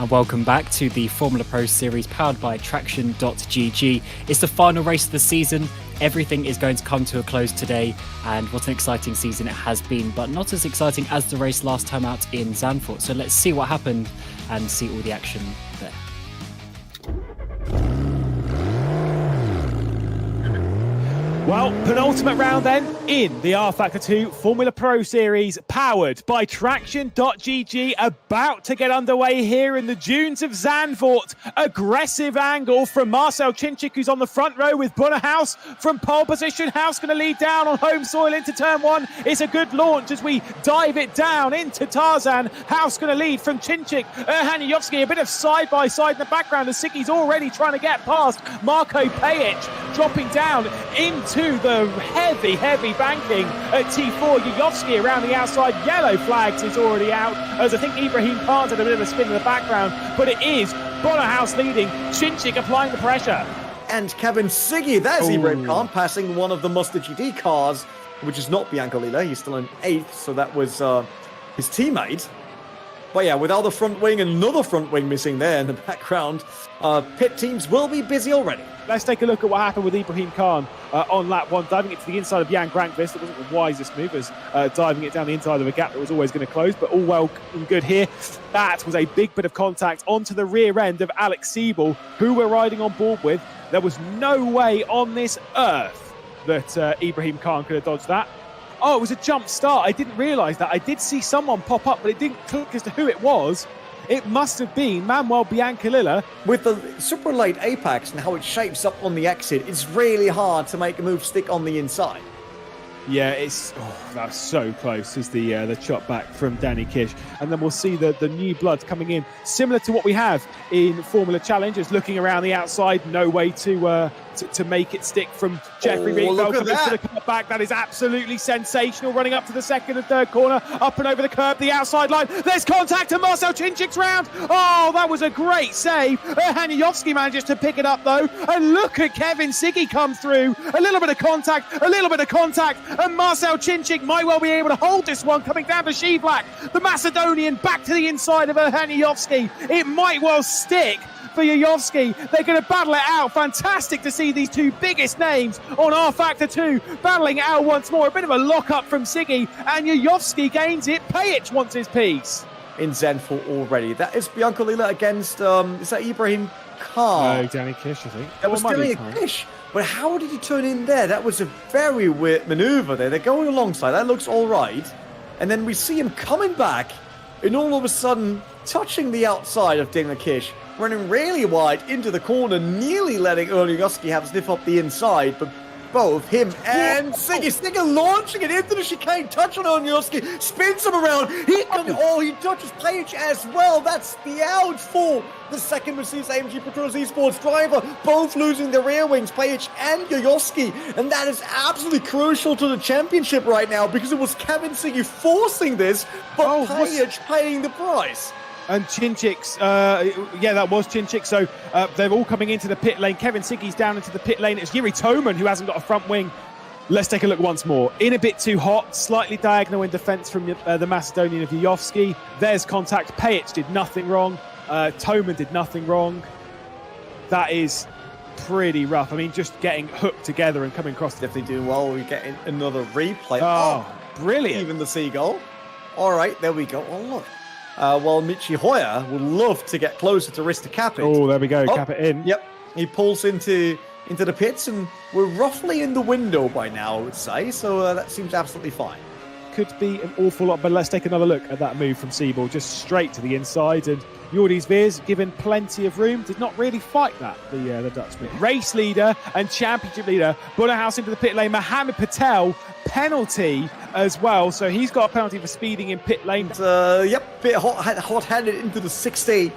And welcome back to the Formula Pro Series powered by Traction.gg. It's the final race of the season. Everything is going to come to a close today, and what an exciting season it has been, but not as exciting as the race last time out in Zandvoort. So let's see what happened and see all the action there. Well, penultimate round then in the rFactor 2 Formula Pro Series powered by Traction.gg, about to get underway here in the dunes of Zandvoort. Aggressive angle from Marcel Chinchik, who's on the front row with Bunnerhaus from pole position. House going to lead down on home soil into turn one. It's a good launch as we dive it down into Tarzan. House going to lead from Chinchik. Hanijovski a bit of side-by-side in the background as Siggy's already trying to get past Marko Pajic, dropping down into the heavy banking at T4. Yuyovski around the outside. Yellow flags is already out, as I think Ibrahim Khan's had a bit of a spin in the background, but it is Bonnerhaus leading, Chinchik applying the pressure. And Kevin Siggy, there's Ibrahim Khan passing one of the Mazda GT cars, which is not Bianco Lilla. He's still in 8th, so that was his teammate. But yeah, without a front wing, another front wing missing there in the background, pit teams will be busy already. Let's take a look at what happened with Ibrahim Khan on lap 1, diving it to the inside of Jan Grankvist. It wasn't the wisest move, as diving it down the inside of a gap that was always going to close, but all well and good here. That was a big bit of contact onto the rear end of Alex Siebel, who we're riding on board with. There was no way on this earth that Ibrahim Khan could have dodged that. Oh, it was a jump start. I didn't realise that. I did see someone pop up, but it didn't click as to who it was. It must have been Manuel Biancalilla. With the super late apex and how it shapes up on the exit, it's really hard to make a move stick on the inside. Yeah, that's so close as the chop back from Danny Kish. And then we'll see the new blood coming in, similar to what we have in Formula Challengers, looking around the outside, no way to make it stick from Jeffrey Riegel coming to the cut back. That is absolutely sensational, running up to the second and third corner, up and over the curb, the outside line. There's contact and Marcel Chinchik's round. Oh, that was a great save. Hanijovski manages to pick it up though, and look at Kevin Siggy come through. A little bit of contact, and Marcel Chinchik might well be able to hold this one, coming down to Shivlak, the Macedonian, back to the inside of Hanijovski. It might well stick for Yuyovski. They're going to battle it out. Fantastic to see these two biggest names on rFactor 2 battling it out once more. A bit of a lock-up from Siggy, and Yuyovski gains it. Pajic wants his piece. In Zandvoort already. That is Bianco Lilla against, is that Ibrahim Khan? No, Danny Kish, I think. That was Danny Kish. But how did he turn in there? That was a very weird maneuver there. They're going alongside. That looks all right. And then we see him coming back, and all of a sudden touching the outside of Danny Kish, running really wide into the corner, nearly letting Yuyovski have a sniff up the inside, but both him and Siggy launching it into the chicane, touch on Yuyovski, spins him around. He touches Pajic as well. That's the out for the second Mercedes AMG Petronas Esports driver, both losing their rear wings, Pajic and Yuyovski, and that is absolutely crucial to the championship right now, because it was Kevin Siggy forcing this, but Pajic paying the price. And Chinchik's, that was Chinchik. So they're all coming into the pit lane. Kevin Siggy's down into the pit lane. It's Yuri Toman who hasn't got a front wing. Let's take a look once more. In a bit too hot, slightly diagonal in defence from the Macedonian of Yuyovski. There's contact. Pajic did nothing wrong. Toman did nothing wrong. That is pretty rough. I mean, just getting hooked together and coming across. Definitely doing well. We get another replay. Oh, brilliant. Even the seagull. All right, there we go. Oh, look. Michi Hoyer would love to get closer to Riz to cap it. Oh, there we go. Cap it in. Yep. He pulls into the pits, and we're roughly in the window by now, I would say. So that seems absolutely fine. Could be an awful lot, but let's take another look at that move from Siebel, just straight to the inside. And Jordi Veers, given plenty of room, did not really fight that, the Dutchman. Race leader and championship leader, Bunnerhaus into the pit lane. Mohammed Patel, penalty as well. So he's got a penalty for speeding in pit lane. Bit hot-handed into the 60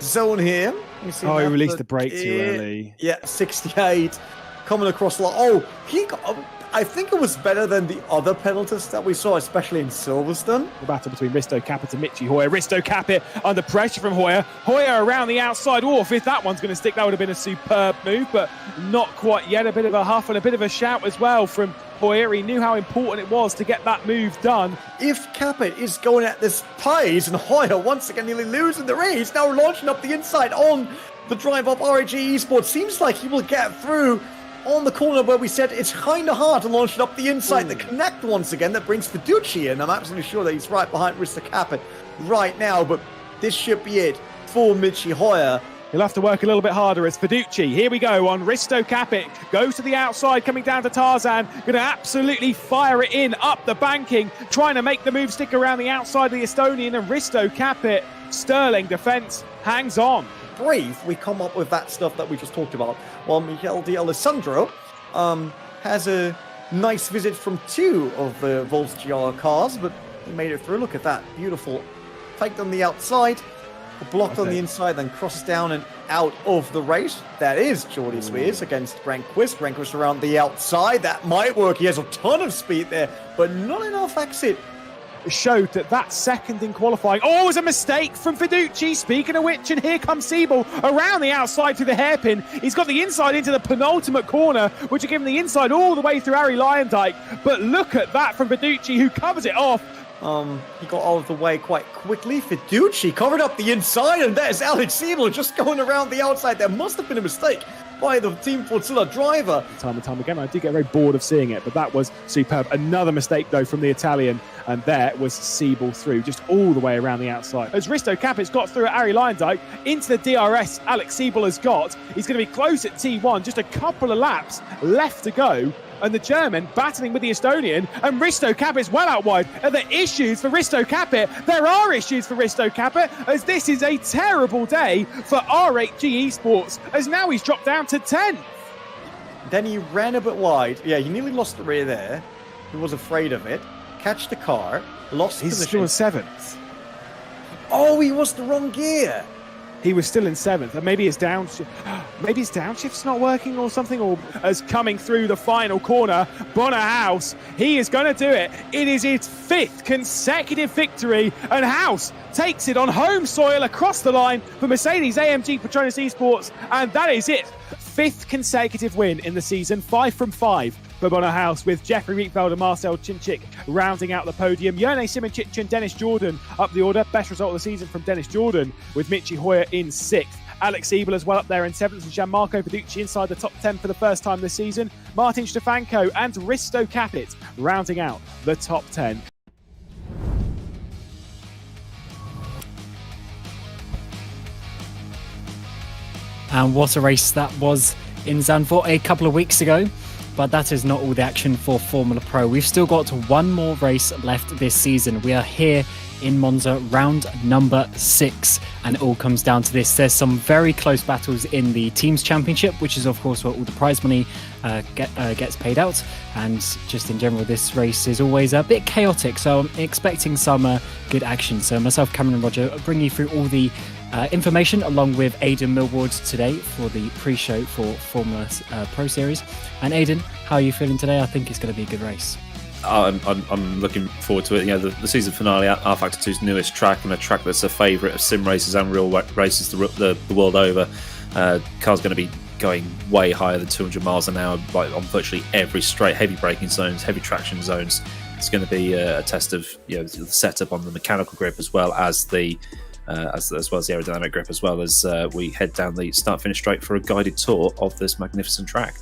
zone here. He released the brake too early. Yeah, 68 coming across the line. Oh, he got... I think it was better than the other penalties that we saw, especially in Silverstone. The battle between Risto Capit and Michi Hoyer. Risto Capit under pressure from Hoyer. Hoyer around the outside. Oh, if that one's going to stick, that would have been a superb move, but not quite yet. A bit of a huff and a bit of a shout as well from Hoyer. He knew how important it was to get that move done. If Capet is going at this pace and Hoyer once again nearly losing the race, now launching up the inside on the drive of RAG Esports, seems like he will get through on the corner where we said it's kind of hard to launch it up the inside. The connect once again that brings Fiducci in. I'm absolutely sure that he's right behind Mr. Capet right now, but this should be it for Michi Hoyer. He'll have to work a little bit harder as Fiducci. Here we go on Risto Capet. Goes to the outside, coming down to Tarzan. Going to absolutely fire it in up the banking, trying to make the move stick around the outside of the Estonian. And Risto Capet, sterling defence, hangs on. Brave, we come up with that stuff that we just talked about. While Miguel de Alessandro has a nice visit from 2 of the Volts GR cars, but he made it through. Look at that. Beautiful. Faked on the outside. Blocked on the inside, then crosses down and out of the race. That is Jordi Swears against Rehnquist. Rehnquist around the outside. That might work. He has a ton of speed there, but not enough exit. Showed that second in qualifying. Oh, it was a mistake from Fiducci. Speaking of which, and here comes Siebel around the outside to the hairpin. He's got the inside into the penultimate corner, which will give him the inside all the way through Ari Lyondike. But look at that from Fiducci, who covers it off. He got out of the way quite quickly. Fiducci covered up the inside, and there's Alex Siebel just going around the outside. There must have been a mistake by the Team Fortuna driver. Time and time again, I do get very bored of seeing it, but that was superb. Another mistake, though, from the Italian, and there was Siebel through, just all the way around the outside. As Risto Capet's got through at Ari Lyondike, into the DRS Alex Siebel has got. He's going to be close at T1, just a couple of laps left to go. And the German battling with the Estonian, and Risto Capet's well out wide. Are there issues for Risto Capet? There are issues for Risto Capet, as this is a terrible day for R8G Esports, as now he's dropped down to 10th. Then he ran a bit wide. Yeah, he nearly lost the rear there. He was afraid of it. Catch the car, lost He's position. still in 7th. Oh, he was the wrong gear. He was still in 7th, and maybe his downshift's not working or something, or as coming through the final corner, Bonner House, he is going to do it. It is his 5th consecutive victory, and House takes it on home soil across the line for Mercedes-AMG Petronas Esports, and that is it. 5th consecutive win in the season, 5 from 5 for Bonner House, with Jeffrey Rietveldt and Marcel Chinchik rounding out the podium. Jerne Simoncic and Dennis Jordan up the order. Best result of the season from Dennis Jordan, with Michi Hoyer in 6th. Alex Siebel as well up there in 7th, and Gianmarco Fiducci inside the top 10 for the first time this season. Martin Stefanko and Risto Capet rounding out the top 10. And what a race that was in Zandvoort a couple of weeks ago. But that is not all the action for Formula Pro. We've still got one more race left this season. We are here in Monza, round number 6, and it all comes down to this. There's some very close battles in the Teams Championship, which is of course where all the prize money gets paid out, and just in general this race is always a bit chaotic, so I'm expecting some good action. So myself, Cameron and Roger, bring you through all the information along with Aidan Millward today for the pre-show for Formula Pro Series. And Aidan, how are you feeling today? I think it's going to be a good race. I'm looking forward to it. You know, the season finale, rFactor 2's newest track, and a track that's a favourite of sim races and real races the world over. Car's going to be going way higher than 200 miles an hour on virtually every straight, heavy braking zones, heavy traction zones. It's going to be a test of the setup on the mechanical grip as well as the as well as the aerodynamic grip, as well as we head down the start-finish straight for a guided tour of this magnificent track.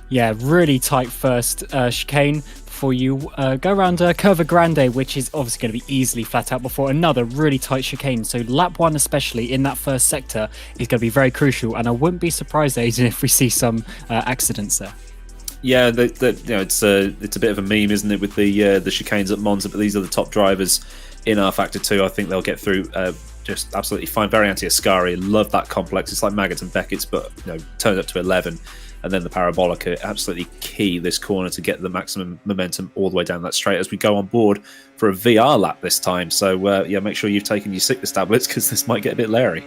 Yeah, really tight first chicane before you go around Curva Grande, which is obviously going to be easily flat out before another really tight chicane. So lap 1 especially in that first sector is going to be very crucial, and I wouldn't be surprised, Aidan, if we see some accidents there. Yeah, it's a bit of a meme, isn't it, with the chicanes at Monza? But these are the top drivers in rFactor 2. I think they'll get through just absolutely fine. Very anti-Ascari, love that complex. It's like Maggott and Beckett's, but turned up to 11. And then the parabolic are absolutely key this corner to get the maximum momentum all the way down that straight as we go on board for a VR lap this time. So make sure you've taken your sickness tablets, because this might get a bit leery.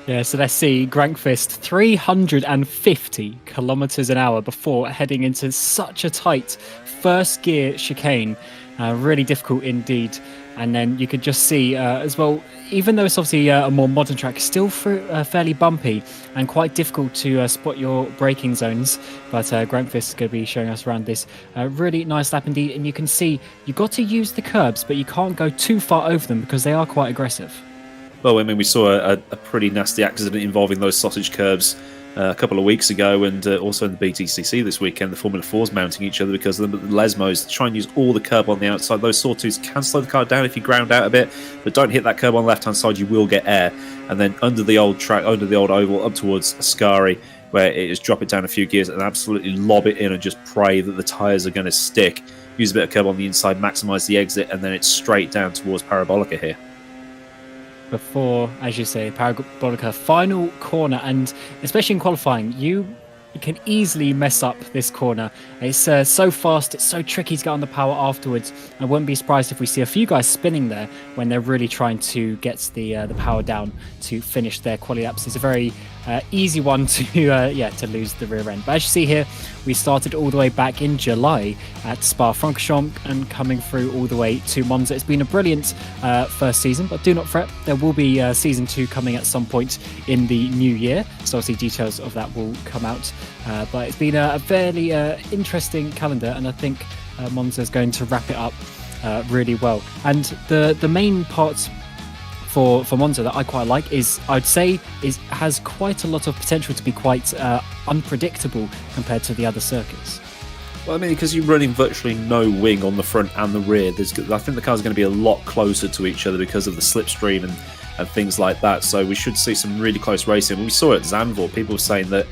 Yeah, so let's see, Grankvist 350 kilometers an hour before heading into such a tight first gear chicane. Really difficult indeed. And then you could just see as well, even though it's obviously a more modern track, still fairly bumpy and quite difficult to spot your braking zones. But Grantfist is going to be showing us around this really nice lap indeed. And you can see you've got to use the curbs, but you can't go too far over them because they are quite aggressive. Well, I mean, we saw a pretty nasty accident involving those sausage curbs a couple of weeks ago, and also in the BTCC this weekend, the Formula 4s mounting each other because of the Lesmos try and use all the curb on the outside. Those sawtooths can slow the car down if you ground out a bit, but don't hit that curb on the left-hand side, you will get air. And then under the old track, under the old oval, up towards Ascari, where it is drop it down a few gears and absolutely lob it in and just pray that the tyres are going to stick. Use a bit of curb on the inside, maximise the exit, and then it's straight down towards Parabolica here. Before, as you say, Parabolica final corner, and especially in qualifying, you can easily mess up this corner. It's so fast, it's so tricky to get on the power afterwards. I wouldn't be surprised if we see a few guys spinning there when they're really trying to get the power down to finish their quali laps. It's a very easy one to lose the rear end. But as you see here, we started all the way back in July at Spa-Francorchamps and coming through all the way to Monza. It's been a brilliant first season, but do not fret, there will be season 2 coming at some point in the new year. So obviously details of that will come out. But it's been a fairly interesting calendar, and I think Monza is going to wrap it up really well. And the main parts for Monza that I quite like has quite a lot of potential to be quite unpredictable compared to the other circuits. Well, I mean, because you're running virtually no wing on the front and the rear, I think the cars are going to be a lot closer to each other because of the slipstream and things like that. So we should see some really close racing. We saw it at Zandvoort. People were saying that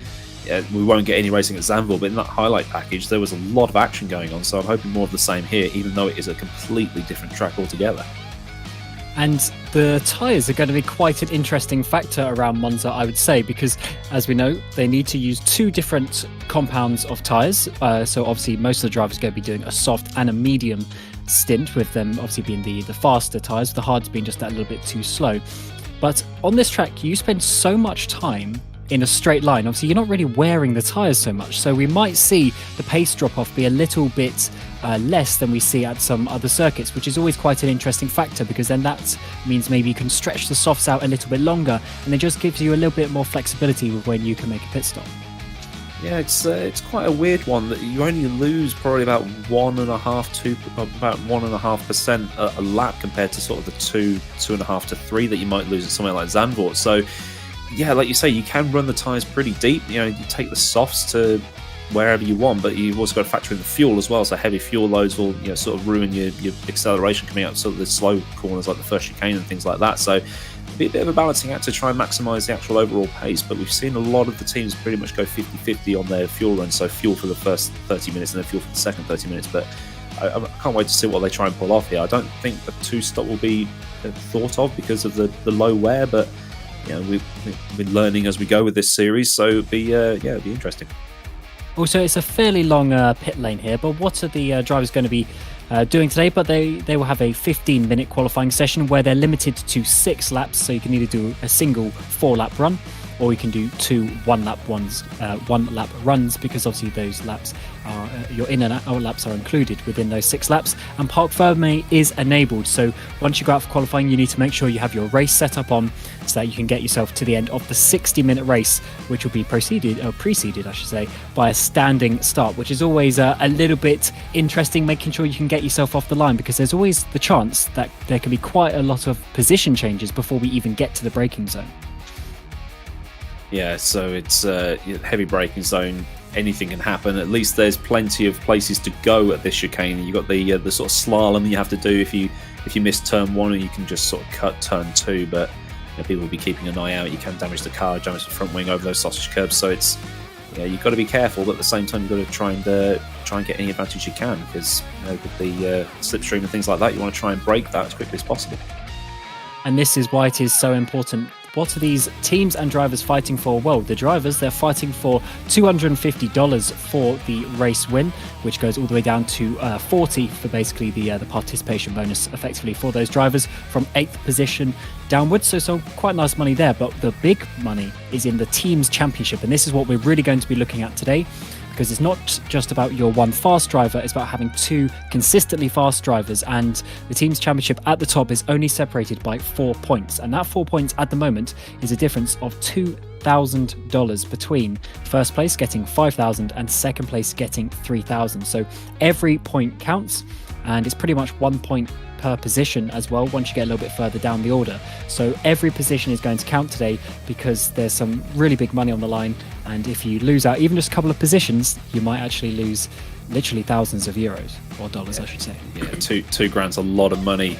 we won't get any racing at Zandvoort, but in that highlight package, there was a lot of action going on. So I'm hoping more of the same here, even though it is a completely different track altogether. And the tyres are going to be quite an interesting factor around Monza, I would say, because as we know, they need to use 2 different compounds of tyres. So obviously most of the drivers are going to be doing a soft and a medium stint, with them obviously being the faster tyres, the hards being just that little bit too slow. But on this track, you spend so much time in a straight line. Obviously, you're not really wearing the tyres so much, so we might see the pace drop-off be a little bit less than we see at some other circuits, which is always quite an interesting factor, because then that means maybe you can stretch the softs out a little bit longer, and it just gives you a little bit more flexibility with when you can make a pit stop. Yeah, it's quite a weird one that you only lose probably about 1.5% a lap compared to sort of the 2.5 to 3 that you might lose at somewhere like Zandvoort. So yeah, like you say, you can run the tyres pretty deep. You know, you take the softs to wherever you want, but you've also got to factor in the fuel as well. So heavy fuel loads will, you know, sort of ruin your acceleration coming out sort of the slow corners like the first chicane and things like that. So it'll be a bit of a balancing act to try and maximise the actual overall pace. But we've seen a lot of the teams pretty much go 50-50 on their fuel run. So fuel for the first 30 minutes and then fuel for the second 30 minutes. But I can't wait to see what they try and pull off here. I don't think the 2-stop will be thought of because of the low wear, but you know, we've been learning as we go with this series, so it'll be interesting. Also, it's a fairly long pit lane here, but what are the drivers going to be doing today? But they will have a 15-minute qualifying session where they're limited to 6 laps, so you can either do a single 4-lap run, or you can do 2 one-lap runs, because obviously those laps are your in and out laps are included within those 6 laps. And Parc Fermé is enabled, so once you go out for qualifying, you need to make sure you have your race set up on, so that you can get yourself to the end of the 60-minute race, which will be preceded, I should say, by a standing start, which is always a little bit interesting, making sure you can get yourself off the line, because there's always the chance that there can be quite a lot of position changes before we even get to the braking zone. Yeah, so it's heavy braking zone. Anything can happen. At least there's plenty of places to go at this chicane. You've got the sort of slalom that you have to do if you miss turn 1, and you can just sort of cut turn 2. But you know, people will be keeping an eye out. You can damage the car, damage the front wing over those sausage curbs. So it's you've got to be careful, but at the same time you've got to try and get any advantage you can, because with the slipstream and things like that, you want to try and break that as quickly as possible. And this is why it is so important. What are these teams and drivers fighting for? Well, the drivers, they're fighting for $250 for the race win, which goes all the way down to $40 for basically the participation bonus, effectively, for those drivers from 8th position downwards. So quite nice money there. But the big money is in the teams championship, and this is what we're really going to be looking at today. because it's not just about your one fast driver, it's about having two consistently fast drivers, and the team's championship at the top is only separated by 4 points, and that 4 points at the moment is a difference of $2,000 between first place getting $5,000 and second place getting $3,000. So every point counts, and it's pretty much 1 point per position as well once you get a little bit further down the order. So every position is going to count today because there's some really big money on the line, and if you lose out even just a couple of positions, you might actually lose literally thousands of euros, or dollars, I should say. Yeah, two grand's a lot of money.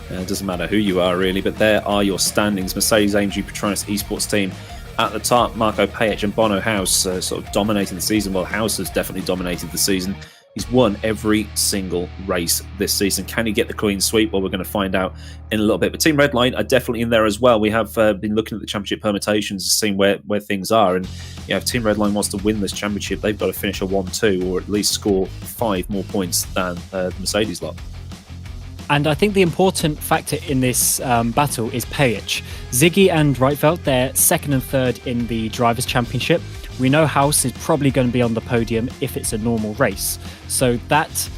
It doesn't matter who you are really, but there are your standings. Mercedes AMG Petronas esports team at the top, Marco Pajic and Bono House sort of dominating the season. Well, House has definitely dominated the season. He's won every single race this season. Can he get the clean sweep? Well, we're going to find out in a little bit. But Team Redline are definitely in there as well. We have been looking at the championship permutations, seeing where things are. And if Team Redline wants to win this championship, they've got to finish a 1-2 or at least score 5 more points than the Mercedes lot. And I think the important factor in this battle is Pajic. Ziggy and rFactor, they're second and third in the Drivers' Championship. We know House is probably going to be on the podium if it's a normal race. So that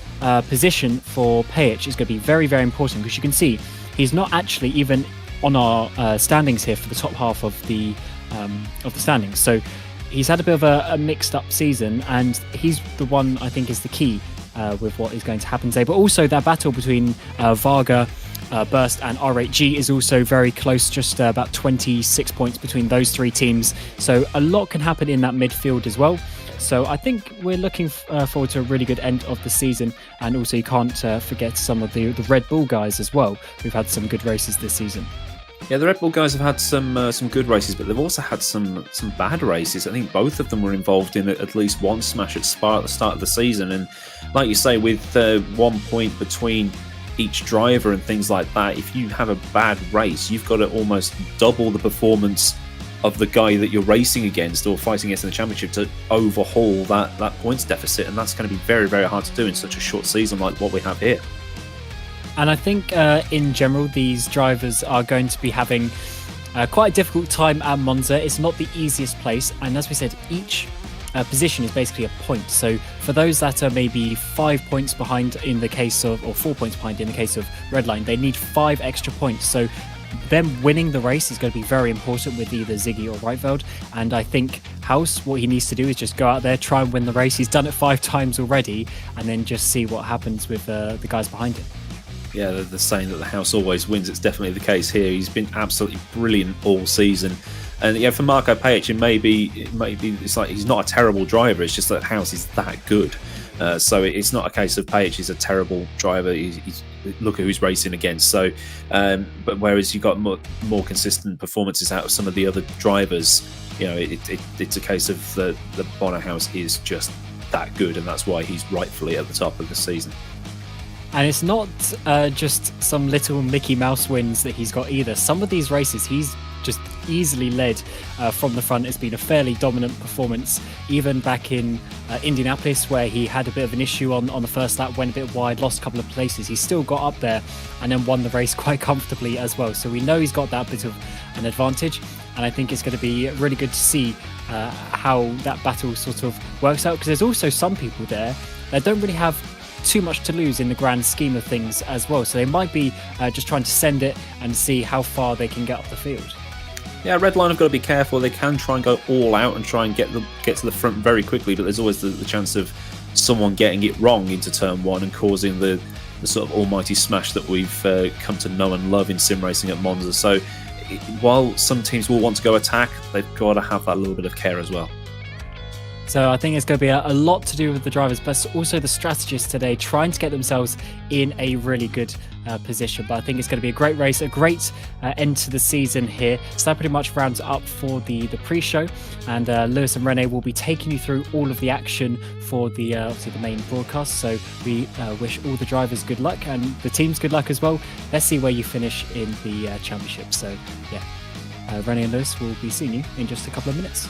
position for Pajic is going to be very, very important, because you can see he's not actually even on our standings here for the top half of the standings. So he's had a bit of a mixed up season, and he's the one I think is the key with what is going to happen today. But also that battle between Varga, Burst and R8G is also very close, just about 26 points between those three teams. So a lot can happen in that midfield as well. So I think we're looking forward to a really good end of the season. And also you can't forget some of the Red Bull guys as well, who've had some good races this season. Yeah, the Red Bull guys have had some good races, but they've also had some bad races. I think both of them were involved in at least one smash at Spa at the start of the season. And like you say, with 1 point between each driver and things like that, if you have a bad race, you've got to almost double the performance of the guy that you're racing against or fighting against in the championship to overhaul that points deficit. And that's going to be very, very hard to do in such a short season like what we have here. And I think in general, these drivers are going to be having quite a difficult time at Monza. It's not the easiest place. And as we said, each position is basically a point. So for those that are maybe 5 points behind in the case of, or 4 points behind in the case of Redline, they need 5 extra points. So them winning the race is going to be very important with either Ziggy or rFactor. And I think House, what he needs to do is just go out there, try and win the race. He's done it 5 times already, and then just see what happens with the guys behind him. Yeah, the saying that the house always wins, it's definitely the case here. He's been absolutely brilliant all season. And for Marco Pajic, it may be it's like he's not a terrible driver, it's just that House is that good. So it's not a case of Pajic is a terrible driver. He's look at who's racing against. So, but whereas you got more consistent performances out of some of the other drivers, it's a case of the Bono House is just that good, and that's why he's rightfully at the top of the season. And it's not just some little Mickey Mouse wins that he's got either. Some of these races he's just easily led from the front. It's been a fairly dominant performance, even back in Indianapolis, where he had a bit of an issue on the first lap, went a bit wide, lost a couple of places. He still got up there and then won the race quite comfortably as well. So we know he's got that bit of an advantage, and I think it's going to be really good to see how that battle sort of works out, because there's also some people there that don't really have too much to lose in the grand scheme of things as well. So they might be just trying to send it and see how far they can get up the field. Yeah, Redline have got to be careful. They can try and go all out and try and get to the front very quickly, but there's always the chance of someone getting it wrong into turn one and causing the sort of almighty smash that we've come to know and love in sim racing at Monza. So while some teams will want to go attack, they've got to have that little bit of care as well. So I think it's going to be a lot to do with the drivers, but also the strategists today trying to get themselves in a really good position. But I think it's going to be a great race, a great end to the season here. So that pretty much rounds up for the pre-show. And Lewis and Rene will be taking you through all of the action for the obviously the main broadcast. So we wish all the drivers good luck and the teams good luck as well. Let's see where you finish in the championship. So yeah, Rene and Lewis will be seeing you in just a couple of minutes.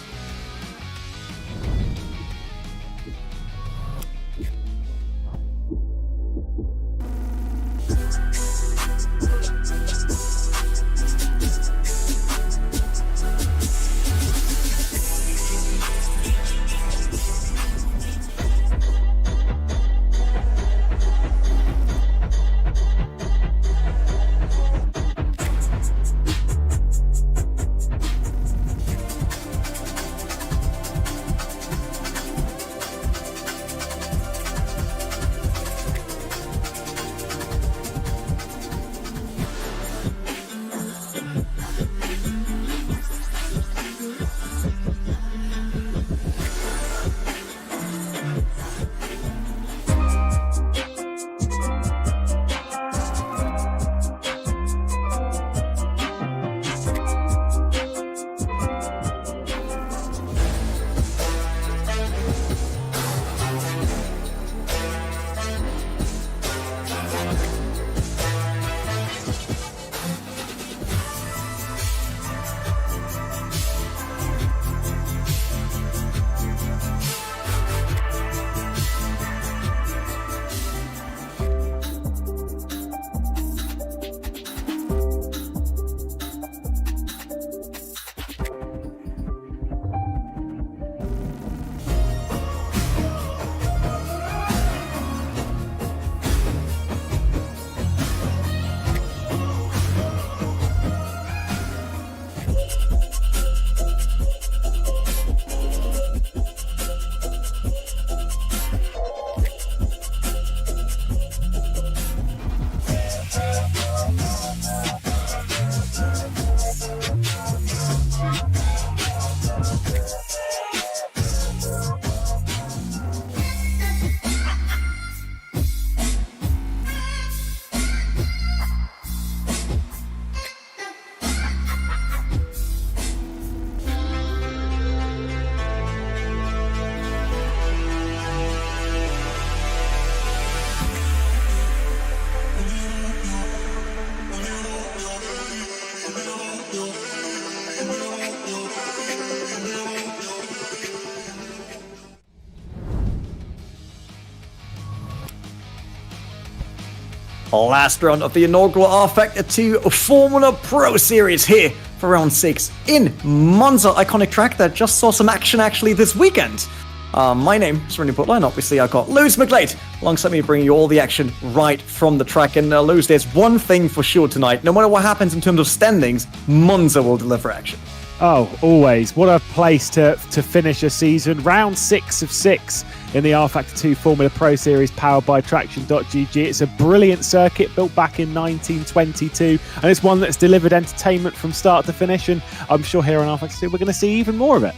last round of the inaugural rFactor 2 Formula Pro Series here for round 6 in Monza, iconic track that just saw some action actually this weekend. My name is Rennie Butler, and obviously I got Lewis McGlade alongside me, bringing you all the action right from the track. And Lewis, there's one thing for sure tonight: no matter what happens in terms of standings, Monza will deliver action. Oh, always. What a place to finish a season. Round 6 of 6 in the rFactor 2 Formula Pro Series powered by Traction.gg. It's a brilliant circuit built back in 1922, and it's one that's delivered entertainment from start to finish, and I'm sure here on rFactor 2 we're going to see even more of it.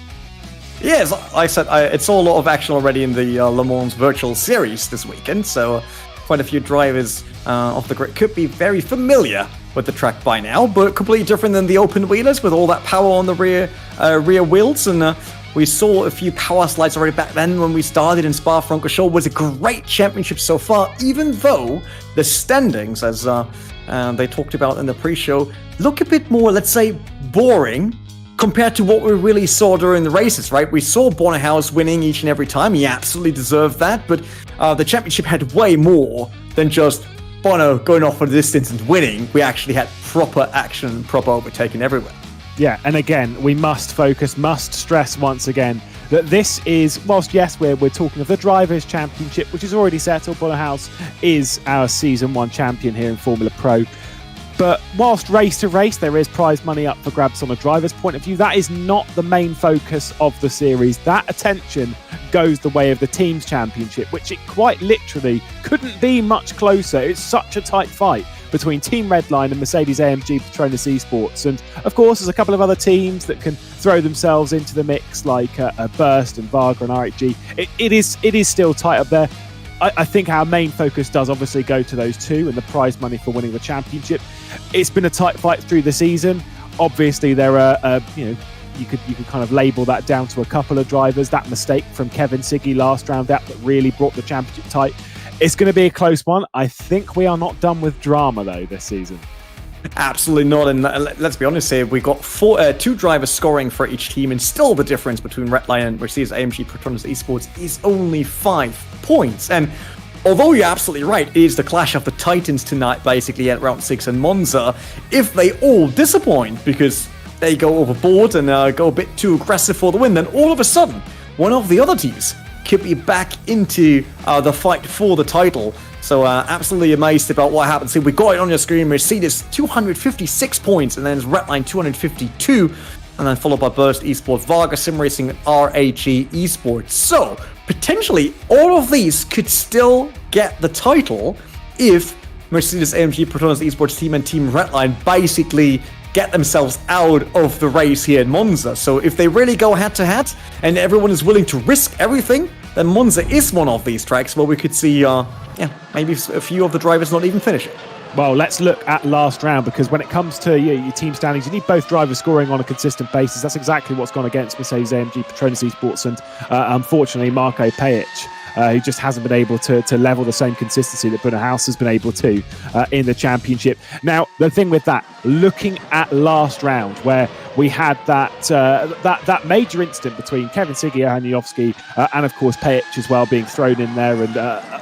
Yes, like I said, it's all a lot of action already in the Le Mans Virtual Series this weekend, so quite a few drivers off the grid could be very familiar with the track by now, but completely different than the open wheelers with all that power on the rear wheels. And we saw a few power slides already back then when we started in Spa-Francorchamps. Was a great championship so far, even though the standings, as they talked about in the pre-show, look a bit more, let's say, boring compared to what we really saw during the races, right? We saw Bonnehaus winning each and every time. He absolutely deserved that, but the championship had way more than just Bono going off for the distance and winning. We actually had proper action, proper overtaking everywhere. Yeah, and again, we must stress once again that this is, whilst yes, we're talking of the Drivers' Championship, which is already settled, Bonnehaus is our Season 1 champion here in Formula Pro. But whilst race to race, there is prize money up for grabs on a driver's point of view, that is not the main focus of the series. That attention goes the way of the Teams Championship, which it quite literally couldn't be much closer. It's such a tight fight between Team Redline and Mercedes-AMG Petronas Esports. And of course, there's a couple of other teams that can throw themselves into the mix, like Burst and Varga and RHG. It is still tight up there. I think our main focus does obviously go to those two and the prize money for winning the championship. It's been a tight fight through the season. Obviously, there are, you could kind of label that down to a couple of drivers. That mistake from Kevin Siggy last round that really brought the championship tight. It's going to be a close one. I think we are not done with drama though this season. Absolutely not, and let's be honest here, we got two drivers scoring for each team, and still the difference between Redline and Mercedes-AMG Petronas Esports is only 5 points. And although you're absolutely right, it is the clash of the titans tonight, basically at round 6 in Monza. If they all disappoint because they go overboard and go a bit too aggressive for the win, then all of a sudden, one of the other teams could be back into the fight for the title. So absolutely amazed about what happens here. We got it on your screen. Mercedes 256 points, and then it's Redline 252, and then followed by Burst Esports, Varga Sim Racing, RHG Esports. So potentially all of these could still get the title if Mercedes-AMG Petronas Esports team and Team Redline basically get themselves out of the race here in Monza. So if they really go head-to-head and everyone is willing to risk everything, then Monza is one of these tracks where we could see maybe a few of the drivers not even finishing. Well, let's look at last round, because when it comes to your team standings, you need both drivers scoring on a consistent basis. That's exactly what's gone against Mercedes-AMG Petronas Esports and unfortunately Marko Pejic, who just hasn't been able to level the same consistency that Bonnehaus has been able to in the championship. Now, the thing with that, looking at last round, where we had that major incident between Kevin Siggy, Johan Jovski, and of course Pejic as well being thrown in there, and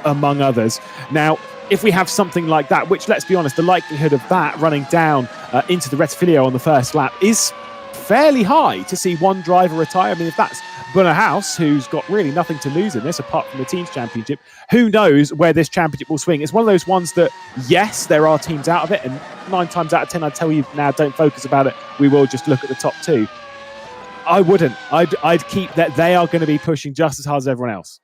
among others. Now, if we have something like that, which, let's be honest, the likelihood of that running down into the Rettifilio on the first lap is fairly high to see one driver retire. I mean, if that's Bonnehaus, who's got really nothing to lose in this apart from the team's championship, who knows where this championship will swing. It's one of those ones that, yes, there are teams out of it, and 9 times out of 10 I'd tell you now, don't focus about it, we will just look at the top 2. I wouldn't. I'd keep that. They are going to be pushing just as hard as everyone else.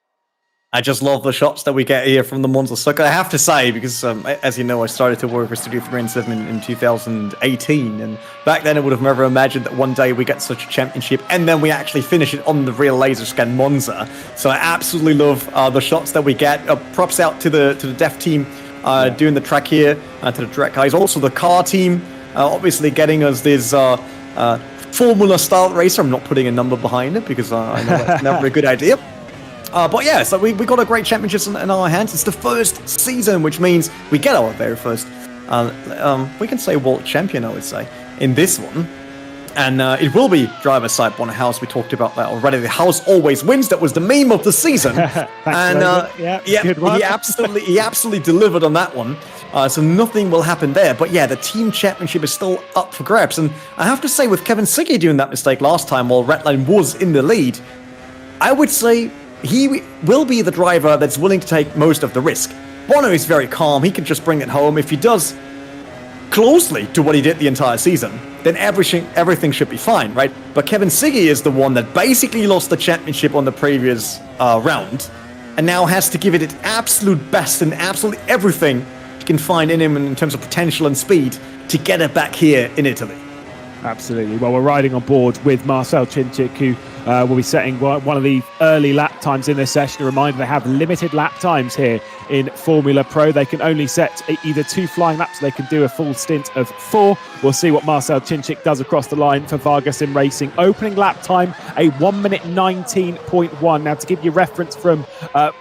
I just love the shots that we get here from the Monza circuit. I have to say, because as you know, I started to work for Studio 307 in 2018, and back then I would have never imagined that one day we get such a championship, and then we actually finish it on the real laser scan Monza. So I absolutely love the shots that we get. Props out to the dev team doing the track here, to the track guys. Also the car team, obviously getting us this Formula style racer. I'm not putting a number behind it because I know that's never a good idea. But yeah, so we got a great championship in our hands. It's the first season, which means we get our very first, we can say world champion, I would say, in this one. And it will be driver's side Bonnehaus. We talked about that already. The house always wins. That was the meme of the season. And good one. he absolutely delivered on that one. So nothing will happen there. But yeah, the team championship is still up for grabs. And I have to say, with Kevin Siggy doing that mistake last time while Redline was in the lead, I would say he will be the driver that's willing to take most of the risk. Bono is very calm. He can just bring it home. If he does closely to what he did the entire season, then everything should be fine, right? But Kevin Siggy is the one that basically lost the championship on the previous round and now has to give it its absolute best and absolutely everything he can find in him in terms of potential and speed to get it back here in Italy. Absolutely. Well, we're riding on board with Marcel Cincic, who will be setting one of the early lap times in this session. A reminder, they have limited lap times here in Formula Pro. They can only set either 2 flying laps, so they can do a full stint of 4. We'll see what Marcel Cincic does across the line for Vargas Sim Racing. Opening lap time, a 1 minute 19.1. Now, to give you reference from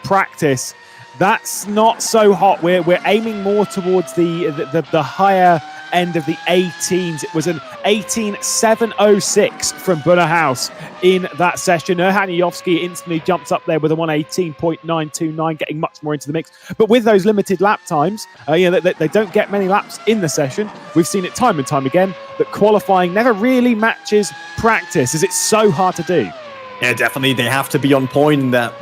practice, that's not so hot. We're aiming more towards the higher end of the 18s. It was an 18.706 from Bunnerhaus in that session. Erhan Yovski instantly jumps up there with a 118.929, getting much more into the mix. But with those limited lap times, they don't get many laps in the session. We've seen it time and time again that qualifying never really matches practice, as it's so hard to do. Yeah, definitely. They have to be on point in that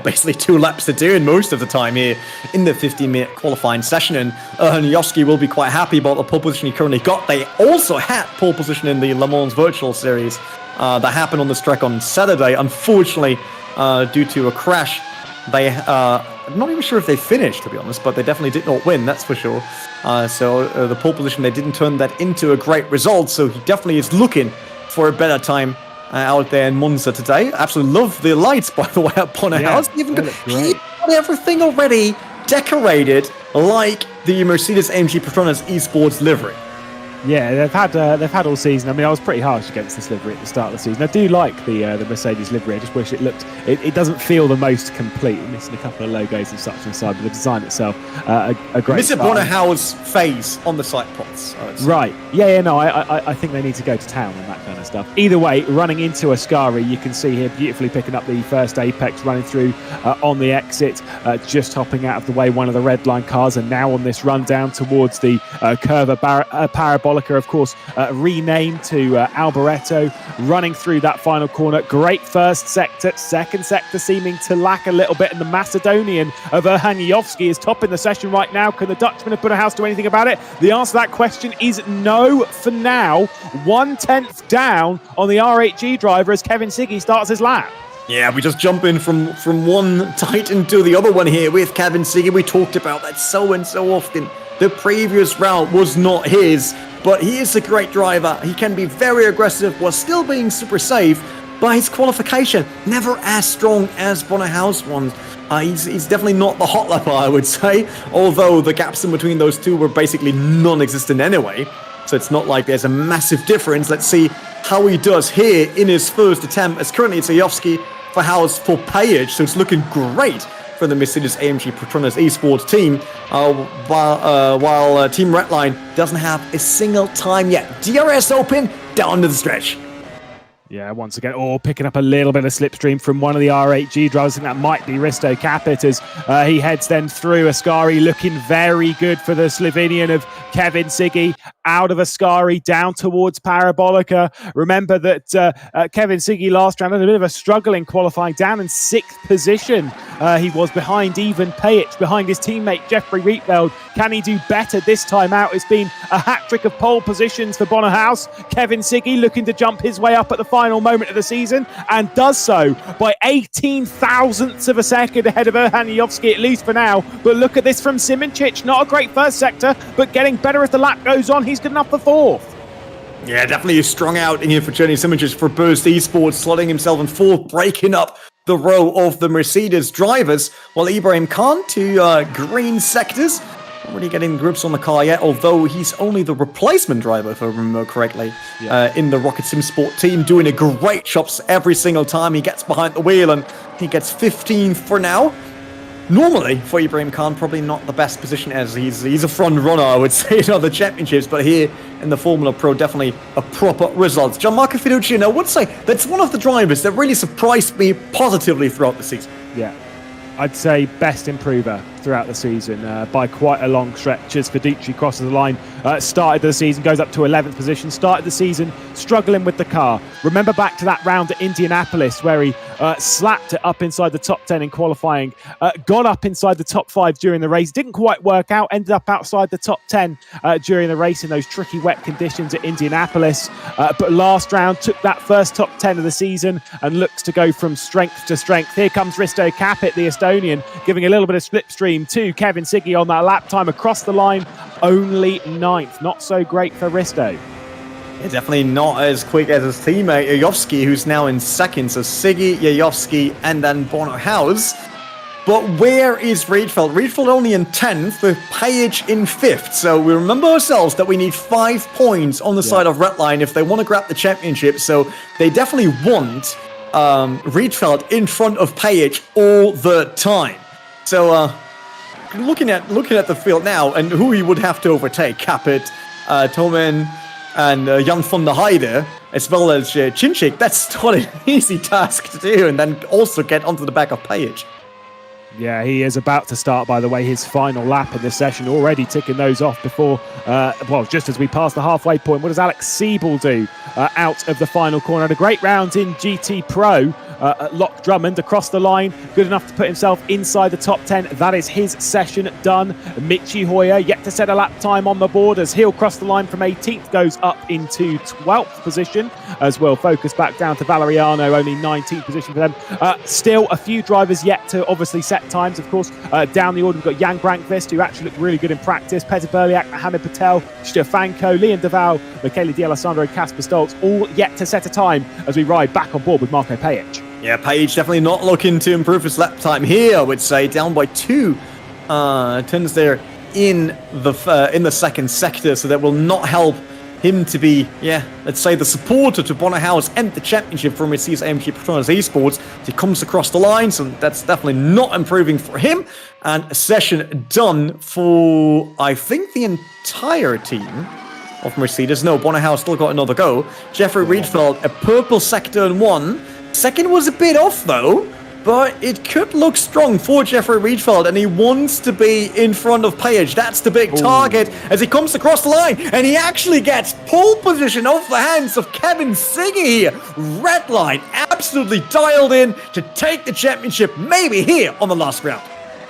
basically 2 laps to do in most of the time here in the 15-minute qualifying session. And Yovski will be quite happy about the pole position he currently got. They also had pole position in the Le Mans Virtual Series that happened on this track on Saturday. Unfortunately, due to a crash, I'm not even sure if they finished, to be honest, but they definitely did not win, that's for sure. So the pole position, they didn't turn that into a great result. So he definitely is looking for a better time out there in Monza today. Absolutely love the lights, by the way, up on a house. He got everything already decorated like the Mercedes AMG Petronas eSports livery. Yeah, they've had all season. I mean, I was pretty harsh against this livery at the start of the season. I do like the Mercedes livery. I just wish it doesn't feel the most complete. We're missing a couple of logos and such inside, but the design itself, a great. Mr. Bonnerhau's face on the side pods. Right. Yeah. No, I think they need to go to town on that kind of stuff. Either way, running into Ascari, you can see here beautifully picking up the first apex, running through on the exit, just hopping out of the way one of the red line cars, and now on this run down towards the Curva Parabolica, of course, renamed to Alboreto, running through that final corner. Great first sector. Second sector seeming to lack a little bit, and the Macedonian of Erhan Yovski is topping the session right now. Can the Dutchman of Bunnerhaus do anything about it? The answer to that question is no for now. 1/10 down on the RHG driver as Kevin Siggy starts his lap. Yeah, we just jump in from one Titan to the other one here with Kevin Siggy. We talked about that so often. The previous round was not his, but he is a great driver. He can be very aggressive while still being super safe, but his qualification never as strong as Bonnerhaus ones. He's definitely not the hot lapper, I would say, although the gaps in between those two were basically non-existent anyway. So it's not like there's a massive difference. Let's see how he does here in his first attempt, as currently it's Yovski for House for Payage, so it's looking great for the Mercedes AMG Petronas eSports team, while Team Redline doesn't have a single time yet. DRS open, down to the stretch. Yeah, once again, picking up a little bit of slipstream from one of the RHG drivers. I think that might be Risto Capit as he heads then through Ascari, looking very good for the Slovenian of Kevin Siggy. Out of Ascari, down towards Parabolica. Remember that Kevin Siggy last round had a bit of a struggle in qualifying, down in 6th position. He was behind Ivan Pajic, behind his teammate Jeffrey Rietveld. Can he do better this time out? It's been a hat-trick of pole positions for Bonnerhaus. Kevin Siggy looking to jump his way up at the final moment of the season, and does so by 18 thousandths of a second ahead of Erhan Yovski, at least for now. But look at this from Simoncic. Not a great first sector, but getting better as the lap goes on. He's good enough for 4th. Yeah, definitely strung out in here for Journey Simoncic for Burst Esports, slotting himself in 4th, breaking up the row of the Mercedes drivers, while Ibrahim Khan to green sectors. Not really getting grips on the car yet, although he's only the replacement driver, if I remember correctly, in the Rocket Sim Sport team, doing a great job every single time he gets behind the wheel, and he gets 15th for now. Normally, for Ibrahim Khan, probably not the best position, as he's a front runner, I would say, in other championships, but here in the Formula Pro, definitely a proper result. Gianmarco Fiducci, I would say that's one of the drivers that really surprised me positively throughout the season. Yeah. I'd say best improver throughout the season by quite a long stretch as Fiducci crosses the line. Started the season, goes up to 11th position. Started the season struggling with the car. Remember back to that round at Indianapolis where he slapped it up inside the top 10 in qualifying, got up inside the top 5 during the race, didn't quite work out, ended up outside the top 10 during the race in those tricky wet conditions at Indianapolis, but last round took that first top 10 of the season and looks to go from strength to strength. Here comes Risto Capit, the Estonian, giving a little bit of slipstream to Kevin Siggy on that lap time across the line, only 9th. Not so great for Risto. Yeah, definitely not as quick as his teammate Yayovsky, who's now in second. So Siggy, Yayovsky, and then Bono House. But where is Rietveld? Rietveld only in 10th, with Page in 5th. So we remember ourselves that we need 5 points on the side of Redline if they want to grab the championship. So they definitely want Rietveld in front of Page all the time. So looking at the field now and who he would have to overtake, Capit, Tomen, and Jan van der Heide, as well as Chinchik, that's not an easy task to do, and then also get onto the back of Page. Yeah, he is about to start, by the way, his final lap in this session, already ticking those off before, just as we pass the halfway point. What does Alex Siebel do out of the final corner? Had a great round in GT Pro. Locke Drummond across the line, good enough to put himself inside the top 10. That is his session done. Michi Hoyer yet to set a lap time on the board as he'll cross the line from 18th, goes up into 12th position as well. Focus back down to Valeriano, only 19th position for them. Still a few drivers yet to obviously set times, of course. Down the order, we've got Jan Grankvist, who actually looked really good in practice. Petr Berliak, Mohamed Patel, Stefanko, Leon Duval, Michele D'Alessandro, Casper Stoltz, all yet to set a time as we ride back on board with Marco Pajic. Yeah, Page definitely not looking to improve his lap time here, I would say. Down by 2 turns there in the second sector, so that will not help him to be, let's say, the supporter to Bonnerhaus and the championship for Mercedes-AMG Petronas Esports. He comes across the line, so that's definitely not improving for him. And a session done for, I think, the entire team of Mercedes. No, Bonnerhaus still got another go. Jeffrey Rietveld, a purple sector in 1. Second was a bit off, though, but it could look strong for Jeffrey Rietveld, and he wants to be in front of Page. That's the big target as he comes across the line, and he actually gets pole position off the hands of Kevin Siggy. Redline absolutely dialed in to take the championship, maybe here on the last round.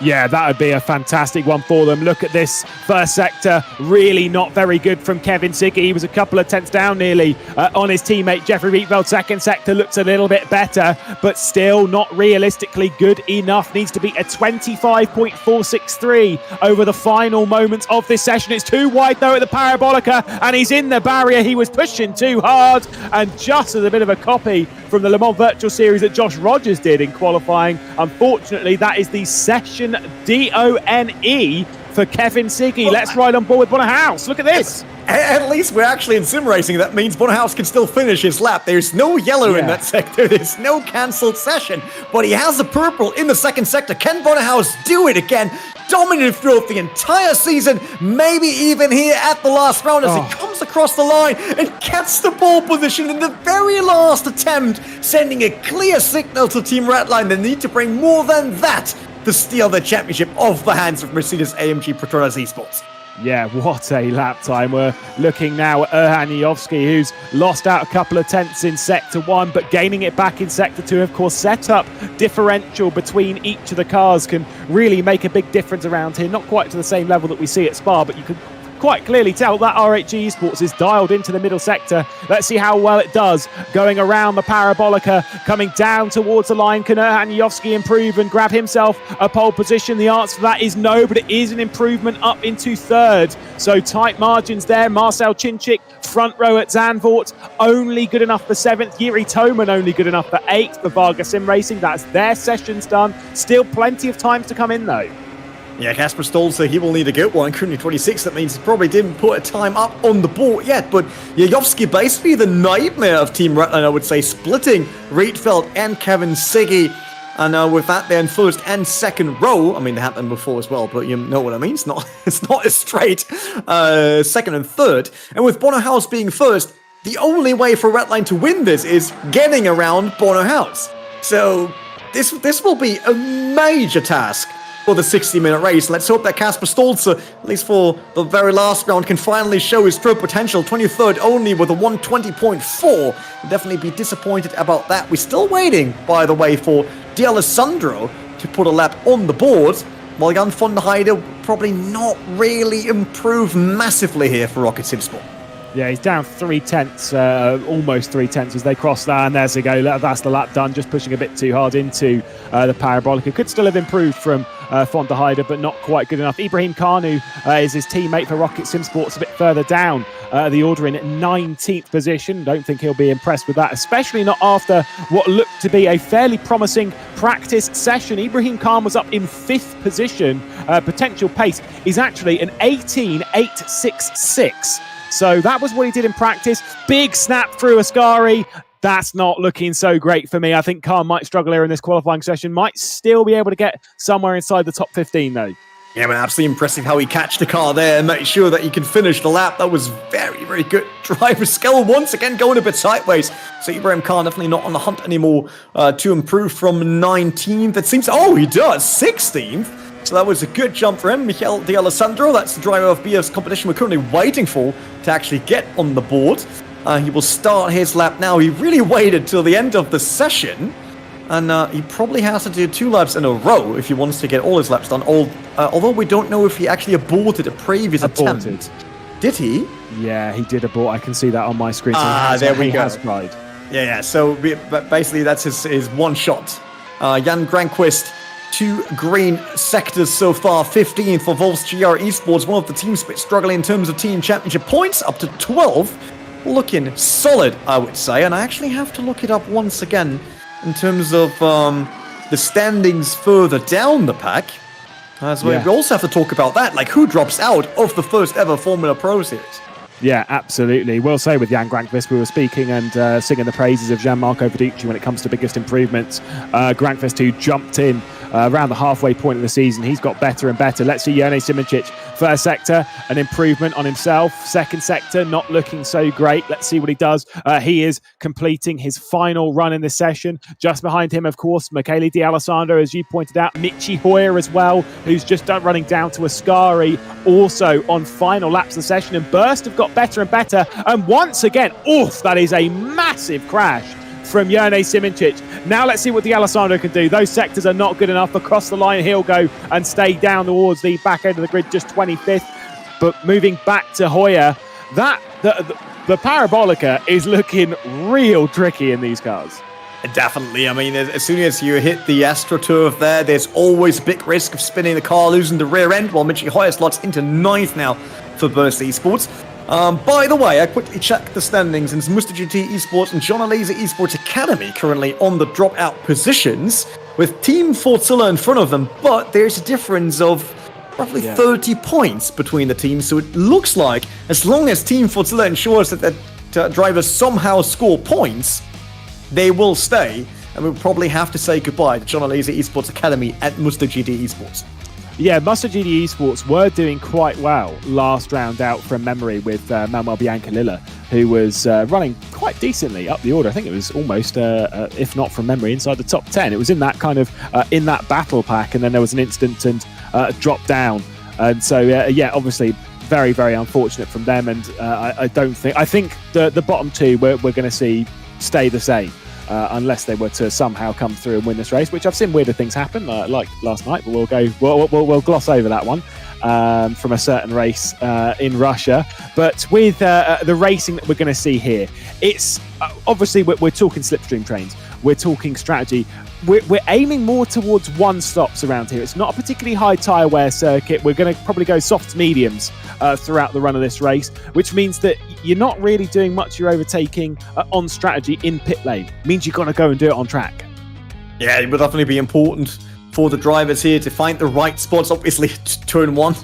Yeah, that would be a fantastic one for them. Look at this first sector. Really not very good from Kevin Siggy. He was a couple of tenths down nearly on his teammate Jeffrey Rietveld. Second sector looks a little bit better, but still not realistically good enough. Needs to be a 25.463 over the final moments of this session. It's too wide though at the Parabolica, and he's in the barrier. He was pushing too hard, and just as a bit of a copy from the Le Mans Virtual Series that Josh Rogers did in qualifying, unfortunately that is the session DONE for Kevin Siggy. Let's ride on board with Bonnerhaus. Look at this. At least we're actually in sim racing. That means Bonnerhaus can still finish his lap. There's no yellow in that sector. There's no cancelled session. But he has the purple in the second sector. Can Bonnerhaus do it again? Dominant throughout the entire season. Maybe even here at the last round as he comes across the line and gets the pole position in the very last attempt, sending a clear signal to Team Redline. They need to bring more than that to steal the championship off the hands of Mercedes-AMG Petronas Esports. Yeah, what a lap time. We're looking now at Erhan Yovsky, who's lost out a couple of tenths in Sector 1, but gaining it back in Sector 2. Of course, setup differential between each of the cars can really make a big difference around here. Not quite to the same level that we see at Spa, but you can quite clearly tell that RHG Esports is dialed into the middle sector. Let's see how well it does. Going around the Parabolica, coming down towards the line. Can Erhan Yovsky improve and grab himself a pole position? The answer to that is no, but it is an improvement up into third. So tight margins there. Marcel Chinchik, front row at Zandvoort, only good enough for 7th. Yuri Toman only good enough for 8th for Varga Sim Racing. That's their sessions done. Still plenty of times to come in though. Yeah, Casper Stolz, he will need a good one. Currently 26, that means he probably didn't put a time up on the board yet. But Yayovsky basically the nightmare of Team Redline, I would say, splitting Rietveld and Kevin Siggy. And with that, they're in first and second row. I mean, they happened before as well, but you know what I mean. It's not as straight. Second and third. And with Bonnerhaus being first, the only way for Redline to win this is getting around Bonnerhaus. So this will be a major task for the 60-minute race. Let's hope that Kasper Stolze, at least for the very last round, can finally show his true potential. 23rd only with a 120.4. Definitely be disappointed about that. We're still waiting, by the way, for D'Alessandro to put a lap on the board. While Jan van der Heide probably not really improve massively here for Rocket Sim Sport. Yeah, he's down 0.3, almost 0.3 as they cross that, and there's a go. That's the lap done, just pushing a bit too hard into the Parabolica. Could still have improved from van der Heide, but not quite good enough. Ibrahim Khan, who is his teammate for Rocket Sim Sports, a bit further down the order in 19th position. Don't think he'll be impressed with that, especially not after what looked to be a fairly promising practice session. Ibrahim Khan was up in 5th position. Potential pace is actually an 18.866. So that was what he did in practice. Big snap through Ascari. That's not looking so great for me. I think Khan might struggle here in this qualifying session. Might still be able to get somewhere inside the top 15 though. Yeah, man, absolutely impressive how he catched the car there and made sure that he can finish the lap. That was very, very good driver skill. Once again, going a bit sideways. So Ibrahim Khan definitely not on the hunt anymore to improve from 19th. It seems, oh, he does, 16th. So that was a good jump for him. Michael D'Alessandro, that's the driver of BF's competition we're currently waiting for to actually get on the board. He will start his lap now. He really waited till the end of the session. And he probably has to do 2 laps in a row if he wants to get all his laps done. Although we don't know if he actually aborted a previous attempt. Did he? Yeah, he did abort. I can see that on my screen. So there we go. Has tried. Yeah. So basically that's his one shot. Jan Granqvist, 2 green sectors so far. 15th for Wolves GR Esports. One of the teams struggling in terms of team championship points. Up to 12. Looking solid, I would say. And I actually have to look it up once again in terms of the standings further down the pack. So we also have to talk about that. Like, who drops out of the first ever Formula Pro Series? Yeah, absolutely. We'll say with Jan Granqvist, we were speaking and singing the praises of Gianmarco Verducci when it comes to biggest improvements. Granqvist, who jumped in around the halfway point of the season, he's got better and better. Let's see Jone Simoncic. First sector, an improvement on himself. Second sector, not looking so great. Let's see what he does. He is completing his final run in the session. Just behind him, of course, Michele D'Alessandro, as you pointed out. Michi Hoyer as well, who's just running down to Ascari, also on final laps of the session. And Burst have got better and better. And once again, oof, that is a massive crash from Jone Simoncic. Now let's see what D'Alessandro can do. Those sectors are not good enough. Across the line, he'll go and stay down towards the back end of the grid, just 25th. But moving back to Hoyer, the Parabolica is looking real tricky in these cars. Definitely. I mean, as soon as you hit the AstroTurf there, there's always a big risk of spinning the car, losing the rear end, while Michi Hoyer slots into 9th now for Burst Esports. By the way, I quickly checked the standings, and it's Mr. GT Esports and John Laser Esports Academy currently on the dropout positions, with Team Fortzilla in front of them, but there's a difference of roughly 30 points between the teams, so it looks like as long as Team Fortzilla ensures that drivers somehow score points, they will stay, and we'll probably have to say goodbye to John Laser Esports Academy at Mr. GT Esports. Yeah, Mustard GD Esports were doing quite well last round out from memory with Manuel Biancalilla, who was running quite decently up the order. I think it was almost, if not from memory, inside the top 10. It was in that kind of, in that battle pack, and then there was an incident and dropped down. And so, obviously, very, very unfortunate from them. And I think the bottom 2 we're going to see stay the same. Unless they were to somehow come through and win this race, which I've seen weirder things happen, like last night. But we'll gloss over that one from a certain race in Russia. But with the racing that we're going to see here, it's obviously we're talking slipstream trains, we're talking strategy. We're aiming more towards one stops around here. It's not a particularly high tyre wear circuit. We're going to probably go softs mediums throughout the run of this race, which means that you're not really doing much of your overtaking on strategy in pit lane. It means you've got to go and do it on track. Yeah, it would definitely be important for the drivers here to find the right spots. Obviously, turn 1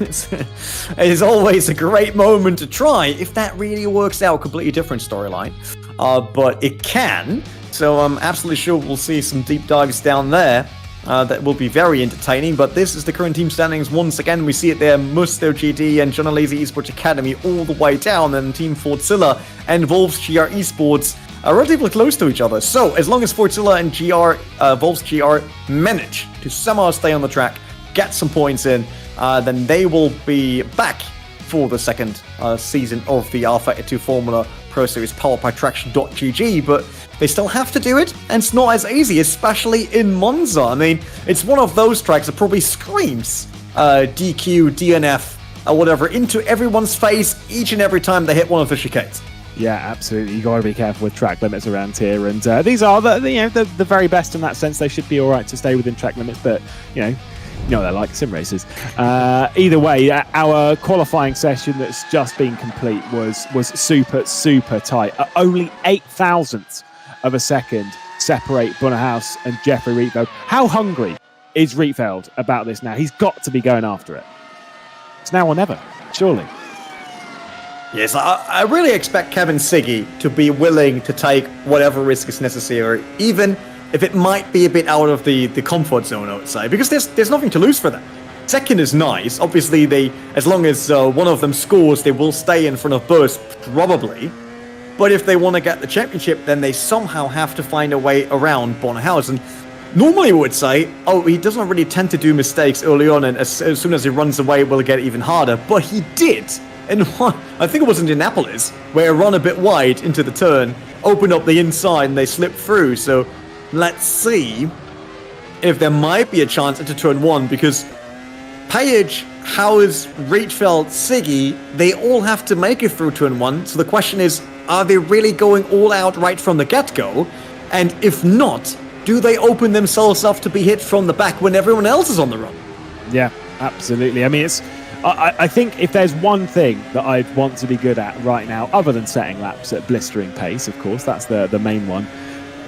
is always a great moment to try. If that really works out, completely different storyline. But it can. So I'm absolutely sure we'll see some deep dives down there. That will be very entertaining, but this is the current team standings. Once again, we see it there, Musto GD and John Lazy Esports Academy all the way down, and Team Fortzilla and Wolves GR Esports are relatively close to each other. So as long as Fortzilla and Wolves GR manage to somehow stay on the track, get some points in, then they will be back for the second season of the rFactor 2 Formula Pro Series powered by Traction.gg, but they still have to do it, and it's not as easy, especially in Monza. I mean, it's one of those tracks that probably screams DQ, DNF, or whatever into everyone's face each and every time they hit one of the chicanes. Yeah, absolutely. You got to be careful with track limits around here, and these are the very best in that sense. They should be all right to stay within track limits, but you know they're like sim races. Either way, our qualifying session that's just been complete was super tight. Only 0.08 of a second separate Bunnerhaus and Jeffrey Rietveld. How hungry is Rietveld about this now? He's got to be going after it. It's now or never, surely. Yes, I really expect Kevin Siggy to be willing to take whatever risk is necessary, even if it might be a bit out of the comfort zone, I would say, because there's nothing to lose for them. Second is nice. Obviously, as long as one of them scores, they will stay in front of Bus, probably. But if they want to get the championship, then they somehow have to find a way around Bunnerhaus. And normally we would say, oh, he doesn't really tend to do mistakes early on, and as soon as he runs away, it will get even harder. But he did. And I think it was in Indianapolis, where he ran a bit wide into the turn, opened up the inside, and they slipped through. So let's see if there might be a chance into turn one, because Page, Howes, Rietveld, Siggy, they all have to make it through turn one. So the question is, are they really going all out right from the get-go? And if not, do they open themselves up to be hit from the back when everyone else is on the run? Yeah, absolutely. I mean, I think if there's one thing that I'd want to be good at right now, other than setting laps at blistering pace, of course, that's the main one,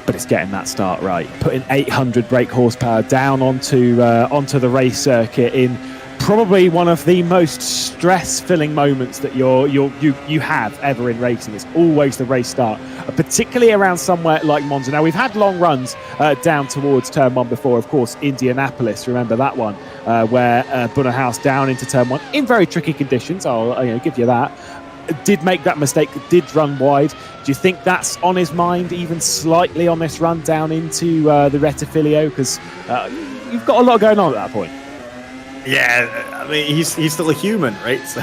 but it's getting that start right. Putting 800 brake horsepower down onto the race circuit in probably one of the most stress-filling moments that you have ever in racing. It's always the race start, particularly around somewhere like Monza. Now, we've had long runs down towards turn one before, of course, Indianapolis, remember that one, where Bunnerhaus down into turn one in very tricky conditions, I'll give you that. Did make that mistake, did run wide. Do you think that's on his mind even slightly on this run down into the Rettifilio? Because you've got a lot going on at that point. Yeah, I mean, he's still a human, right? So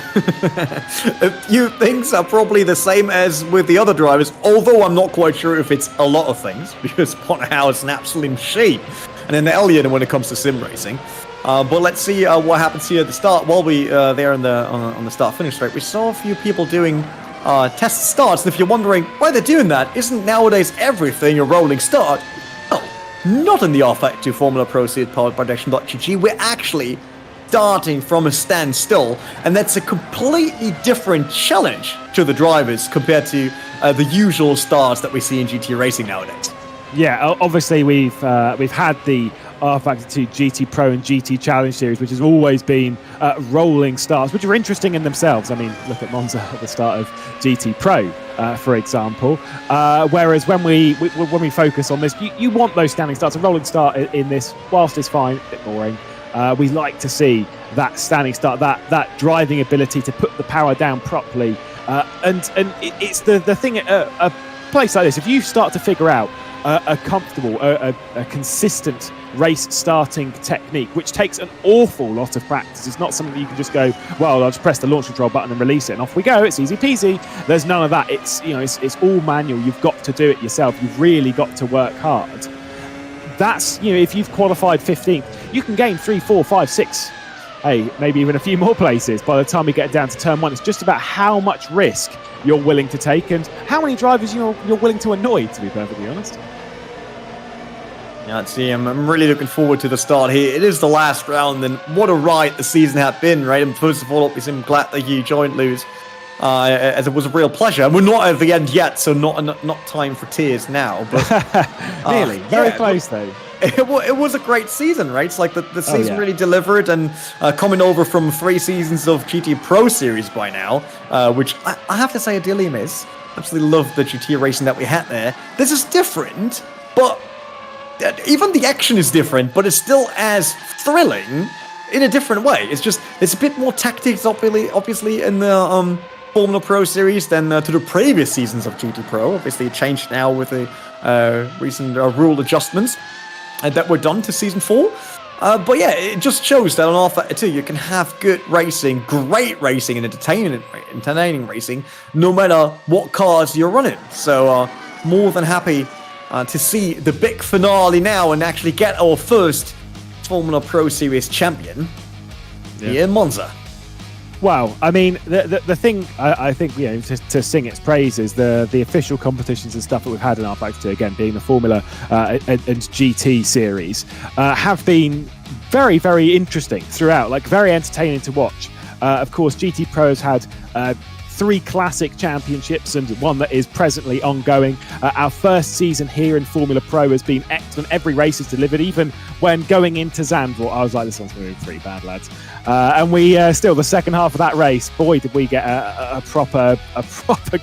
a few things are probably the same as with the other drivers, although I'm not quite sure if it's a lot of things, because Bunnerhaus is an absolute machine, and an alien when it comes to sim racing. But let's see what happens here at the start. While we there on the start-finish straight, we saw a few people doing test starts, and if you're wondering why they're doing that, isn't nowadays everything a rolling start? No, not in the rFactor 2 Formula Pro Series powered by Traction.gg. We're actually starting from a standstill, and that's a completely different challenge to the drivers compared to the usual starts that we see in GT racing nowadays. Yeah, obviously we've had the rFactor 2 GT Pro and GT Challenge Series, which has always been rolling starts, which are interesting in themselves. I mean, look at Monza at the start of GT Pro, for example. Whereas when we focus on this, you want those standing starts. A rolling start in this, whilst it's fine, a bit boring. We like to see that standing start, that driving ability to put the power down properly. And it's the thing at a place like this, if you start to figure out a comfortable, a consistent race starting technique, which takes an awful lot of practice. It's not something that you can just go, well, I'll just press the launch control button and release it and off we go. It's easy peasy. There's none of that. It's all manual. You've got to do it yourself. You've really got to work hard. That's, if you've qualified 15th, you can gain 3, 4, 5, 6, maybe even a few more places by the time we get down to turn one. It's just about how much risk you're willing to take and how many drivers you're willing to annoy, to be perfectly honest. Yeah, let's see. I'm really looking forward to the start here. It is the last round, and what a ride the season had been, right? And first of all, obviously, I'm glad that you joined, Luz, as it was a real pleasure. And we're not at the end yet, so not time for tears now. But nearly, very close though. It was a great season, right? It's like the season really delivered, and coming over from 3 seasons of GT Pro Series by now, which I have to say I dearly miss. Absolutely love the GT racing that we had there. This is different, but even the action is different, but it's still as thrilling in a different way. It's a bit more tactics, obviously, in the Formula Pro Series than to the previous seasons of GT Pro. Obviously, it changed now with the recent rule adjustments that were done to Season 4. But yeah, it just shows that on rFactor 2 you can have good racing, great racing, and entertaining racing, no matter what cars you're running. So more than happy to see the big finale now and actually get our first Formula Pro Series champion here in Monza. Well, I mean, the thing I think, to sing its praises, the official competitions and stuff that we've had in rFactor 2, again being the Formula and GT series, have been very, very interesting throughout, like very entertaining to watch. Of course, GT Pro has had 3 classic championships and one that is presently ongoing. Our first season here in Formula Pro has been excellent. Every race is delivered. Even when going into Zandvoort, I was like, this one's going to be pretty bad, lads. And we still, the second half of that race, boy, did we get a proper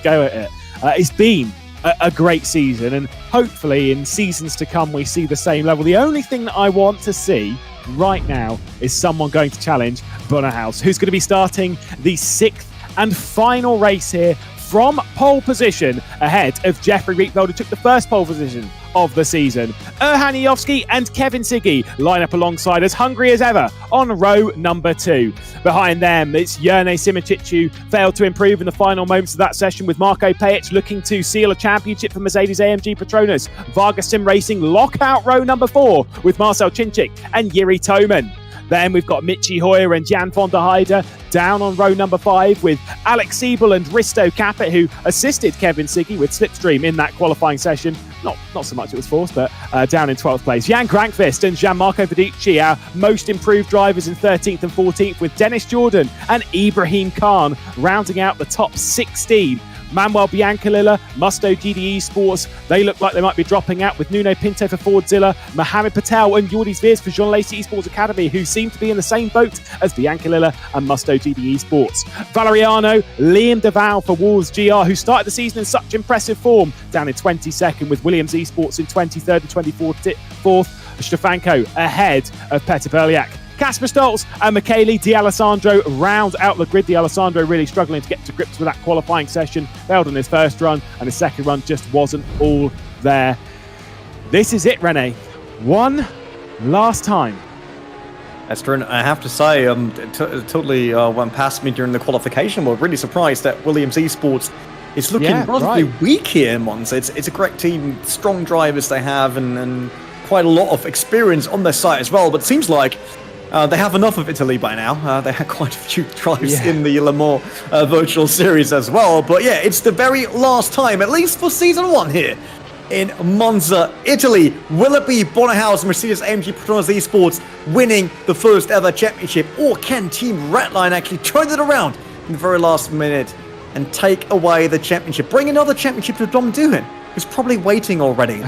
go at it. It's been a great season, and hopefully in seasons to come we see the same level. The only thing that I want to see right now is someone going to challenge Bunnerhaus, who's going to be starting the 6th and final race here from pole position, ahead of Jeffrey Rietveld, who took the first pole position of the season. Erhan Yovski and Kevin Siggy line up alongside, as hungry as ever on row number 2. Behind them, it's Jerne Simicic, who failed to improve in the final moments of that session, with Marko Pejic looking to seal a championship for Mercedes-AMG Petronas. Vargas Sim Racing lock out row number 4 with Marcel Chinchik and Jiri Toman. Then we've got Michi Hoyer and Jan von der Heide down on row number 5, with Alex Siebel and Risto Capet, who assisted Kevin Siggy with Slipstream in that qualifying session. Not so much it was forced, but down in 12th place. Jan Grankvist and Gianmarco Vidici, our most improved drivers, in 13th and 14th, with Dennis Jordan and Ibrahim Khan rounding out the top 16. Manuel Biancalilla, Musto GDE Sports, they look like they might be dropping out, with Nuno Pinto for Fordzilla, Mohamed Patel and Jordi Zviers for Jean Lacey Esports Academy, who seem to be in the same boat as Biancalilla and Musto GDE Sports. Valeriano, Liam Deval for Wolves GR, who started the season in such impressive form, down in 22nd, with Williams Esports in 23rd and 24th. Stefanko ahead of Petr Berliak. Kasper Stoltz and Michele D'Alessandro round out the grid. D'Alessandro really struggling to get to grips with that qualifying session. Failed on his first run, and his second run just wasn't all there. This is it, Rene. One last time. Esther, and I have to say, it totally went past me during the qualification. We're really surprised that Williams Esports is looking relatively weak here in Monza. It's a great team, strong drivers they have, and quite a lot of experience on their side as well. But it seems like they have enough of Italy by now. They had quite a few drives in the Le Mans virtual series as well. But yeah, it's the very last time, at least for season 1 here in Monza, Italy. Will it be Bunnerhaus, Mercedes-AMG Petronas Esports winning the first ever championship, or can Team Redline actually turn it around in the very last minute and take away the championship? Bring another championship to Dom Duhan, who's probably waiting already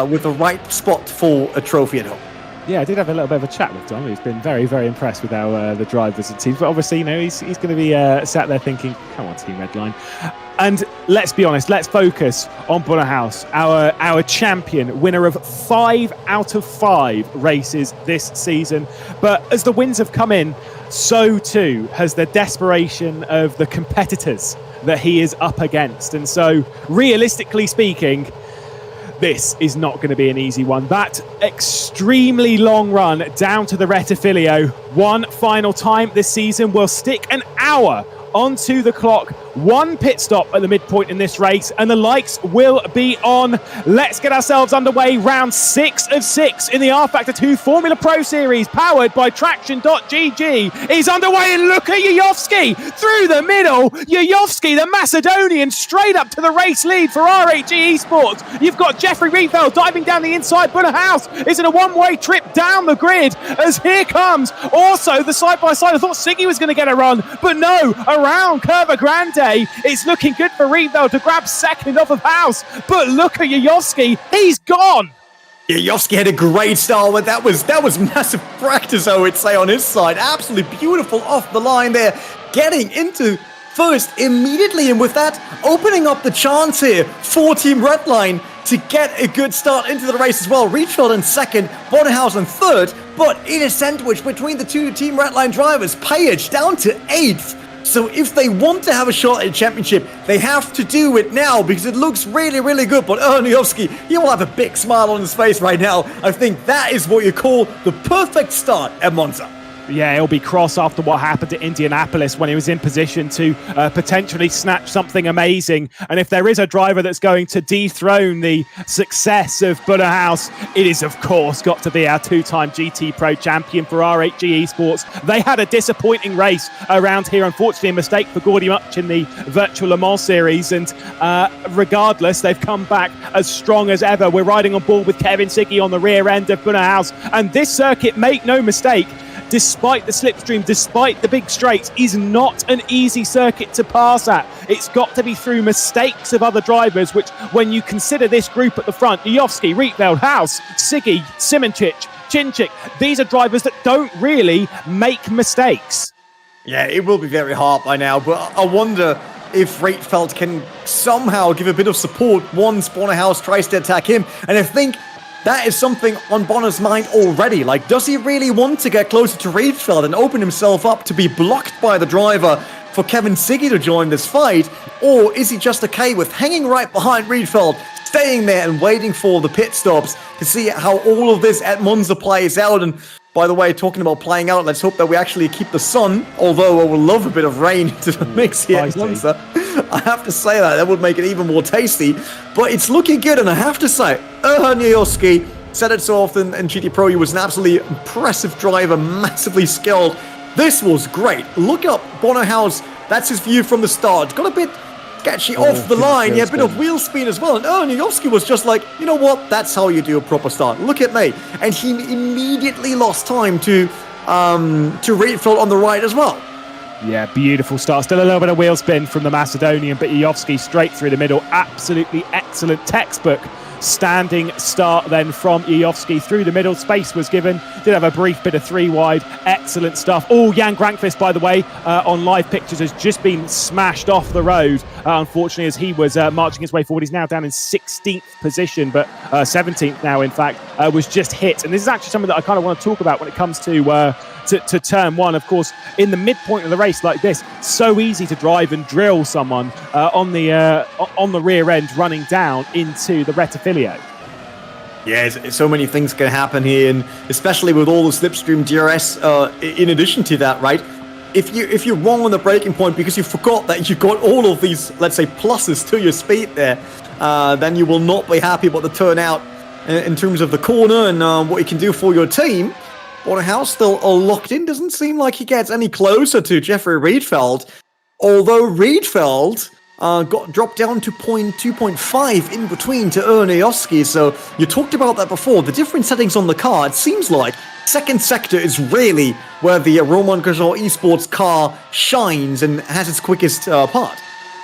with the right spot for a trophy at home. Yeah, I did have a little bit of a chat with Dom. He's been very, very impressed with our the drivers and teams. But obviously, he's going to be sat there thinking, come on, Team Redline. And let's be honest, let's focus on Bunnerhaus, our champion, winner of 5 out of 5 races this season. But as the wins have come in, so too has the desperation of the competitors that he is up against. And so, realistically speaking, this is not going to be an easy one. That extremely long run down to the Rettifilio, one final time this season, will stick an hour onto the clock. One pit stop at the midpoint in this race, and the lights will be on. Let's get ourselves underway. Round 6 of 6 in the rFactor 2 Formula Pro Series, powered by Traction.gg, is underway, and look at Yayovski through the middle. Yayovski, the Macedonian, straight up to the race lead for RHE Esports. You've got Jeffrey Rietveld diving down the inside. Bunnerhaus is in a one-way trip down the grid, as here comes also the side-by-side. I thought Siggy was going to get a run, but no, around Curva Grande. It's looking good for Rietveld to grab second off of House, but look at Yayovski, he's gone. Yayovski had a great start, but that was massive practice, I would say, on his side. Absolutely beautiful off the line there, getting into first immediately, and with that, opening up the chance here for Team Redline to get a good start into the race as well. Rietveld in second, Bunnerhaus in third, but in a sandwich between the two Team Redline drivers. Pejic down to 8th. So if they want to have a shot at a championship, they have to do it now because it looks really, really good. But Erniowski, he will have a big smile on his face right now. I think that is what you call the perfect start at Monza. Yeah, he'll be cross after what happened to Indianapolis when he was in position to potentially snatch something amazing. And if there is a driver that's going to dethrone the success of Bunnerhaus, it is, of course, got to be our two-time GT Pro champion for R8G Esports. They had a disappointing race around here. Unfortunately, a mistake for Gordy Much in the virtual Le Mans series. And regardless, they've come back as strong as ever. We're riding on board with Kevin Siggy on the rear end of Bunnerhaus. And this circuit, make no mistake, despite the slipstream, despite the big straights, is not an easy circuit to pass at. It's got to be through mistakes of other drivers, which, when you consider this group at the front, Jovski, Rietveld, Haus, Siggy, Simoncic, Chinchik, these are drivers that don't really make mistakes. Yeah, it will be very hard by now, but I wonder if Rietveld can somehow give a bit of support once Bunnerhaus tries to attack him. And I think that is something on Bonner's mind already. Like, does he really want to get closer to Rietveld and open himself up to be blocked by the driver for Kevin Siggy to join this fight? Or is he just okay with hanging right behind Rietveld, staying there and waiting for the pit stops to see how all of this at Monza plays out? And by the way, talking about playing out, let's hope that we actually keep the sun, although I would love a bit of rain to the mix here at Monza. I have to say that would make it even more tasty, but it's looking good, and I have to say, Erniowski, said it so often in GT Pro, he was an absolutely impressive driver, massively skilled. This was great. Look up Bunnerhaus, that's his view from the start. Got a bit sketchy off the line, yeah, a bit of wheel spin as well, and Erniowski was just like, you know what, that's how you do a proper start. Look at me. And he immediately lost time to Rietveld on the right as well. Yeah, beautiful start. Still a little bit of wheel spin from the Macedonian, but Jovski straight through the middle. Absolutely excellent textbook standing start then from Jovski through the middle. Space was given. Did have a brief bit of three wide. Excellent stuff. Oh, Jan Grankvist, by the way, on live pictures has just been smashed off the road. Unfortunately, as he was marching his way forward. He's now down in 16th position, but 17th now, in fact, was just hit. And this is actually something that I kind of want to talk about when it comes to turn one. Of course, in the midpoint of the race like this, so easy to drive and drill someone on the rear end running down into the Rettifilio. Yeah, so many things can happen here, and especially with all the slipstream DRS. In addition to that, right? If you're wrong on the braking point because you forgot that you got all of these, let's say, pluses to your speed there, then you will not be happy about the turnout in terms of the corner and what you can do for your team. Bunnerhaus still locked in. Doesn't seem like he gets any closer to Jeffrey Rietveld. Although Rietveld got dropped down to 2.5 in between to Erniowski. So you talked about that before. The different settings on the car, it seems like second sector is really where the Romain Grosjean Esports car shines and has its quickest part.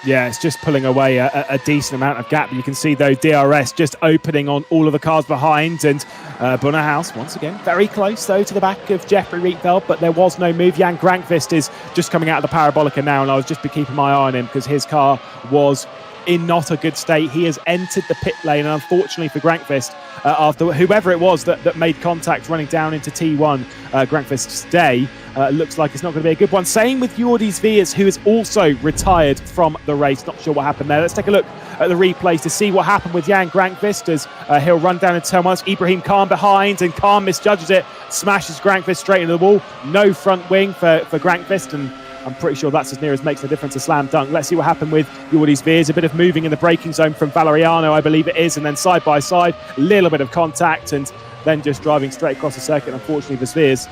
Yeah, it's just pulling away a decent amount of gap. You can see, though, DRS just opening on all of the cars behind. And Bunnerhaus, once again, very close, though, to the back of Jeffrey Rietveld, but there was no move. Jan Grankvist is just coming out of the Parabolica now, and I was just keeping my eye on him because his car was in not a good state. He has entered the pit lane, and unfortunately for Grankvist, after whoever it was that made contact running down into T1, Grankvist's day, looks like it's not going to be a good one. Same with Jordi Zviers, who is also retired from the race. Not sure what happened there. Let's take a look at the replays to see what happened with Jan Grankvist as he'll run down into turn one. Ibrahim Khan behind, and Khan misjudges it, smashes Grankvist straight into the wall. No front wing for Grankvist, and I'm pretty sure that's as near as makes the difference a slam dunk. Let's see what happened with Jordi Zviers. A bit of moving in the braking zone from Valeriano, I believe it is, and then side by side, a little bit of contact, and then just driving straight across the circuit. Unfortunately for Zviers,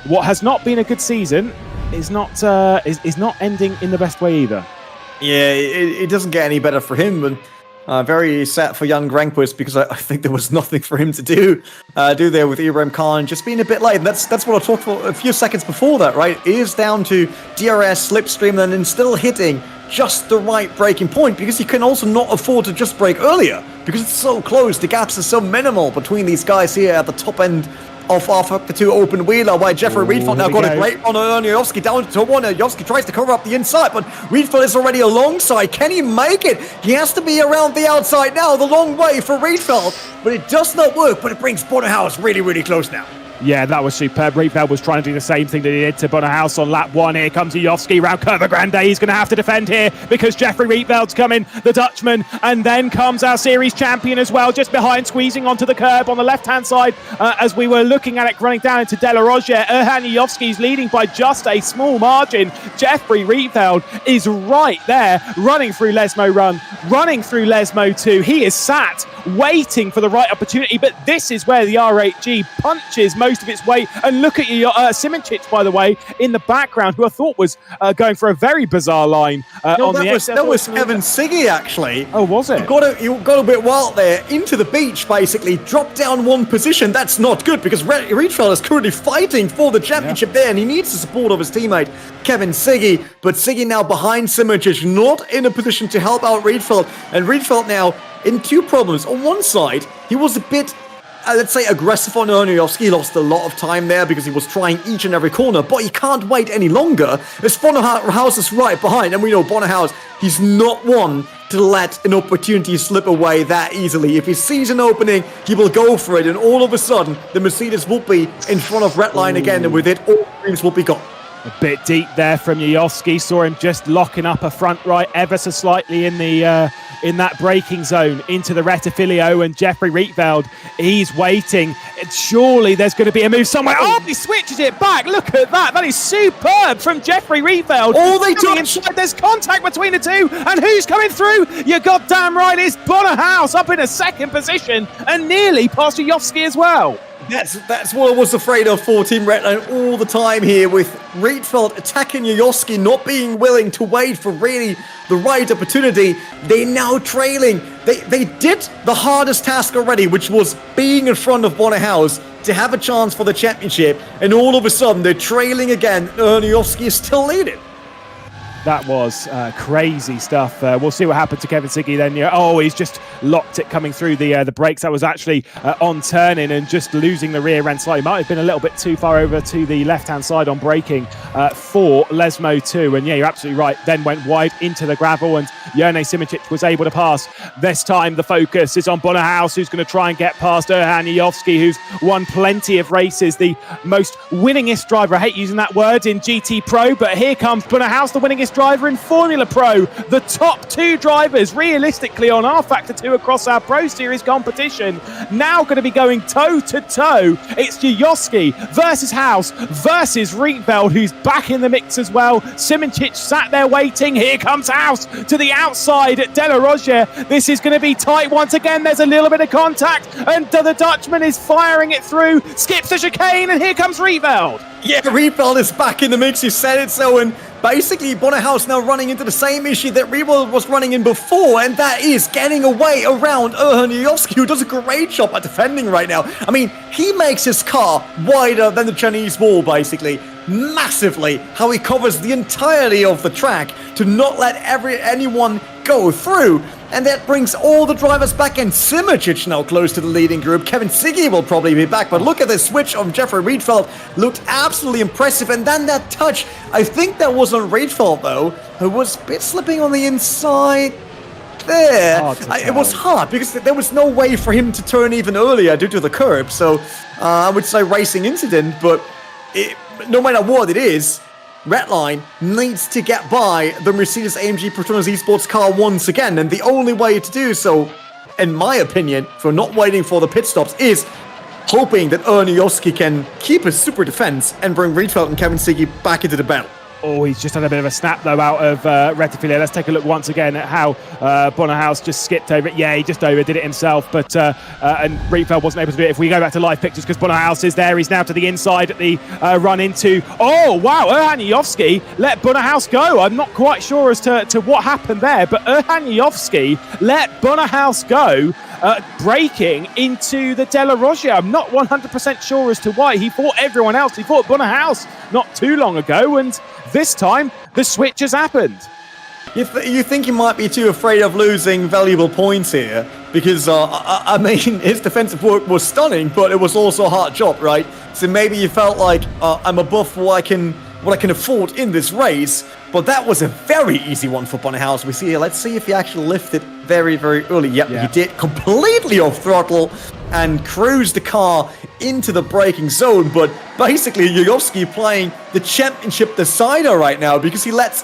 what has not been a good season is not ending in the best way either. Yeah, it doesn't get any better for him, and very sad for young Grankvist because I think there was nothing for him to do there with Ibrahim Khan just being a bit late. And that's what I talked for a few seconds before that, right? He is down to DRS, slipstream, and then still hitting just the right braking point because he can also not afford to just brake earlier because it's so close. The gaps are so minimal between these guys here at the top end of rFactor 2 open wheeler, where Jeffrey Rietveld now got a great run on Erniowski down to one. Erniowski tries to cover up the inside, but Rietveld is already alongside. Can he make it? He has to be around the outside now, the long way for Rietveld, but it does not work, but it brings Bunnerhaus really, really close now. Yeah, that was superb. Rietveld was trying to do the same thing that he did to Bonnehaus on lap 1. Here comes Jovski round Curva Grande. He's going to have to defend here because Jeffrey Rietveld's coming, the Dutchman. And then comes our series champion as well, just behind, squeezing onto the curb on the left-hand side as we were looking at it running down into De La Rozier. Erhan Jovski's leading by just a small margin. Jeffrey Rietveld is right there, running through Lesmo Run, running through Lesmo 2. He is sat, waiting for the right opportunity, but this is where the R8G punches most of its weight. And look at you, Simoncic, by the way, in the background, who I thought was going for a very bizarre line. That was Kevin Siggy, actually. Oh, was it? He got a bit wild there, into the beach, basically, dropped down one position. That's not good, because Rietveld is currently fighting for the championship there, and he needs the support of his teammate, Kevin Siggy. But Siggy now behind Simoncic, not in a position to help out Rietveld. And Rietveld now in two problems. On one side, he was a bit, let's say, aggressive on Erniowski. He lost a lot of time there because he was trying each and every corner, but he can't wait any longer as Bonnehaus is right behind. And we know Bonnehaus, he's not one to let an opportunity slip away that easily. If he sees an opening, he will go for it, and all of a sudden, the Mercedes will be in front of Redline again, and with it, all dreams will be gone. A bit deep there from Jovski. Saw him just locking up a front right ever so slightly in the in that braking zone into the Rettifilio, and Jeffrey Rietveld, he's waiting. Surely there's going to be a move somewhere. Oh, he switches it back. Look at that. That is superb from Jeffrey Rietveld. Oh, they touch. There's contact between the two, and who's coming through? You're goddamn right, it's Bonnehaus up in a second position and nearly past Jovski as well. That's what I was afraid of for Team Redline all the time here, with Rietveld attacking Jovski, not being willing to wait for really the right opportunity. They're now trailing. They did the hardest task already, which was being in front of Bonnehaus to have a chance for the championship, and all of a sudden they're trailing again. Jovski is still leading. That was crazy stuff. We'll see what happened to Kevin Siggy then. Oh, he's just locked it coming through the brakes. That was actually on turning and just losing the rear end slightly. Might have been a little bit too far over to the left-hand side on braking for Lesmo 2. And yeah, you're absolutely right. Then went wide into the gravel, and Jone Simoncic was able to pass. This time the focus is on Bonnehaus, who's going to try and get past Erhan Jovski, who's won plenty of races. The most winningest driver, I hate using that word, in GT Pro, but here comes Bonnehaus, the winningest driver in Formula Pro. The top two drivers realistically on rFactor 2 across our Pro Series competition now going to be going toe to toe. It's Jovski versus Haus versus Rietveld, who's back in the mix as well. Simoncic sat there waiting. Here comes Haus to the outside at De La Rozier. This is going to be tight once again. There's a little bit of contact, and the Dutchman is firing it through, skips the chicane, and here comes Rietveld. Yeah, Rietveld is back in the mix. You said it so, and basically Bonnehaus now running into the same issue that Rietveld was running in before, and that is getting away around Erhan Jovski, who does a great job at defending right now. I mean, he makes his car wider than the Chinese wall, basically. Massively. How he covers the entirety of the track to not let anyone go through. And that brings all the drivers back, and Simoncic now close to the leading group. Kevin Siggy will probably be back, but look at the switch of Jeffrey Rietveld. Looked absolutely impressive, and then that touch, I think that was on Rietveld though, who was a bit slipping on the inside there. It was hard because there was no way for him to turn even earlier due to the curb, so I would say racing incident, but no matter what it is, Redline needs to get by the Mercedes-AMG Petronas Esports car once again, and the only way to do so, in my opinion, for not waiting for the pit stops, is hoping that Ernie Jovski can keep his super defense and bring Rietveld and Kevin Siggy back into the battle. Oh, he's just had a bit of a snap, though, out of Rettifilio. Let's take a look once again at how Bonnehaus just skipped over it. Yeah, he just overdid it himself, but and Rietveld wasn't able to do it. If we go back to live pictures, because Bonnehaus is there, he's now to the inside at the run into... Oh, wow, Erhan Jovski let Bonnehaus go. I'm not quite sure as to what happened there, but Erhan Jovski let Bonnehaus go, braking into the De La Rozier. I'm not 100% sure as to why. He fought everyone else. He fought Bonnehaus not too long ago, and this time the switch has happened. You think he might be too afraid of losing valuable points here? Because, I mean, his defensive work was stunning, but it was also a hard job, right? So maybe you felt like, I'm above what I can afford in this race. But that was a very easy one for Bonnehaus. We see here, let's see if he actually lifted very, very early. Yep, Yeah. he did completely off throttle and cruised the car into the braking zone. But basically, Yuyovsky playing the championship decider right now because he lets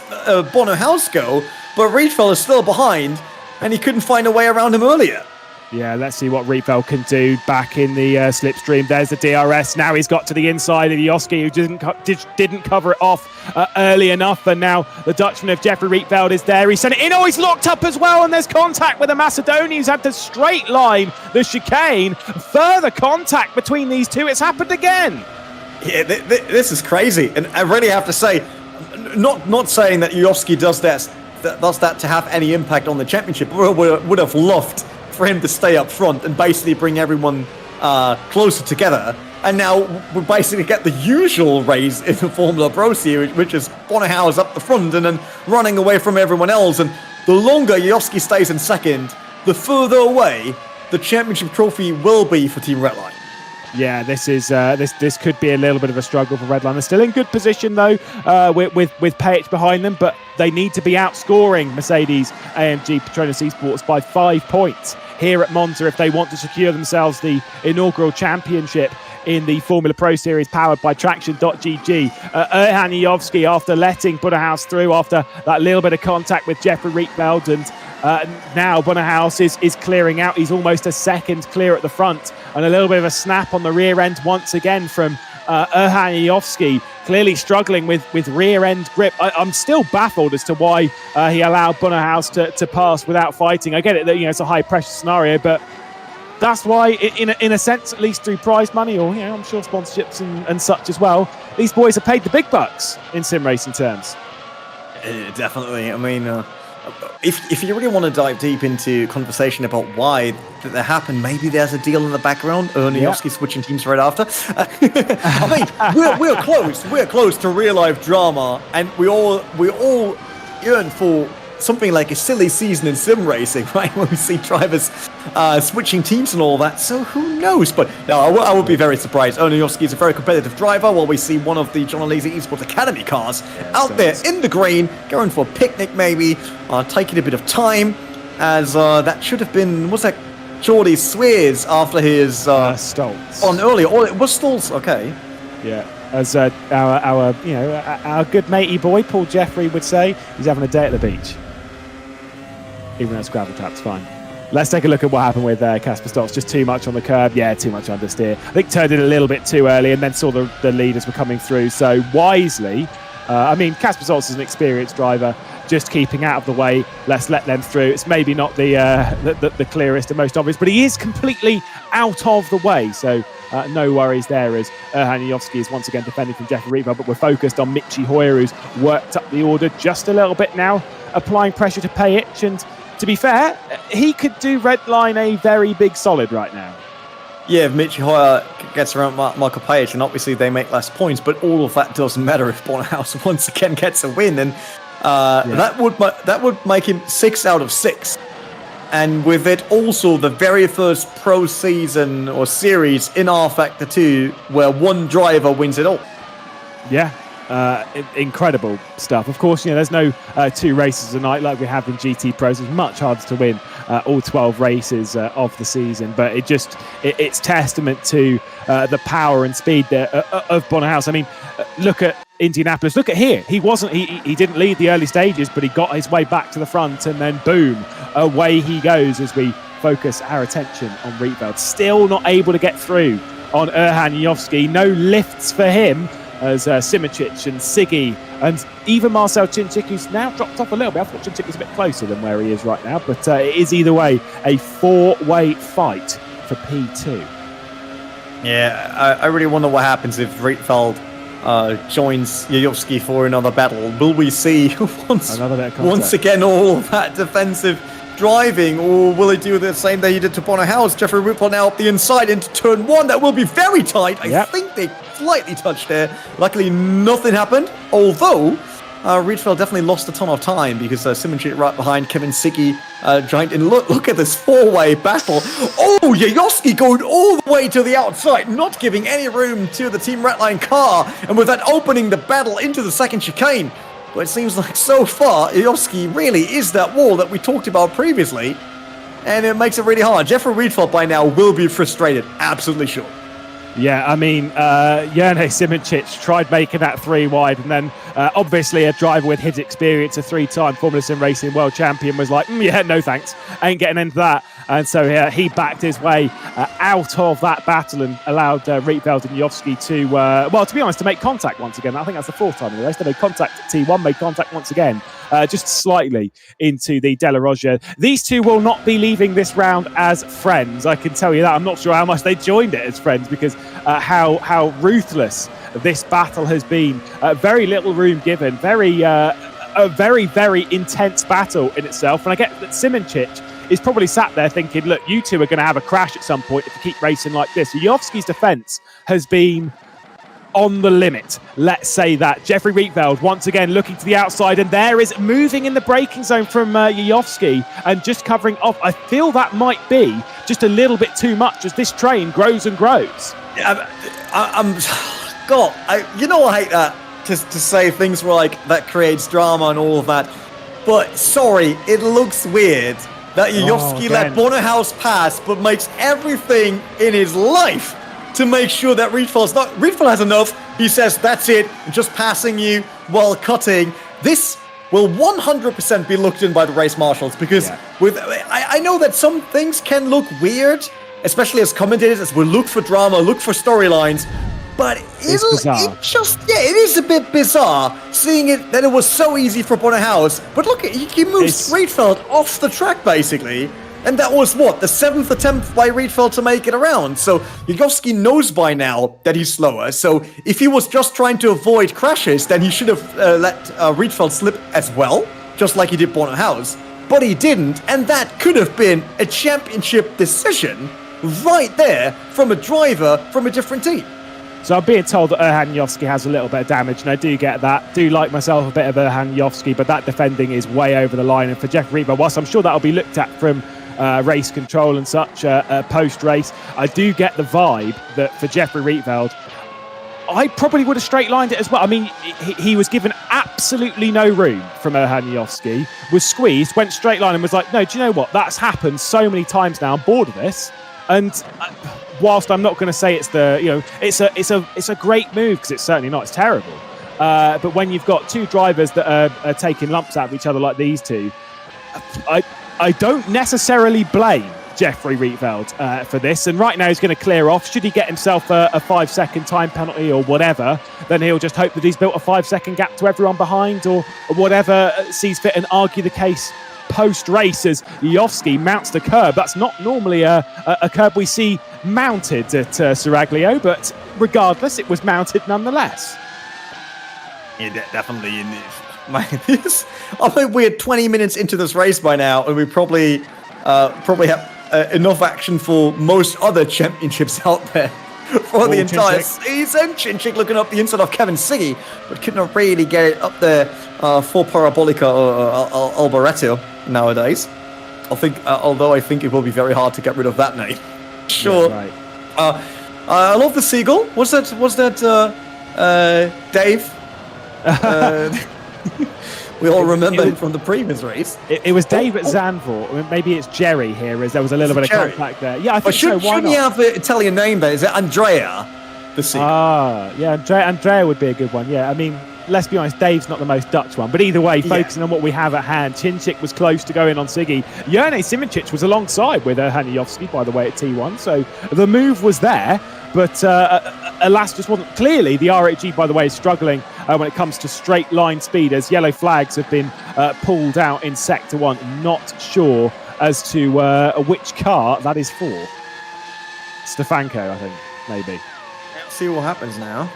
Bonnehaus go, but Rietveld is still behind, and he couldn't find a way around him earlier. Yeah, let's see what Rietveld can do back in the slipstream. There's the DRS. Now he's got to the inside of Yoski, who didn't cover it off early enough. And now the Dutchman of Jeffrey Rietveld is there. He sent it in. Oh, he's locked up as well. And there's contact with the Macedonian who's had to straight line the chicane. Further contact between these two. It's happened again. Yeah, this is crazy. And I really have to say, not saying that Yoski does that to have any impact on the championship. Would have loved for him to stay up front and basically bring everyone closer together. And now we basically get the usual race in the Formula Pro Series, which is Bonnehaus up the front and then running away from everyone else. And the longer Yoski stays in second, the further away the championship trophy will be for Team Redline. Yeah, this is this could be a little bit of a struggle for Redline. They're still in good position though, with Page behind them, but they need to be outscoring Mercedes AMG Petronas Esports by 5 points here at Monza if they want to secure themselves the inaugural championship in the Formula Pro Series powered by Traction.gg. Erhan Yovsky, after letting Bonnehaus through after that little bit of contact with Jeffrey Rietveld, and now Bonnehaus is clearing out. He's almost a second clear at the front, and a little bit of a snap on the rear end once again from Erhan Yovsky, clearly struggling with rear end grip. I'm still baffled as to why he allowed Bonnehaus to pass without fighting. I get it that it's a high pressure scenario, but that's why, in a sense, at least through prize money or I'm sure sponsorships and such as well, these boys are paid the big bucks in sim racing terms. Definitely. I mean, if you really want to dive deep into conversation about why that happened, maybe there's a deal in the background. Erniowski switching teams right after. I mean, we're close. We're close to real life drama, and we all yearn for something like a silly season in sim racing, right? When we see drivers switching teams and all that. So who knows? But no, I would be very surprised. Erniowski is a very competitive driver, while we see one of the John Lazy Esports Academy cars out there in the green, going for a picnic maybe, taking a bit of time, as that should have been, was that Jordi Swears after his Stoltz on earlier? Oh, it was Stoltz, okay. Yeah. As our good matey boy Paul Jeffrey would say, he's having a day at the beach. Even though it's gravel trap's fine. Let's take a look at what happened with Casper Stoltz. Just too much on the curb. Yeah, too much understeer. I think turned it a little bit too early and then saw the leaders were coming through. So wisely, Casper Stoltz is an experienced driver, just keeping out of the way. Let's let them through. It's maybe not the clearest and most obvious, but he is completely out of the way. So no worries there, as Erhan Yovsky is once again defending from Jeffrey Rietveld, but we're focused on Michi Hoyer, who's worked up the order just a little bit now, applying pressure to Pajic. And to be fair, he could do Redline a very big solid right now. Yeah, if Michi Hoyer gets around Michael Pajic, and obviously they make less points, but all of that doesn't matter if Bonnehaus once again gets a win, and that would make him 6 out of 6. And with it also the very first pro season or series in rFactor 2 where one driver wins it all. Yeah, incredible stuff. Of course, there's no 2 races a night like we have in GT Pros. It's much harder to win all 12 races of the season, but it's testament to the power and speed there of Bonnehaus. I mean, look at Indianapolis. Look at here. He didn't lead the early stages, but he got his way back to the front, and then boom, away he goes as we focus our attention on Rietveld. Still not able to get through on Erhan Yovsky. No lifts for him, as Simičić and Siggy and even Marcel Chinchik, who's now dropped off a little bit. I thought Chinchik was a bit closer than where he is right now, but it is either way a 4-way fight for P2. Yeah, I really wonder what happens if Rietveld joins Yovsky for another battle. Will we see once again all of that defensive driving, or will he do the same that he did to Bonnehaus? Jeffrey Rietveld now up the inside into turn 1. That will be very tight. I think they slightly touched there. Luckily, nothing happened. Although Rietveld definitely lost a ton of time because Simičić right behind Kevin Siggy giant. And look at this 4-way battle. Oh, Yovsky going all the way to the outside, not giving any room to the Team Redline car. And with that opening the battle into the second chicane. But it seems like so far, Iofsky really is that wall that we talked about previously. And it makes it really hard. Jeffrey Rietveld by now will be frustrated. Absolutely sure. Yeah, I mean, Jerne Simoncic tried making that 3 wide, and then obviously a driver with his experience, a 3-time Formula Sim Racing world champion, was like, yeah, no thanks, ain't getting into that. And so he backed his way out of that battle and allowed Rietveld and Jofsky to, well, to be honest, to make contact once again. I think that's the 4th time in the race. They made contact at T1, made contact once again, just slightly into the De La Roja. These two will not be leaving this round as friends, I can tell you that. I'm not sure how much they joined it as friends, because how ruthless this battle has been. Very little room given. A very, very intense battle in itself. And I get that Simoncic is probably sat there thinking, look, you two are going to have a crash at some point if you keep racing like this. Jofsky's defence has been on the limit, let's say that. Jeffrey Rietveld once again looking to the outside, and there is moving in the braking zone from Jofsky and just covering off. I feel that might be just a little bit too much as this train grows and grows. God, I hate that to say things like that creates drama and all of that, but sorry, it looks weird that Jofsky let Bonnehaus pass, but makes everything in his life to make sure that Rietveld has enough. He says, that's it, just passing you while cutting. This will 100% be looked in by the race marshals, because I know that some things can look weird, especially as commentators, as we look for drama, look for storylines, but it is a bit bizarre seeing it that it was so easy for Bonnehaus. But look, he moves Rietveld off the track basically. And that was the 7th attempt by Rietveld to make it around. So Jofsky knows by now that he's slower. So if he was just trying to avoid crashes, then he should have let Rietveld slip as well, just like he did Bonnehaus. But he didn't, and that could have been a championship decision right there from a driver from a different team. So I'm being told that Erhan Jofsky has a little bit of damage, and I do get that. Do like myself a bit of Erhan Jofsky, but that defending is way over the line. And for Jeffrey Rietveld, whilst I'm sure that'll be looked at from race control and such post-race, I do get the vibe that for Jeffrey Rietveld, I probably would have straight-lined it as well. I mean, he was given absolutely no room from Erhan Jofsky, was squeezed, went straight line and was like, no, do you know what? That's happened so many times now. I'm bored of this. And whilst I'm not going to say it's it's a great move, because it's certainly not, it's terrible. But when you've got two drivers that are taking lumps out of each other like these two, I don't necessarily blame Jeffrey Rietveld for this. And right now he's going to clear off. Should he get himself a 5-second time penalty or whatever, then he'll just hope that he's built a 5-second gap to everyone behind or whatever sees fit, and argue the case post-race as Jofsky mounts the curb. That's not normally a curb we see mounted at Seraglio, but regardless, it was mounted nonetheless. Yeah, definitely. I think we're 20 minutes into this race by now, and we probably have enough action for most other championships out there for the entire season. Chinchik looking up the inside of Kevin Siggy, but could not really get it up there for Parabolica or Alboreto nowadays. Although I think it will be very hard to get rid of that name. Sure. Yeah, right. I love the seagull. Was that Dave? We all remember him from the previous race. It was Dave at Zandvoort. Maybe it's Jerry here, as there was a little bit of contact there. Yeah, I think so. Why not? Shouldn't he have the Italian name there? Is it Andrea? Andrea would be a good one. Yeah, I mean, let's be honest, Dave's not the most Dutch one. But either way, focusing on what we have at hand, Chinchik was close to going on Siggy. Jerne Simoncic was alongside with Erhan Jofsky, by the way, at T1. So the move was there. But alas, just wasn't. Clearly, the RHG, by the way, is struggling when it comes to straight line speed, as yellow flags have been pulled out in Sector 1. Not sure as to which car that is for. Stefanko, I think, maybe. Let's see what happens now.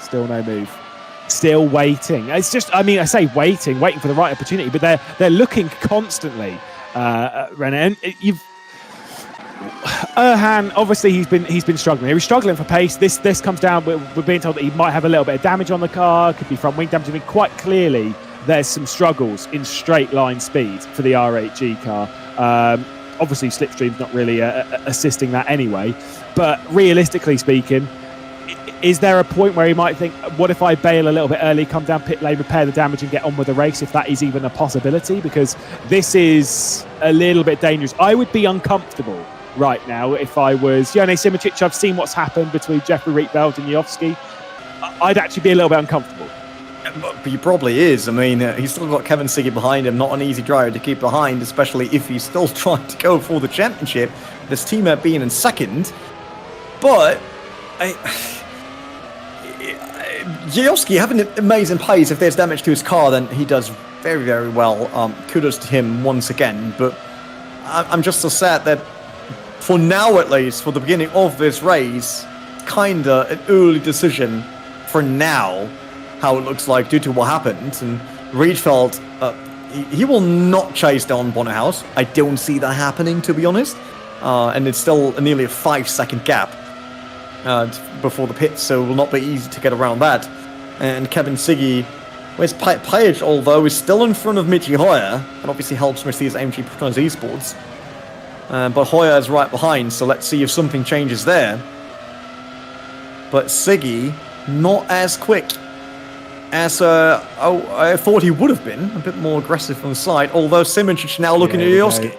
Still no move. Still waiting. It's just, I mean, I say waiting for the right opportunity, but they're looking constantly. René, and Erhan, obviously he's been struggling. He was struggling for pace. This comes down. We're being told that he might have a little bit of damage on the car. Could be front wing damage. I mean, quite clearly, there's some struggles in straight line speed for the RHG car. Obviously, slipstream's not really assisting that anyway. But realistically speaking, is there a point where he might think, what if I bail a little bit early, come down pit lane, repair the damage and get on with the race, if that is even a possibility? Because this is a little bit dangerous. I would be uncomfortable right now if I was Jone Simoncic. I've seen what's happened between Jeffrey Rietveld and Jovski. I'd actually be a little bit uncomfortable. But he probably is. I mean, he's still got Kevin Siggy behind him. Not an easy driver to keep behind, especially if he's still trying to go for the championship. This teammate being in second. But Jovski having an amazing pace. If there's damage to his car, then he does very, very well. Kudos to him once again. But I'm just so sad that for now, at least, for the beginning of this race, kinda an early decision for now, how it looks like due to what happened. And Rietveld, he will not chase down Bonnehaus. I don't see that happening, to be honest. And it's still nearly a 5-second gap before the pits, so it will not be easy to get around that. And Kevin Siggy, where's Page, although, is still in front of Michi Hoyer, and obviously helps Mercedes-AMG Petronas Esports. But Hoyer is right behind, so let's see if something changes there. But Siggy, not as quick as I thought he would have been. A bit more aggressive on the side, although Simoncic now looking at Jovski.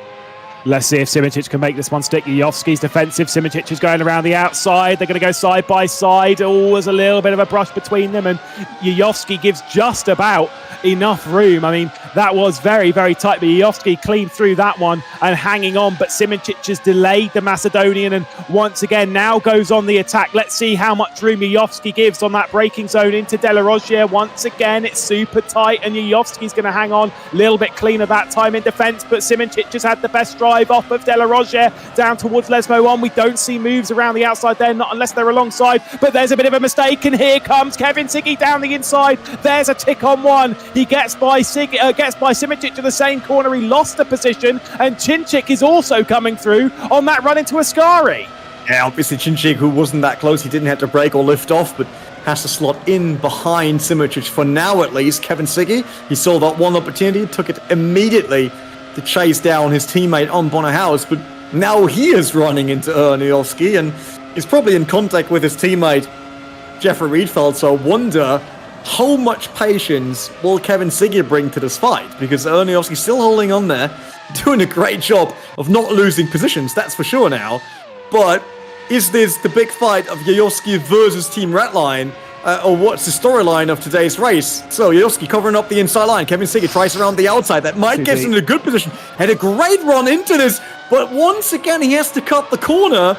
Let's see if Simoncic can make this one stick. Jovski's defensive. Simoncic is going around the outside. They're going to go side by side. Oh, there's a little bit of a brush between them, and Jovski gives just about enough room. I mean, that was very, very tight, but Jovski cleaned through that one and hanging on, but Simoncic has delayed the Macedonian and once again now goes on the attack. Let's see how much room Jovski gives on that braking zone into De La Rozier. Once again, it's super tight and Jovski's going to hang on a little bit cleaner that time in defence, but Simoncic has had the best drive off of De La Rozier down towards Lesmo 1. We don't see moves around the outside there, not unless they're alongside, but there's a bit of a mistake, and here comes Kevin Siggy down the inside. There's a tick on one. He gets by Simoncic to the same corner. He lost the position, and Chinchik is also coming through on that run into Ascari. Yeah, obviously Chinchik, who wasn't that close, he didn't have to brake or lift off, but has to slot in behind Simoncic for now at least. Kevin Siggy, he saw that one opportunity, took it immediately to chase down his teammate on Bonnehaus, but now he is running into Jovski and is probably in contact with his teammate Jeffrey Rietveld, so I wonder how much patience will Kevin Siggy bring to this fight, because Jovski's still holding on there, doing a great job of not losing positions, that's for sure now. But is this the big fight of Jovski versus Team Redline, or what's the storyline of today's race? So Jovski covering up the inside line, Kevin Siggy tries around the outside, that might get him in a good position, had a great run into this, but once again he has to cut the corner.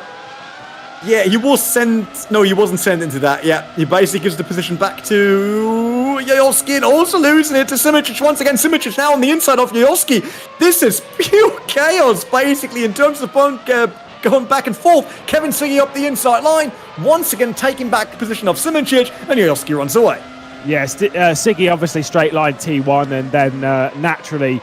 Yeah, he was sent. No, he wasn't sent into that. Yeah, he basically gives the position back to Jovski and also losing it to Simoncic. Once again, Simoncic now on the inside of Jovski. This is pure chaos, basically, in terms of going back and forth. Kevin Siggy up the inside line, once again taking back the position of Simoncic, and Jovski runs away. Yes, Siggy obviously straight line T1 and then naturally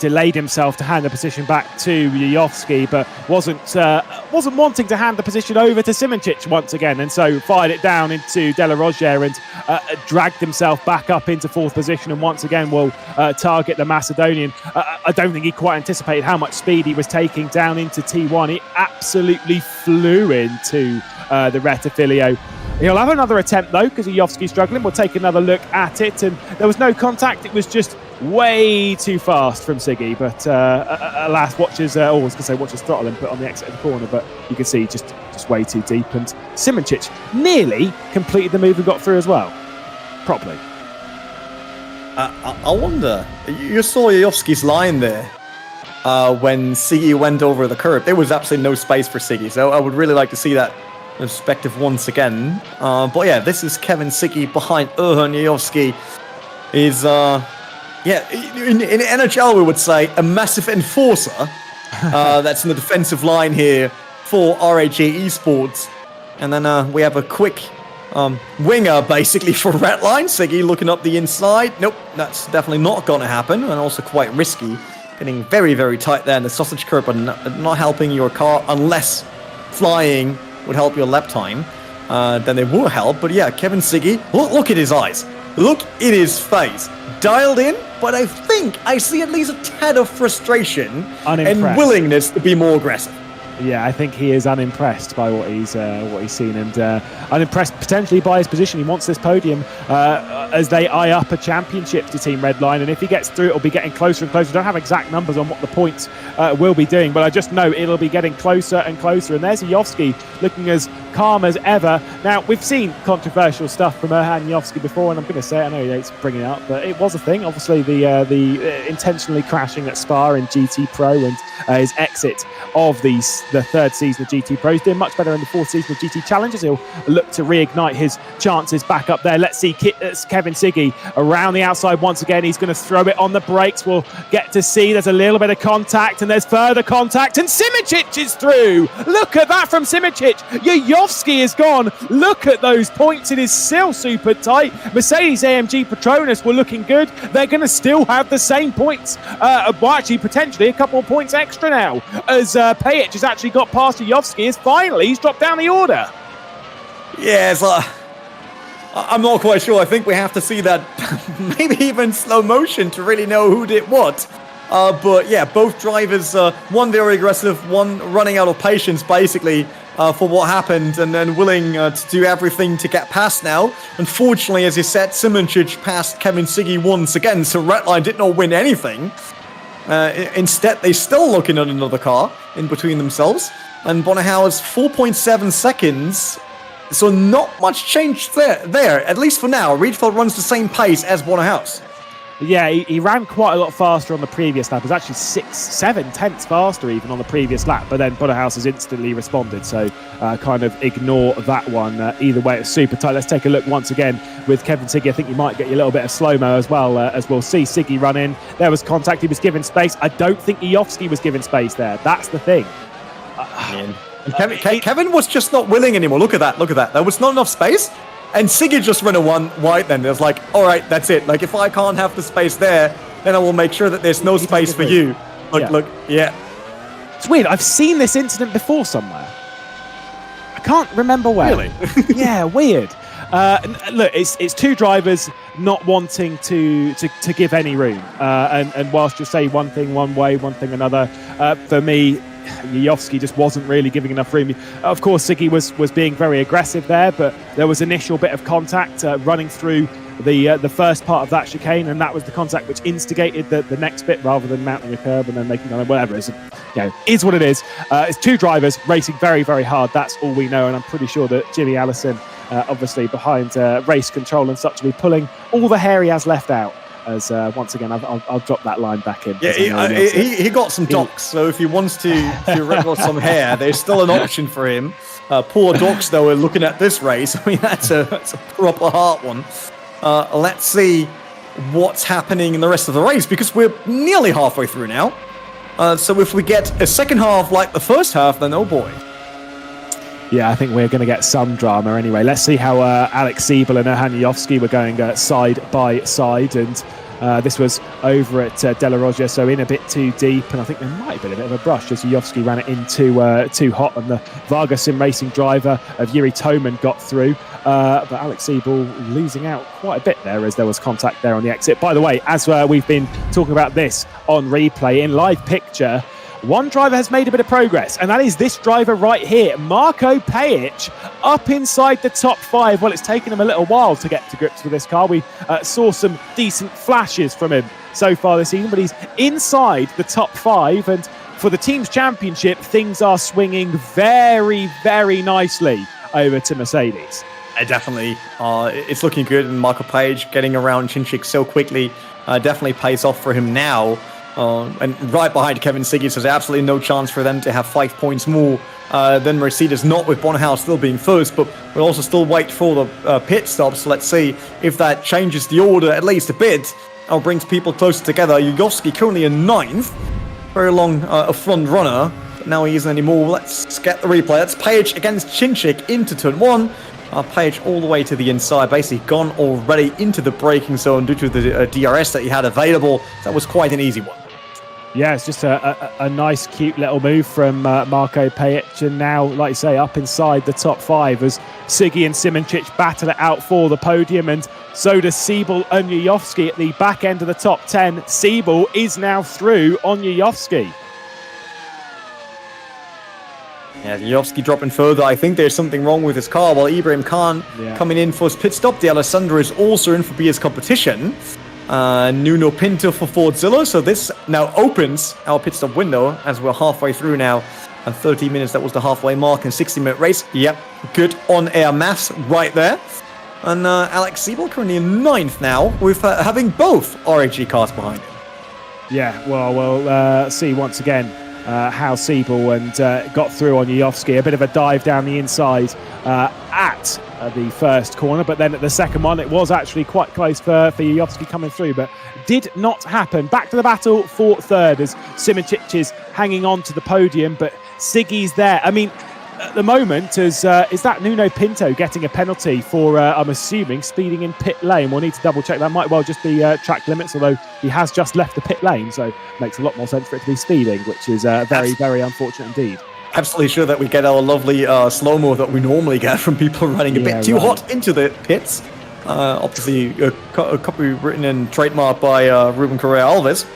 delayed himself to hand the position back to Jovski, but wasn't wanting to hand the position over to Simoncic once again, and so fired it down into De La Rozier and dragged himself back up into fourth position, and once again will target the Macedonian. I don't think he quite anticipated how much speed he was taking down into T1. He absolutely flew into the Rettifilio. He'll have another attempt though, because Jovski's struggling. We'll take another look at it, and there was no contact. It was just way too fast from Siggy, but alas, watches throttle and put on the exit of the corner, but you can see just way too deep, and Simoncic nearly completed the move and got through as well. Properly. I wonder, you saw Jovski's line there when Siggy went over the curb. There was absolutely no space for Siggy, so I would really like to see that perspective once again. But yeah, this is Kevin Siggy behind Jovski. Is in NHL we would say a massive enforcer. That's in the defensive line here for RAG Esports. And then we have a quick winger basically for Redline. Siggy looking up the inside. Nope, that's definitely not going to happen, and also quite risky. Getting very, very tight there in the sausage curb, but not helping your car unless flying would help your lap time. Then it will help. But yeah, Kevin Siggy, look at his eyes. Look at his face. Dialed in, but I think I see at least a tad of frustration and willingness to be more aggressive. Yeah, I think he is unimpressed by what he's seen, and unimpressed potentially by his position. He wants this podium as they eye up a championship to Team Redline, and if he gets through, it'll be getting closer and closer. I don't have exact numbers on what the points will be doing, but I just know it'll be getting closer and closer. And there's Yovski looking as calm as ever. Now, we've seen controversial stuff from Erhan Yovski before, and I'm going to say it, I know he hates bringing it up, but it was a thing. Obviously, the intentionally crashing at Spa in GT Pro and his exit of the third season of GT Pro. He's doing much better in the fourth season of GT Challengers. He'll look to reignite his chances back up there. Let's see Kevin Siggy around the outside once again. He's going to throw it on the brakes. We'll get to see there's a little bit of contact, and there's further contact, and Simicic is through. Look at that from Simicic. Yovski is gone. Look at those points. It is still super tight. Mercedes-AMG Petronas were looking good. They're going to still have the same points. Well, actually, potentially a couple of points extra now, as Pajic has actually got past Yovski. As finally he's dropped down the order. Yeah, it's I'm not quite sure. I think we have to see that maybe even slow motion to really know who did what. But yeah, both drivers, one very aggressive, one running out of patience basically for what happened, and then willing to do everything to get past now. Unfortunately, as you said, Simicic passed Kevin Siggy once again, so Redline did not win anything. Instead, they're still looking at another car in between themselves, and Bonahau's 4.7 seconds. So not much change there, at least for now. Rietveld runs the same pace as Bonahau's. Yeah, he ran quite a lot faster on the previous lap. It was actually 6-7 tenths faster even on the previous lap, but then Bonahus has instantly responded, so kind of ignore that one. Either way, it's super tight. Let's take a look once again with Kevin Siggy. I think you might get you a little bit of slow-mo as well, as we'll see Siggy run in. There was contact. He was given space. I don't think Yovski was given space there. That's the thing. Kevin was just not willing anymore. Look at that. There was not enough space. And Siggy just ran a one wide then. It was like, all right, that's it. Like, if I can't have the space there, then I will make sure that there's no space for you. Look, yeah. It's weird. I've seen this incident before somewhere. I can't remember where. Really? Yeah, weird. Look, it's two drivers not wanting to give any room. And whilst you say one thing one way, one thing another, for me, Yovski just wasn't really giving enough room. Of course, Siggy was being very aggressive there, but there was initial bit of contact running through the first part of that chicane, and that was the contact which instigated the next bit rather than mounting a curb and then making whatever. Is what it is. It's two drivers racing very, very hard. That's all we know, and I'm pretty sure that Jimmy Allison, obviously behind race control and such, will be pulling all the hair he has left out. As once again, I'll drop that line back in. Yeah, he got some docs, so if he wants to wriggle some hair, there's still an option for him. Poor docs, though, are looking at this race. I mean, that's a proper hard one. Let's see what's happening in the rest of the race, because we're nearly halfway through now. So if we get a second half like the first half, then oh boy. Yeah, I think we're going to get some drama anyway. Let's see how Alex Siebel and Erhan Yovski were going side by side, and this was over at De La Roja, so in a bit too deep, and I think there might have been a bit of a brush as Yovski ran it in too hot, and the Varga Sim Racing driver of Yuri Toman got through, but Alex Siebel losing out quite a bit there as there was contact there on the exit. By the way, as we've been talking about this on replay, in live picture, one driver has made a bit of progress, and that is this driver right here, Marko Pajic, up inside the top five. Well, it's taken him a little while to get to grips with this car. We saw some decent flashes from him so far this season, but he's inside the top five, and for the team's championship, things are swinging very, very nicely over to Mercedes. Definitely. It's looking good, and Marko Pajic getting around Chinchik so quickly definitely pays off for him now. And right behind Kevin Siggy, so there's absolutely no chance for them to have 5 points more than Mercedes, not with Bonahau still being first, but we'll also still wait for the pit stops. So let's see if that changes the order at least a bit, or brings people closer together. Yovski currently in 9th, very long a front runner, but now he isn't anymore. Let's get the replay. That's Pajic against Chinchik into turn 1. Pajic all the way to the inside, basically gone already into the braking zone due to the DRS that he had available. That was quite an easy one. Yeah, it's just a nice, cute little move from Marko Pajic, and now, like you say, up inside the top five as Siggy and Simicic battle it out for the podium, and so does Siebel and Yovski at the back end of the top 10. Siebel is now through on Yovski. Yeah, Yovsky dropping further. I think there's something wrong with his car. While Ibrahim Khan coming in for his pit stop. The Alessandro is also in for BS competition. Nuno Pinto for Fordzilla. So this now opens our pit stop window as we're halfway through now. And 30 minutes, that was the halfway mark in 60-minute race. Yep, good on-air maths right there. And Alex Siebel currently in 9th now with having both RAG cars behind him. Yeah, well, we'll see once again how Siebel and got through on Yovsky. A bit of a dive down the inside at the first corner, but then at the second one, it was actually quite close for Yovsky coming through, but did not happen. Back to the battle for third as Simoncic is hanging on to the podium, but Siggy's there. I mean, at the moment, is that Nuno Pinto getting a penalty for, I'm assuming, speeding in pit lane? We'll need to double check. That might well just be track limits, although he has just left the pit lane, so makes a lot more sense for it to be speeding, which is very, very unfortunate indeed. Absolutely sure that we get our lovely slow-mo that we normally get from people running a bit too hot into the pits. Obviously, a copy written and trademarked by Ruben Correa Alves.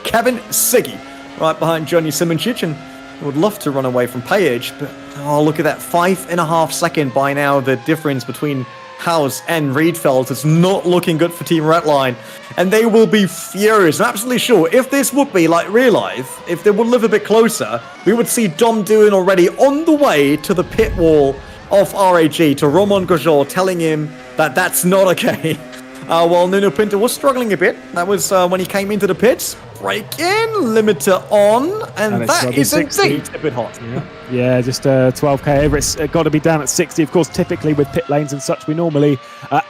Kevin Siggy, right behind Johnny Simoncic, and would love to run away from Payage, but look at that 5.5 second by now. The difference between House and Riedfeld is not looking good for Team Redline, and they will be furious. I'm absolutely sure if this would be like real life, if they would live a bit closer, we would see Dom Doohan already on the way to the pit wall of RAG to Romain Grosjean, telling him that that's not okay. While Nuno Pinto was struggling a bit. That was when he came into the pits. Break in, limiter on, and that is indeed a bit hot. Yeah, just 12k over. It's got to be down at 60. Of course, typically with pit lanes and such, we normally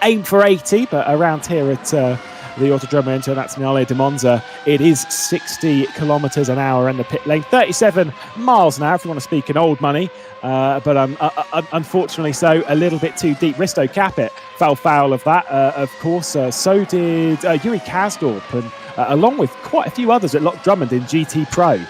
aim for 80, but around here at the Autodromo Internazionale di Monza, it is 60 kilometers an hour in the pit lane, 37 miles an hour if you want to speak in old money. But unfortunately, so a little bit too deep. Risto Capit fell foul of that, of course. So did Yuri Kasdorp, and along with quite a few others at Lock Drummond in GT Pro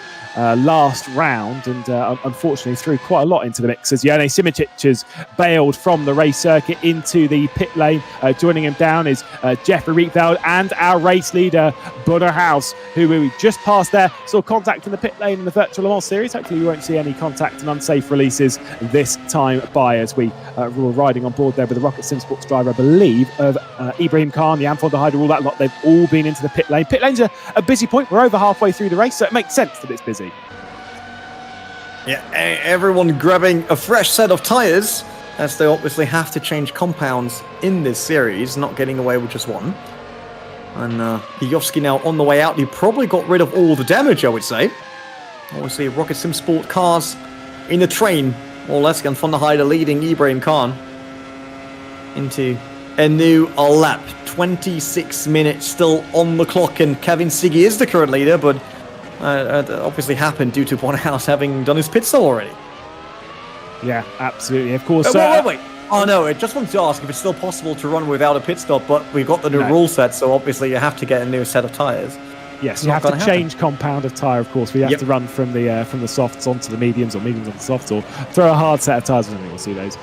last round, and unfortunately threw quite a lot into the mix as Jone Simoncic has bailed from the race circuit into the pit lane. Joining him down is Jeffrey Rietveld and our race leader, Bunner House, who we just passed there. Saw contact in the pit lane in the Virtual Le Mans series. Hopefully we won't see any contact and unsafe releases this time by, as we were riding on board there with the Rocket Sim Sports driver, I believe, of Ibrahim Khan, the Amfon de Hyder, all that lot. They've all been into the pit lane. Pit lane's a busy point. We're over halfway through the race, so it makes sense that it's busy. Yeah, everyone grabbing a fresh set of tyres, as they obviously have to change compounds in this series, not getting away with just one. And Yovsky now on the way out. He probably got rid of all the damage, I would say. Obviously, Rocket Sim Sport cars in the train. Or less than Van der Heide leading Ibrahim Khan into a new lap. 26 minutes still on the clock, and Kevin Siggy is the current leader, but that obviously happened due to Bonner House having done his pit stop already. Yeah, absolutely. Of course. Wait. Oh no, I just wanted to ask if it's still possible to run without a pit stop, but we've got the new rule set, so obviously you have to get a new set of tyres. Yes, you have to change compound of tyre, of course. We have to run from the softs onto the mediums, or mediums onto the softs, or throw a hard set of tyres. I don't think we'll see those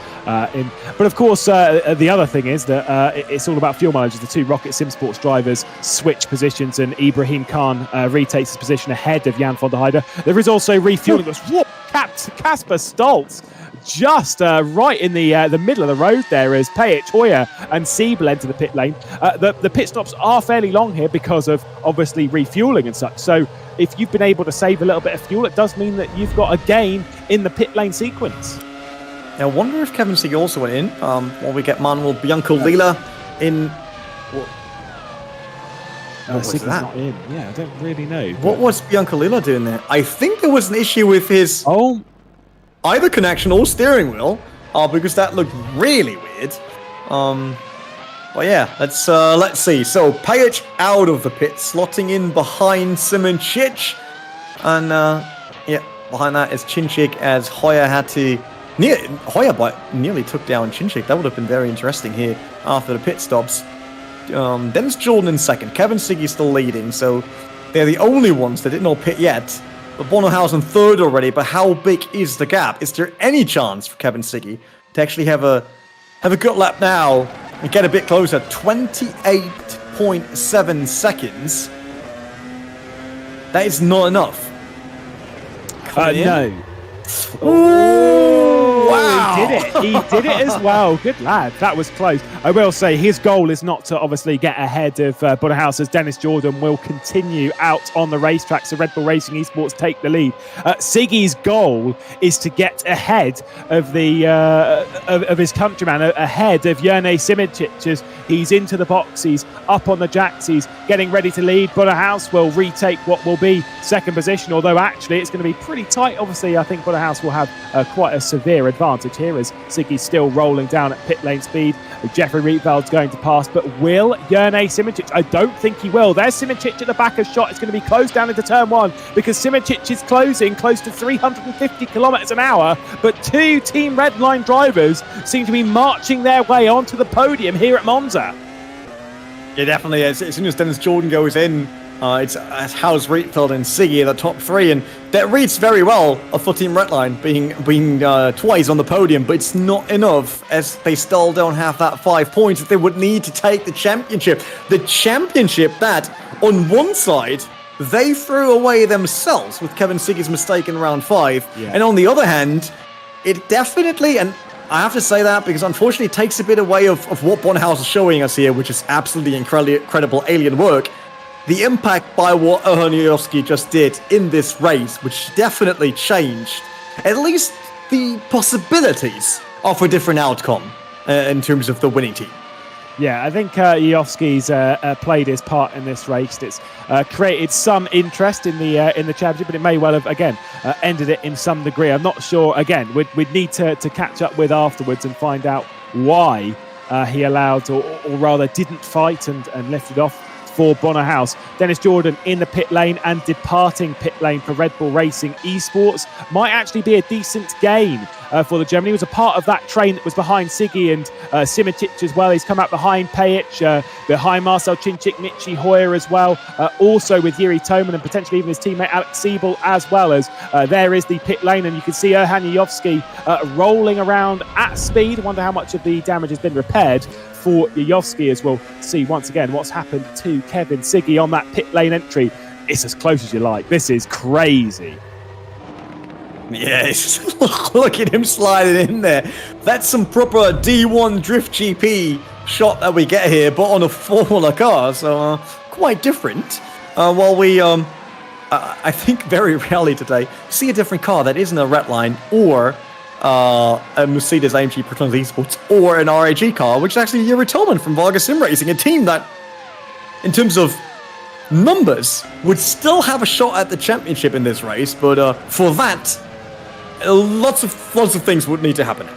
in. But of course, the other thing is that it's all about fuel mileage. The two Rocket Sim Sports drivers switch positions, and Ibrahim Khan retakes his position ahead of Jan van der Heide. There is also refueling. Casper Stoltz just right in the middle of the road there as Payet, Hoyer and Siebel enter the pit lane. The pit stops are fairly long here because of obviously refueling and such. So if you've been able to save a little bit of fuel, it does mean that you've got a gain in the pit lane sequence. Now, I wonder if Kevin Siggy also went in while we get Manuel Biancolila in. What was that? Not in. Yeah, I don't really know. What was Biancolila doing there? I think there was an issue with his either connection or steering wheel, because that looked really weird. But yeah, let's see. So Payage out of the pit, slotting in behind Simoncic, and behind that is Cinchik, as Hoyer had to. Hoyer nearly took down Cinchik. That would have been very interesting here after the pit stops. Then it's Jordan in second. Kevin Siggy still leading, so they're the only ones that didn't all pit yet. But Bonnerhausen third already. But how big is the gap? Is there any chance for Kevin Siggy to actually have a good lap now and get a bit closer? 28.7 seconds. That is not enough. No. Oh, wow. He did it. He did it as well. Good lad. That was close. I will say his goal is not to obviously get ahead of Bonnehaus, as Dennis Jordan will continue out on the racetrack. So Red Bull Racing Esports take the lead. Siggy's goal is to get ahead of the of his countryman, ahead of Jerne Simicic, as he's into the box. He's up on the jacks. He's getting ready to lead. Bonnehaus will retake what will be second position, although actually it's going to be pretty tight. Obviously, I think Bonnehaus will have quite a severe advantage here, as Siggy's still rolling down at pit lane speed. Jeffrey Rietveld's going to pass, but will Jerne Simicic? I don't think he will. There's Simicic at the back of shot. It's going to be closed down into turn one, because Simicic is closing close to 350 kilometers an hour, but two Team Redline drivers seem to be marching their way onto the podium here at Monza. Yeah, definitely. As soon as Dennis Jordan goes in, it's Haus, Rietveld and Siggy in the top three, and that reads very well for Team Redline being twice on the podium, but it's not enough, as they still don't have that 5 points that they would need to take the championship. The championship that, on one side, they threw away themselves with Kevin Siggy's mistake in round 5, and on the other hand, it definitely, and I have to say that because unfortunately it takes a bit away of what Bonnehaus is showing us here, which is absolutely incredible alien work. The impact by what Erhaniowski just did in this race, which definitely changed at least the possibilities of a different outcome in terms of the winning team. Yeah, I think Jofsky's played his part in this race. It's created some interest in the championship, but it may well have, again, ended it in some degree. I'm not sure. Again, we'd need to catch up with afterwards and find out why he allowed, or rather didn't fight and lifted off for Bonnehaus. Dennis Jordan in the pit lane and departing pit lane for Red Bull Racing Esports might actually be a decent gain for the German. He was a part of that train that was behind Siggy and Simicic as well. He's come out behind Pejic, behind Marcel Cinčić, Michi Hoyer as well, also with Yuri Toman and potentially even his teammate Alex Siebel, as well as there is the pit lane, and you can see Erhan Jofsky rolling around at speed. I wonder how much of the damage has been repaired for Jofsky, as we'll see once again what's happened to Kevin Siggy on that pit lane entry. It's as close as you like. This is crazy. Yes, look at him sliding in there. That's some proper D1 Drift GP shot that we get here, but on a Formula car, so quite different. While we, I think very rarely today, see a different car that isn't a Redline or a Mercedes AMG Proton Esports or an RAG car, which is actually Yuri Toman from Vargas Sim Racing, a team that, in terms of numbers, would still have a shot at the championship in this race, but for that, lots of things would need to happen.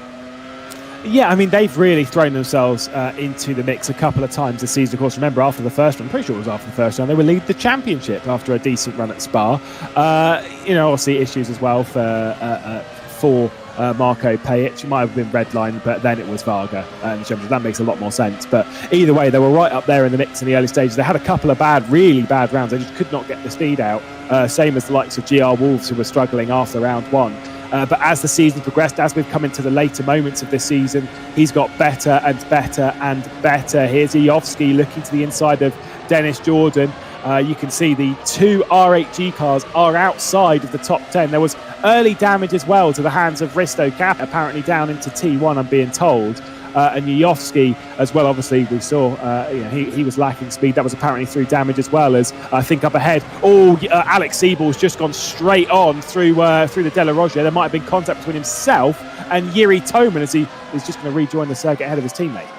Yeah, I mean, they've really thrown themselves into the mix a couple of times this season. Of course, remember, after the first run, I'm pretty sure it was after the first run, they would lead the championship after a decent run at Spa. Obviously issues as well for Marco Pejic. It might have been Redline, but then it was Varga. That makes a lot more sense. But either way, they were right up there in the mix in the early stages. They had a couple of really bad rounds. They just could not get the speed out. Same as the likes of GR Wolves, who were struggling after round one. But as the season progressed, as we've come into the later moments of this season, he's got better and better and better. Here's Jofsky looking to the inside of Dennis Jordan. You can see the two RHG cars are outside of the top 10. There was early damage as well to the hands of Risto Cap, apparently down into T1, I'm being told. And Jofsky as well, obviously, we saw he was lacking speed. That was apparently through damage as well, as I think up ahead. Alex Siebel's just gone straight on through the De La Rogia. There might have been contact between himself and Yuri Toman, as he is just going to rejoin the circuit ahead of his teammate.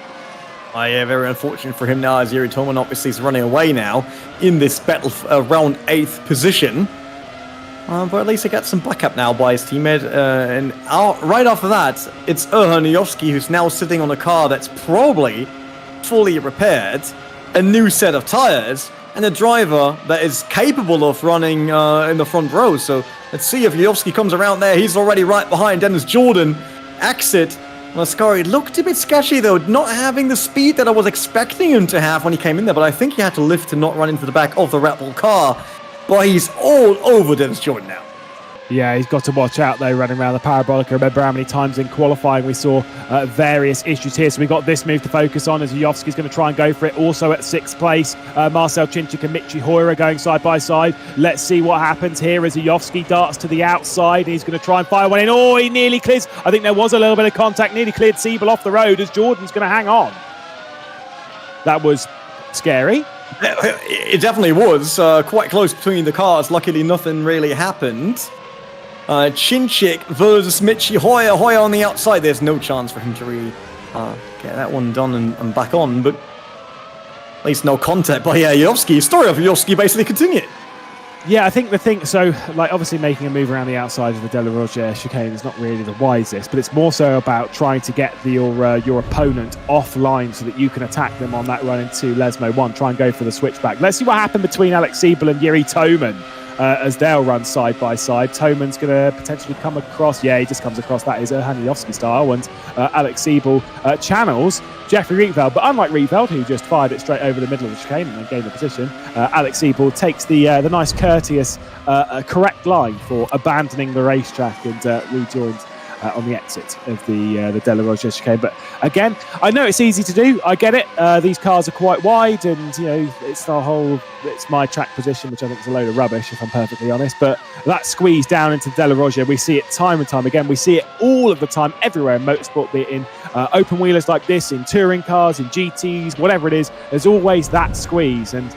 Yeah, very unfortunate for him now, as Yuri Toman obviously is running away now in this battle around 8th position. But at least he got some backup now by his teammate. And right after that, it's Erhan Jofsky, who's now sitting on a car that's probably fully repaired, a new set of tires, and a driver that is capable of running in the front row. So let's see if Jofsky comes around there. He's already right behind Dennis Jordan. Exit. Mascari looked a bit sketchy, though, not having the speed that I was expecting him to have when he came in there, but I think he had to lift to not run into the back of the Red Bull car. But he's all over Dennis Jordan now. Yeah, he's got to watch out though, running around the parabolic. I remember how many times in qualifying we saw various issues here. So we got this move to focus on as Zajowski's going to try and go for it. Also at 6th place, Marcel Cinczyk and Michi Hoyer going side by side. Let's see what happens here as Zajowski darts to the outside. He's going to try and fire one in. Oh, he nearly clears. I think there was a little bit of contact. Nearly cleared Siebel off the road as Jordan's going to hang on. That was scary. It definitely was quite close between the cars. Luckily, nothing really happened. Cinczyk versus Michi Hoyer. Hoyer on the outside. There's no chance for him to really get that one done and back on, but at least no contact. But yeah, Zajowski, story of Zajowski basically continued. Yeah, I think the thing, so like obviously making a move around the outside of the De La Roger chicane is not really the wisest, but it's more so about trying to get your opponent offline so that you can attack them on that run into Lesmo 1. Try and go for the switchback. Let's see what happened between Alex Siebel and Yuri Toman. As they'll run side by side. Toman's going to potentially come across. Yeah, he just comes across. That is Erhan Zajowski style. And Alex Siebel channels Jeffrey Rietveld. But unlike Rietveld, who just fired it straight over the middle of the chicane and then gained the position, Alex Siebel takes the nice, courteous, correct line for abandoning the racetrack and rejoins on the exit of the De La Roger chicane. But again, I know it's easy to do. I get it. These cars are quite wide, and it's my track position, which I think is a load of rubbish, if I'm perfectly honest. But that squeeze down into De La Roger, we see it time and time again. We see it all of the time, everywhere in motorsport, be it in open wheelers like this, in touring cars, in GTs, whatever it is. There's always that squeeze, and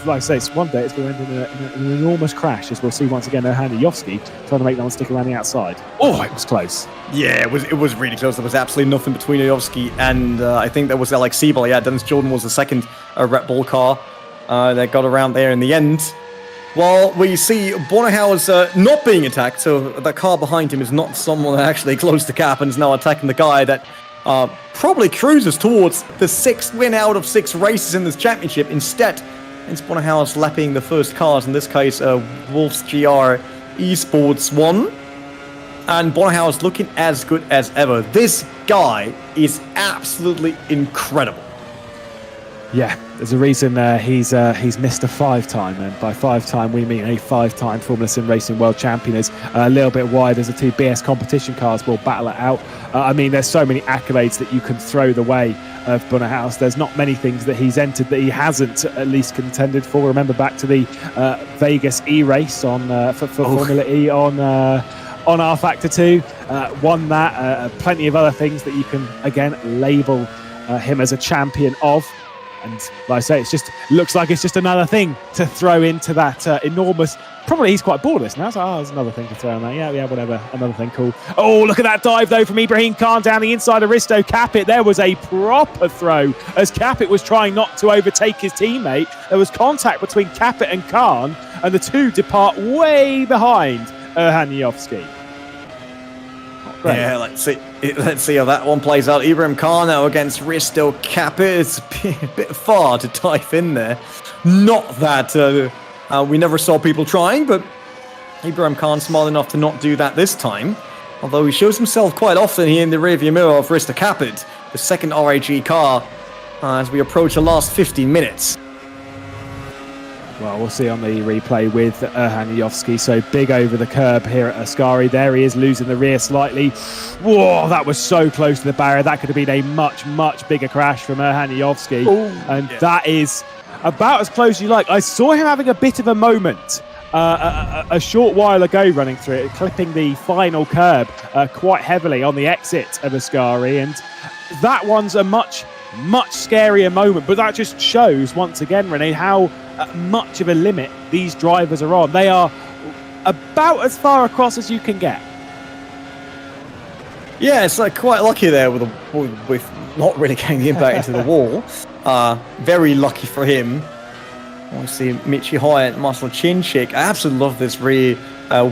like I say, one day it's going to end in an enormous crash, as we'll see once again Erhan Zajowski trying to make that one stick around the outside. Oh, it was close. Yeah, it was really close. There was absolutely nothing between Zajowski and I think that was Alex Siebel. Yeah, Dennis Jordan was the second Red Bull car that got around there in the end. While we see Bonnehaus not being attacked, so the car behind him is not someone that actually closed the gap and is now attacking the guy that probably cruises towards the 6th win out of 6 races in this championship. Instead, it's Bonnehaus lapping the first cars, in this case Wolf's GR Esports 1. And Bonnehaus looking as good as ever. This guy is absolutely incredible. Yeah, there's a reason he's Mr. 5-time, and by 5-time we mean a 5-time Formula Sim Racing World Champion. Is a little bit wide as the 2 BS competition cars will battle it out. I mean, there's so many accolades that you can throw the way of Bonnehaus. There's not many things that he's entered that he hasn't at least contended for. Remember back to the Vegas E-race on for Formula E on rFactor 2. Won that. Plenty of other things that you can again label him as a champion of. And like I say, it looks like it's just another thing to throw into that enormous. Probably he's quite bored of this now. So there's another thing to throw in there. Yeah, whatever. Another thing, cool. Oh, look at that dive though from Ibrahim Khan down the inside of Risto Capit. There was a proper throw as Capit was trying not to overtake his teammate. There was contact between Capit and Khan, and the two depart way behind Erhan Zajowski. Yeah, let's see how that one plays out. Ibrahim Khan now against Risto Capit. It's a bit far to dive in there. Not that we never saw people trying, but Ibrahim Khan smart enough to not do that this time. Although he shows himself quite often here in the rearview mirror of Risto Capit, the second RAG car, as we approach the last 15 minutes. Well, we'll see on the replay with Erhan Zajowski. So big over the curb here at Ascari. There he is, losing the rear slightly. Whoa, that was so close to the barrier. That could have been a much, much bigger crash from Erhan Zajowski. That is about as close as you like. I saw him having a bit of a moment a short while ago running through it, clipping the final curb quite heavily on the exit of Ascari. And that one's a much scarier moment. But that just shows, once again, Renee, how much of a limit these drivers are on. They are about as far across as you can get. Yeah, it's quite lucky there with not really getting the impact into the wall. Very lucky for him. Obviously, Michi Hoyer and Marcel Cinczyk. I absolutely love this rear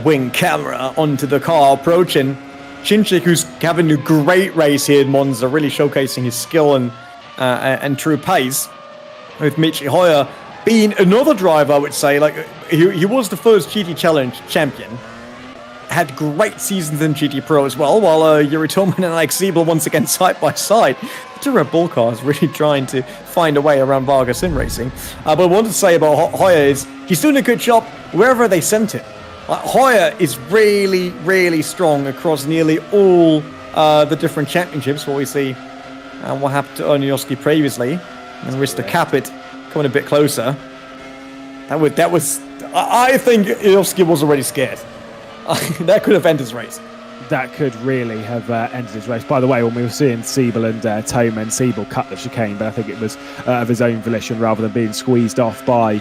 wing camera onto the car approaching. Cinczyk, who's having a great race here in Monza, really showcasing his skill and true pace. With Michi Hoyer being another driver, I would say, he was the first GT Challenge champion. Had great seasons in GT Pro as well, while Yuri Toman and Alex Siebel once again side by side. The two Red Bull cars really trying to find a way around Varga Sim Racing. But what I wanted to say about Hoyer is he's doing a good job wherever they sent him. Hoyer is really, really strong across nearly all the different championships. What we see and what happened to Erniowski previously, and Risto Capit coming a bit closer. That was. I think Erniowski was already scared. That could have ended his race. That could really have ended his race. By the way, when we were seeing Siebel and Toman, Siebel cut the chicane, but I think it was of his own volition rather than being squeezed off by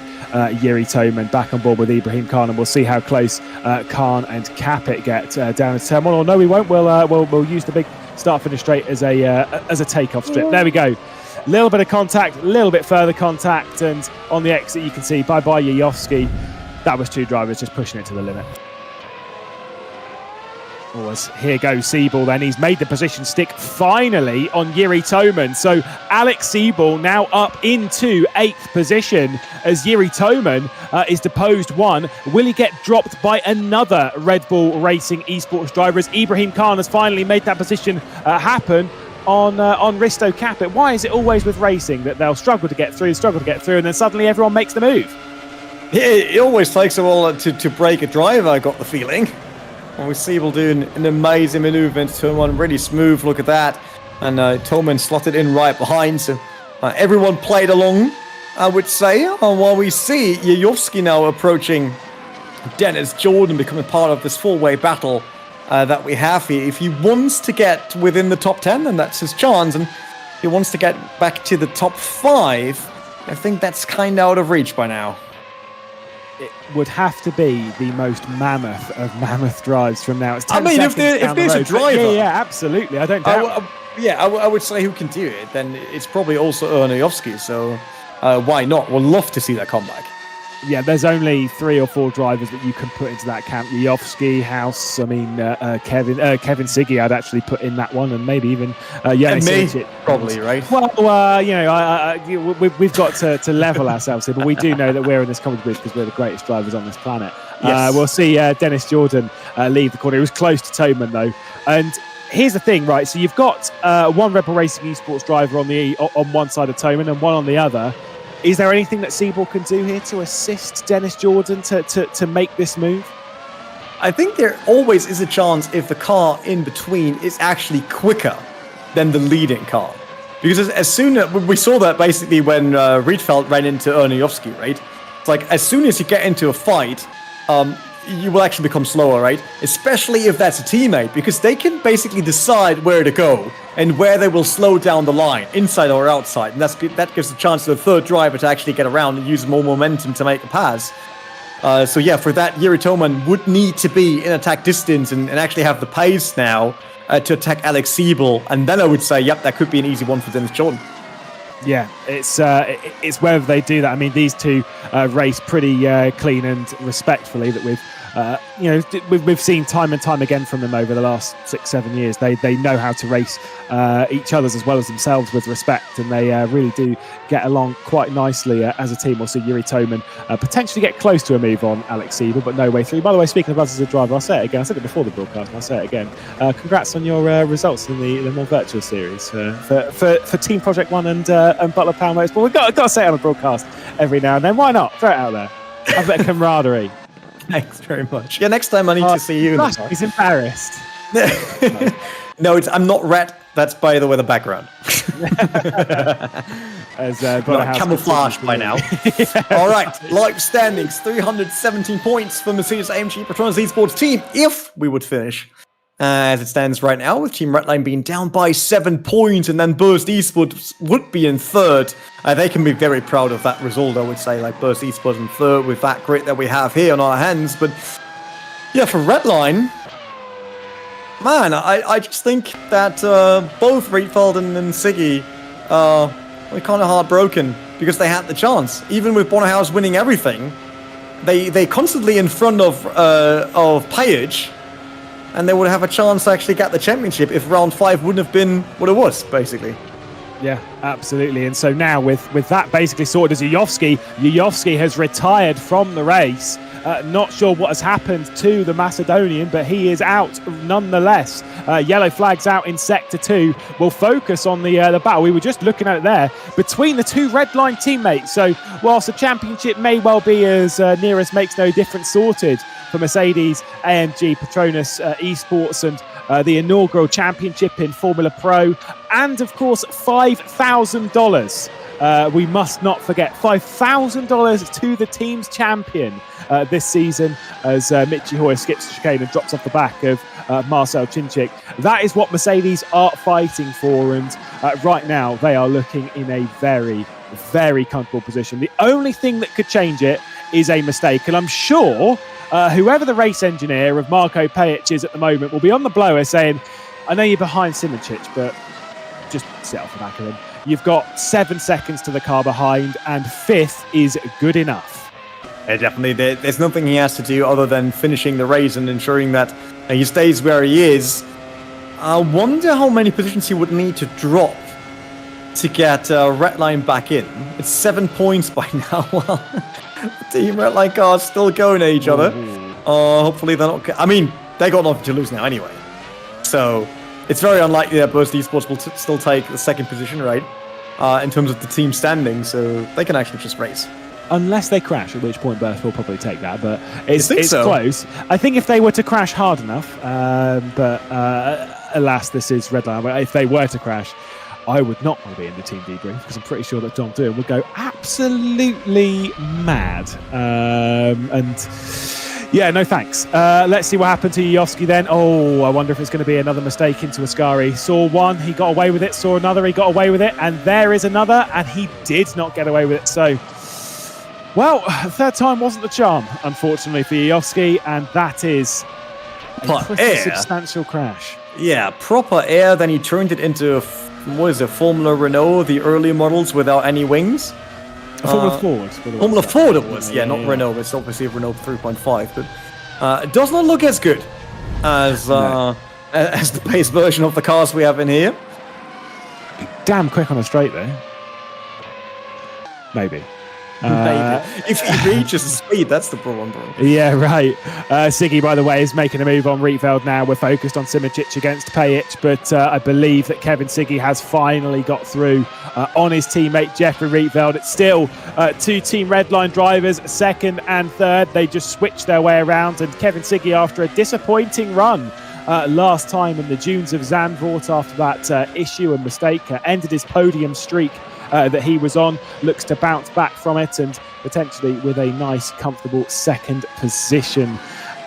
Yuri Toman. Back on board with Ibrahim Khan, and we'll see how close Khan and Capit get down to turn one. Or no, we won't. We'll use the big start-finish straight as a takeoff strip. There we go. Little bit of contact, a little bit further contact, and on the exit you can see bye-bye Yuyovski. That was two drivers just pushing it to the limit. Here goes Siebel then. He's made the position stick finally on Yuri Toman. So Alex Siebel now up into 8th position as Yuri Toman is deposed 1. Will he get dropped by another Red Bull Racing esports driver as Ibrahim Khan has finally made that position happen on Risto Capit? Why is it always with racing that they'll struggle to get through, and then suddenly everyone makes the move? It always takes a while to break a driver, I got the feeling. And we see Siebel doing an amazing manoeuvre into turn 1, really smooth, look at that. And Toman slotted in right behind, so everyone played along, I would say. While we see Yuyovski now approaching Dennis Jordan, becoming part of this four-way battle that we have here. If he wants to get within the top 10, then that's his chance. And if he wants to get back to the top 5, I think that's kind of out of reach by now. It would have to be the most mammoth of mammoth drives from now. It's 10 I mean, if there's a driver... Yeah, absolutely. I don't doubt. I would say who can do it, then it's probably also Erniowski, so why not? We'll love to see that comeback. Yeah, there's only 3 or 4 drivers that you can put into that camp. Yuyovski, House, Kevin Siggy I'd actually put in that one, and maybe even me, probably, right? Well, we've got to level ourselves here, but we do know that we're in this comedy booth because we're the greatest drivers on this planet. Yes. We'll see Dennis Jordan leave the corner. He was close to Toman, though. And here's the thing, right? So you've got one Red Bull Racing esports driver on one side of Toman and one on the other. Is there anything that Siebel can do here to assist Dennis Jordan to make this move? I think there always is a chance if the car in between is actually quicker than the leading car. Because as soon as we saw that basically when Rietveld ran into Erniowski, right? It's like as soon as you get into a fight, you will actually become slower, right? Especially if that's a teammate, because they can basically decide where to go and where they will slow down the line, inside or outside. And that gives a chance to the third driver to actually get around and use more momentum to make a pass. So yeah, for that, Yuri Toman would need to be in attack distance and actually have the pace now to attack Alex Siebel. And then I would say, yep, that could be an easy one for Dennis Jordan. Yeah, it's whether they do that. I mean, these two race pretty clean and respectfully that we've seen time and time again from them over the last 6-7 years. They know how to race each other's as well as themselves with respect, and they really do get along quite nicely as a team. We'll see Yuri Toman potentially get close to a move on Alex Siebel, but no way through. By the way, speaking of us as a driver, I'll say it again. I said it before the broadcast, and I'll say it again. Congrats on your results in the more virtual series for Team Project One and Butler Power Motorsport. But we've got to say it on the broadcast every now and then. Why not? Throw it out there. Have a bit of camaraderie. Thanks very much. Yeah, next time I need to see you. Gosh, he's embarrassed. No, I'm not red. That's, by the way, the background. Camouflage by now. Yeah. All right, live standings, 317 points for Mercedes-AMG Petronas Esports team. If we would finish as it stands right now, with Team Redline being down by 7 points, and then Burst Esports would be in third. They can be very proud of that result, I would say, like Burst Esports in third with that grid that we have here on our hands. But yeah, for Redline, man, I just think that both Rietveld and Siggy were kind of heartbroken because they had the chance. Even with Bonnehaus winning everything, they constantly in front of Payage, and they would have a chance to actually get the championship if round 5 wouldn't have been what it was, basically. Yeah, absolutely. And so now with that basically sorted as Yuyovski has retired from the race. Not sure what has happened to the Macedonian, but he is out nonetheless. Yellow flags out in Sector 2. We'll focus on the battle. We were just looking at it there between the two red line teammates. So whilst the championship may well be as near as makes no difference sorted for Mercedes, AMG, Petronas Esports, and the inaugural championship in Formula Pro, and of course $5,000. We must not forget $5,000 to the team's champion this season as Michi Hoyer skips the chicane and drops off the back of Marcel Chinchik. That is what Mercedes are fighting for, and right now they are looking in a very, very comfortable position. The only thing that could change it is a mistake, and I'm sure whoever the race engineer of Marko Pejic is at the moment will be on the blower saying, I know you're behind Simoncic, but just sit off the back of him. You've got 7 seconds to the car behind, and 5th is good enough. Yeah, definitely. There's nothing he has to do other than finishing the race and ensuring that he stays where he is. I wonder how many positions he would need to drop to get Redline back in. It's 7 points by now. Team Redline cars still going at each other. Hopefully they're not... I mean, they got nothing to lose now anyway. So it's very unlikely that Burst Esports will still take the second position, right? In terms of the team standing, so they can actually just race. Unless they crash, at which point Burst will probably take that, but it's close. I think if they were to crash hard enough, but alas, this is Redline. If they were to crash, I would not want to be in the team debrief because I'm pretty sure that John Doohan would go absolutely mad. And yeah, no thanks. Let's see what happened to Yovski then. Oh, I wonder if it's going to be another mistake into Ascari. Saw one, he got away with it. Saw another, he got away with it. And there is another, and he did not get away with it. So, well, third time wasn't the charm, unfortunately, for Yovski. And that is a pretty substantial crash. Yeah, proper air. Then he turned it into, Formula Renault, the early models without any wings. Formula Ford. Formula Ford it was, yeah, not Renault. It's obviously a Renault 3.5, but it does not look as good as the base version of the cars we have in here. Damn quick on a straight though. Maybe. If he reaches the speed, that's the problem, bro. Yeah, right. Siggy, by the way, is making a move on Rietveld now. We're focused on Simoncic against Pejic, but I believe that Kevin Siggy has finally got through on his teammate Jeffrey Rietveld. It's still two Team Redline drivers, second and third. They just switched their way around, and Kevin Siggy, after a disappointing run last time in the dunes of Zandvoort after that issue and mistake, ended his podium streak that he was on, looks to bounce back from it and potentially with a nice, comfortable second position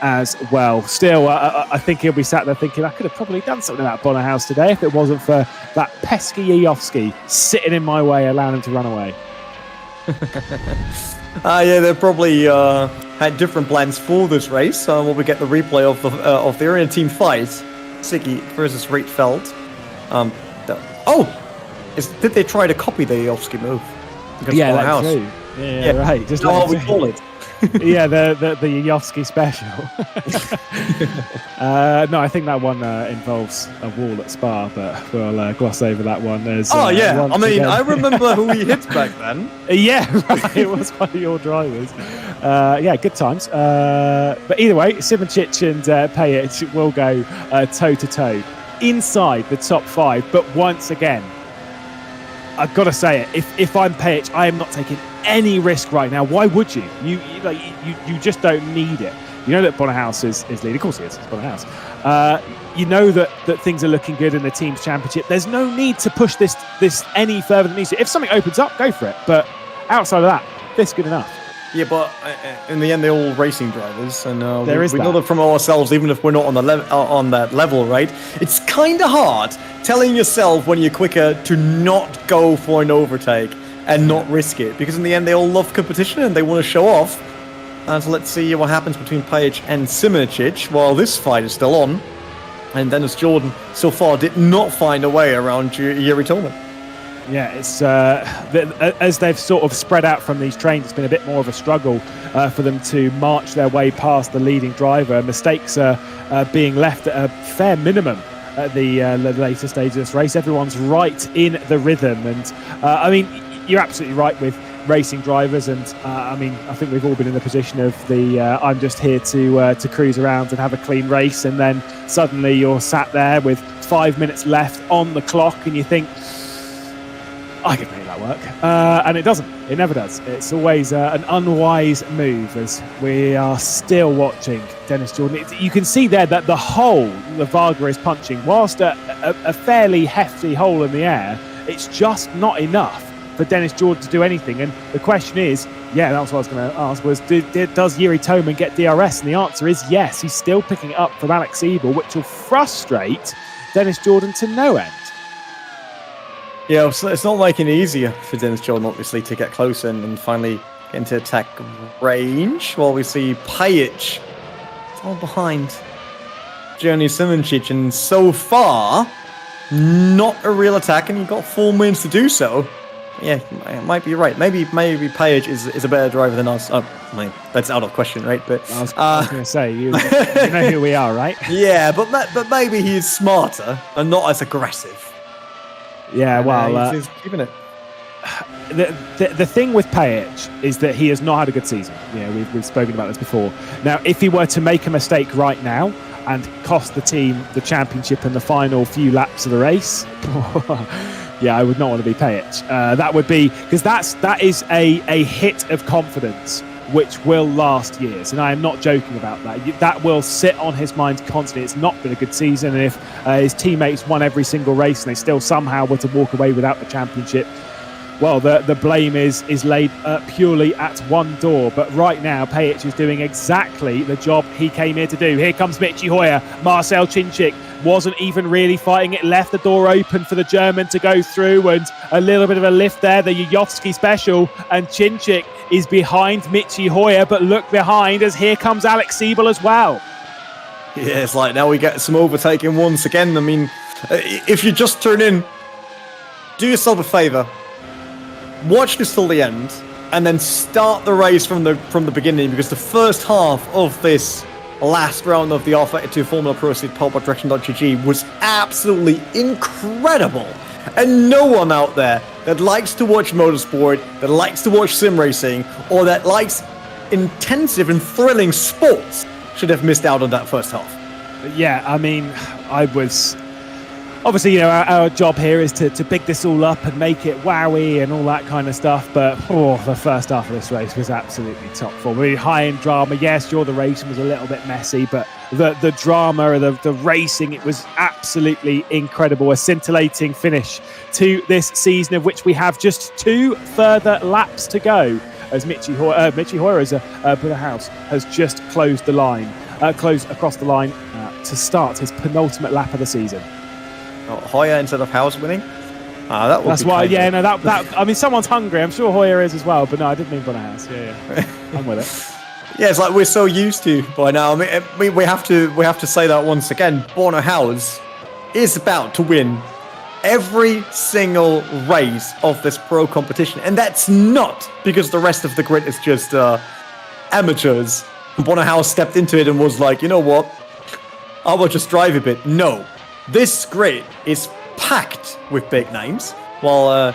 as well. Still, I think he'll be sat there thinking, I could have probably done something about Bonnerhouse today if it wasn't for that pesky Yovski sitting in my way, allowing him to run away. Yeah, they probably had different plans for this race. When we get the replay of the arena team fight, Siggy versus Rietveld. Did they try to copy the Yovski move? Yeah, that's true. Yeah, right. Just what we call it. Yeah, the Yovski special. No, I think that one involves a wall at Spa, but we'll gloss over that one. As, yeah. I mean, I remember who he hit back then. Yeah, right. It was one of your drivers. Yeah, good times. But either way, Simoncic and Pejic will go toe-to-toe inside the top 5. But once again, I've got to say it. If I'm Pejic, I am not taking any risk right now. Why would you? You just don't need it. You know that Bonnerhouse is leading. Of course he is. It's Bonnerhouse. You know that things are looking good in the team's championship. There's no need to push this any further than needs to. If something opens up, go for it. But outside of that, this is good enough. Yeah, but in the end, they're all racing drivers, and we know that from ourselves, even if we're not on that level, right? It's kind of hard telling yourself when you're quicker to not go for an overtake and not risk it, because in the end, they all love competition and they want to show off. So let's see what happens between Pejic and Simoncic while this fight is still on. And Dennis Jordan so far did not find a way around Yuri Tolman. Yeah, it's as they've sort of spread out from these trains, it's been a bit more of a struggle for them to march their way past the leading driver. Mistakes are being left at a fair minimum at the later stage of this race. Everyone's right in the rhythm, and I mean, you're absolutely right with racing drivers, and I think we've all been in the position of the I'm just here to cruise around and have a clean race, and then suddenly you're sat there with 5 minutes left on the clock, and you think, I could make that work, and it doesn't. It never does. It's always an unwise move, as we are still watching Dennis Jordan. You can see there that the hole that Varga is punching, whilst a fairly hefty hole in the air, it's just not enough for Dennis Jordan to do anything. And the question is, that's what I was going to ask, was does Yuri Toman get DRS? And the answer is yes. He's still picking it up from Alex Ebel, which will frustrate Dennis Jordan to no end. Yeah, it's not making it easier for Dennis Jordan, obviously, to get closer and finally get into attack range, while we see Pajic all behind Johnny Simoncic, and so far, not a real attack, and you've got 4 minutes to do so. Yeah, it might be right. Maybe Pajic is a better driver than us. That's out of question, right? But I was going to say, you know who we are, right? Yeah, but maybe he's smarter and not as aggressive. Yeah, well, he's keeping it. The thing with Pajic is that he has not had a good season. We've spoken about this before. Now, if he were to make a mistake right now and cost the team the championship in the final few laps of the race, I would not want to be Pajic. That would be, because that is a hit of confidence which will last years, and I am not joking about that. That will sit on his mind constantly. It's not been a good season, and if his teammates won every single race and they still somehow were to walk away without the championship, well, the blame is laid purely at one door. But right now, Pajic is doing exactly the job he came here to do. Here comes Michi Hoyer. Marcel Chinchik wasn't even really fighting it, left the door open for the German to go through, and a little bit of a lift there, the Yuyovsky special, and Chinchik is behind Michi Hoyer, but look behind as here comes Alex Siebel as well. Yeah, it's like now we get some overtaking once again. I mean, if you just turn in, do yourself a favour, watch this till the end, and then start the race from the beginning, because the first half of this last round of the rFactor 2 Formula Pro Series powered by Direction.gg was absolutely incredible. And no one out there that likes to watch motorsport, that likes to watch sim racing, or that likes intensive and thrilling sports should have missed out on that first half. Yeah, I mean, I was... Obviously, our job here is to big this all up and make it wowie and all that kind of stuff. But the first half of this race was absolutely top form. Really high in drama. Yes, the racing was a little bit messy, but the drama, the racing, it was absolutely incredible. A scintillating finish to this season, of which we have just 2 further laps to go. As Michi Hoyer as Buddha House has just closed across the line to start his penultimate lap of the season. Hoyer instead of House winning? That's why, I mean, someone's hungry. I'm sure Hoyer is as well, but no, I didn't mean Bonner House. Yeah. I'm with it. Yeah, it's like we're so used to by now. I mean, we have to say that once again. Bonner House is about to win every single race of this pro competition, and that's not because the rest of the grid is just amateurs. Bonner House stepped into it and was like, you know what? I will just drive a bit. No. This grid is packed with big names, while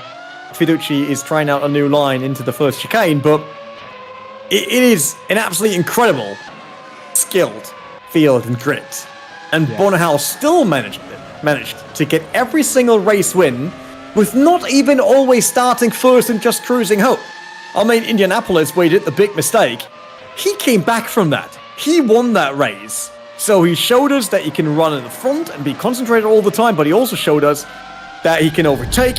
Fiducci is trying out a new line into the first chicane, but it is an absolutely incredible, skilled field and grid. And Bonner House still managed to get every single race win, with not even always starting first and just cruising home. I mean, Indianapolis, where he did the big mistake, he came back from that. He won that race. So he showed us that he can run in the front and be concentrated all the time, but he also showed us that he can overtake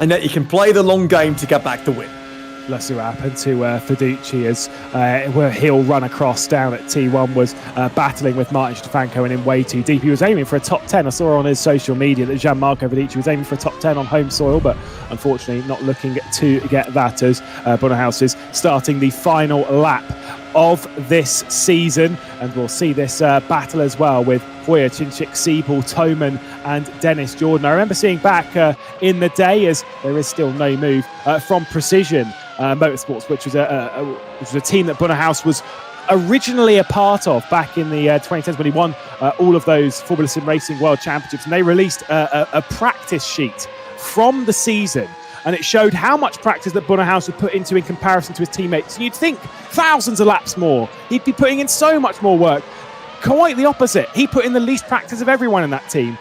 and that he can play the long game to get back the win. Let's see what happened to Fiducci as where he'll run across down at T1 was battling with Martin Stefanko and in way too deep. He was aiming for a top 10. I saw on his social media that Gianmarco Fiducci was aiming for a top 10 on home soil, but unfortunately not looking to get that, as Bonner House is starting the final lap of this season, and we'll see this battle as well with Hoyer, Chinchik, Siebel, Toman and Dennis Jordan. I remember seeing back in the day, as there is still no move, from Precision Motorsports, which was a team that Bonner House was originally a part of back in the 2010s when he won all of those Formula Sim Racing World Championships, and they released a practice sheet from the season and it showed how much practice that Bonnehaus would put into in comparison to his teammates. And you'd think thousands of laps more. He'd be putting in so much more work. Quite the opposite. He put in the least practice of everyone in that team.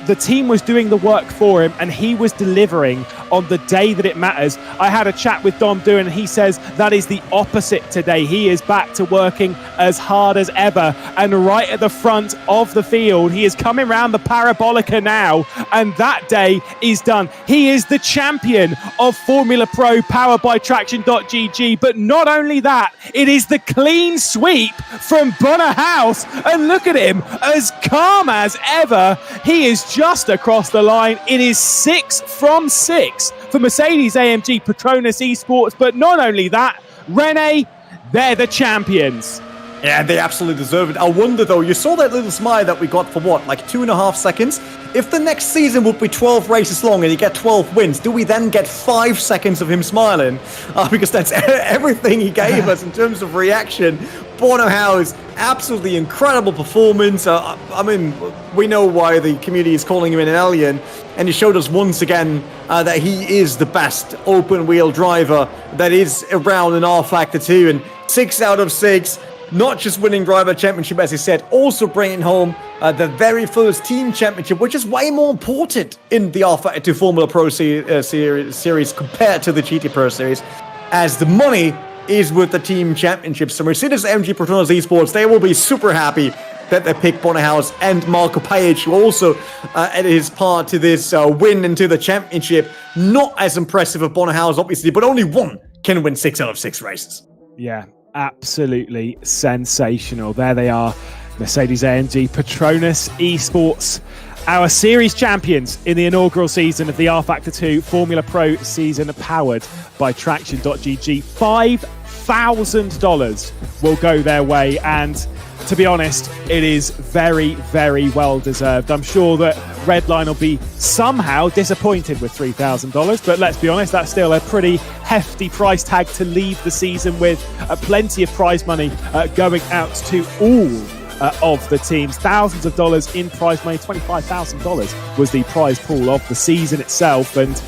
The team was doing the work for him, and he was delivering on the day that it matters. I had a chat with Dom Doohan, and he says that is the opposite today. He is back to working as hard as ever, and right at the front of the field, he is coming round the Parabolica now, and that day is done. He is the champion of Formula Pro, powered by Traction.gg. But not only that, it is the clean sweep from Bonnehaus, and look at him, as calm as ever. He is just across the line. It is 6 from 6 for Mercedes-AMG Petronas Esports. But not only that, Rene, they're the champions. Yeah, they absolutely deserve it. I wonder, though, you saw that little smile that we got for what, like 2.5 seconds? If the next season would be 12 races long and you get 12 wins, do we then get 5 seconds of him smiling? Because that's everything he gave us in terms of reaction. Bonnehaus, absolutely incredible performance. I mean, we know why the community is calling him an alien, and he showed us once again that he is the best open-wheel driver that is around in rFactor 2, and 6 out of 6. Not just winning driver championship, as he said, also bringing home the very first team championship, which is way more important in the rFactor 2 Formula Pro series compared to the GT Pro series, as the money is with the team championships. So Mercedes-AMG Petronas Esports, they will be super happy that they picked Bonnehaus and Marco Pajic, who also added his part to this win into the championship. Not as impressive as Bonnehaus, obviously, but only one can win 6 out of 6 races. Yeah, absolutely sensational. There they are, Mercedes-AMG Petronas Esports, our series champions in the inaugural season of the rFactor 2 Formula Pro season, powered by Traction.gg. $5,000 will go their way, and to be honest, it is very, very well deserved. I'm sure that Redline will be somehow disappointed with $3,000, but let's be honest, that's still a pretty hefty price tag to leave the season with. Plenty of prize money going out to all of the teams. Thousands of dollars in prize money. $25,000 was the prize pool of the season itself, and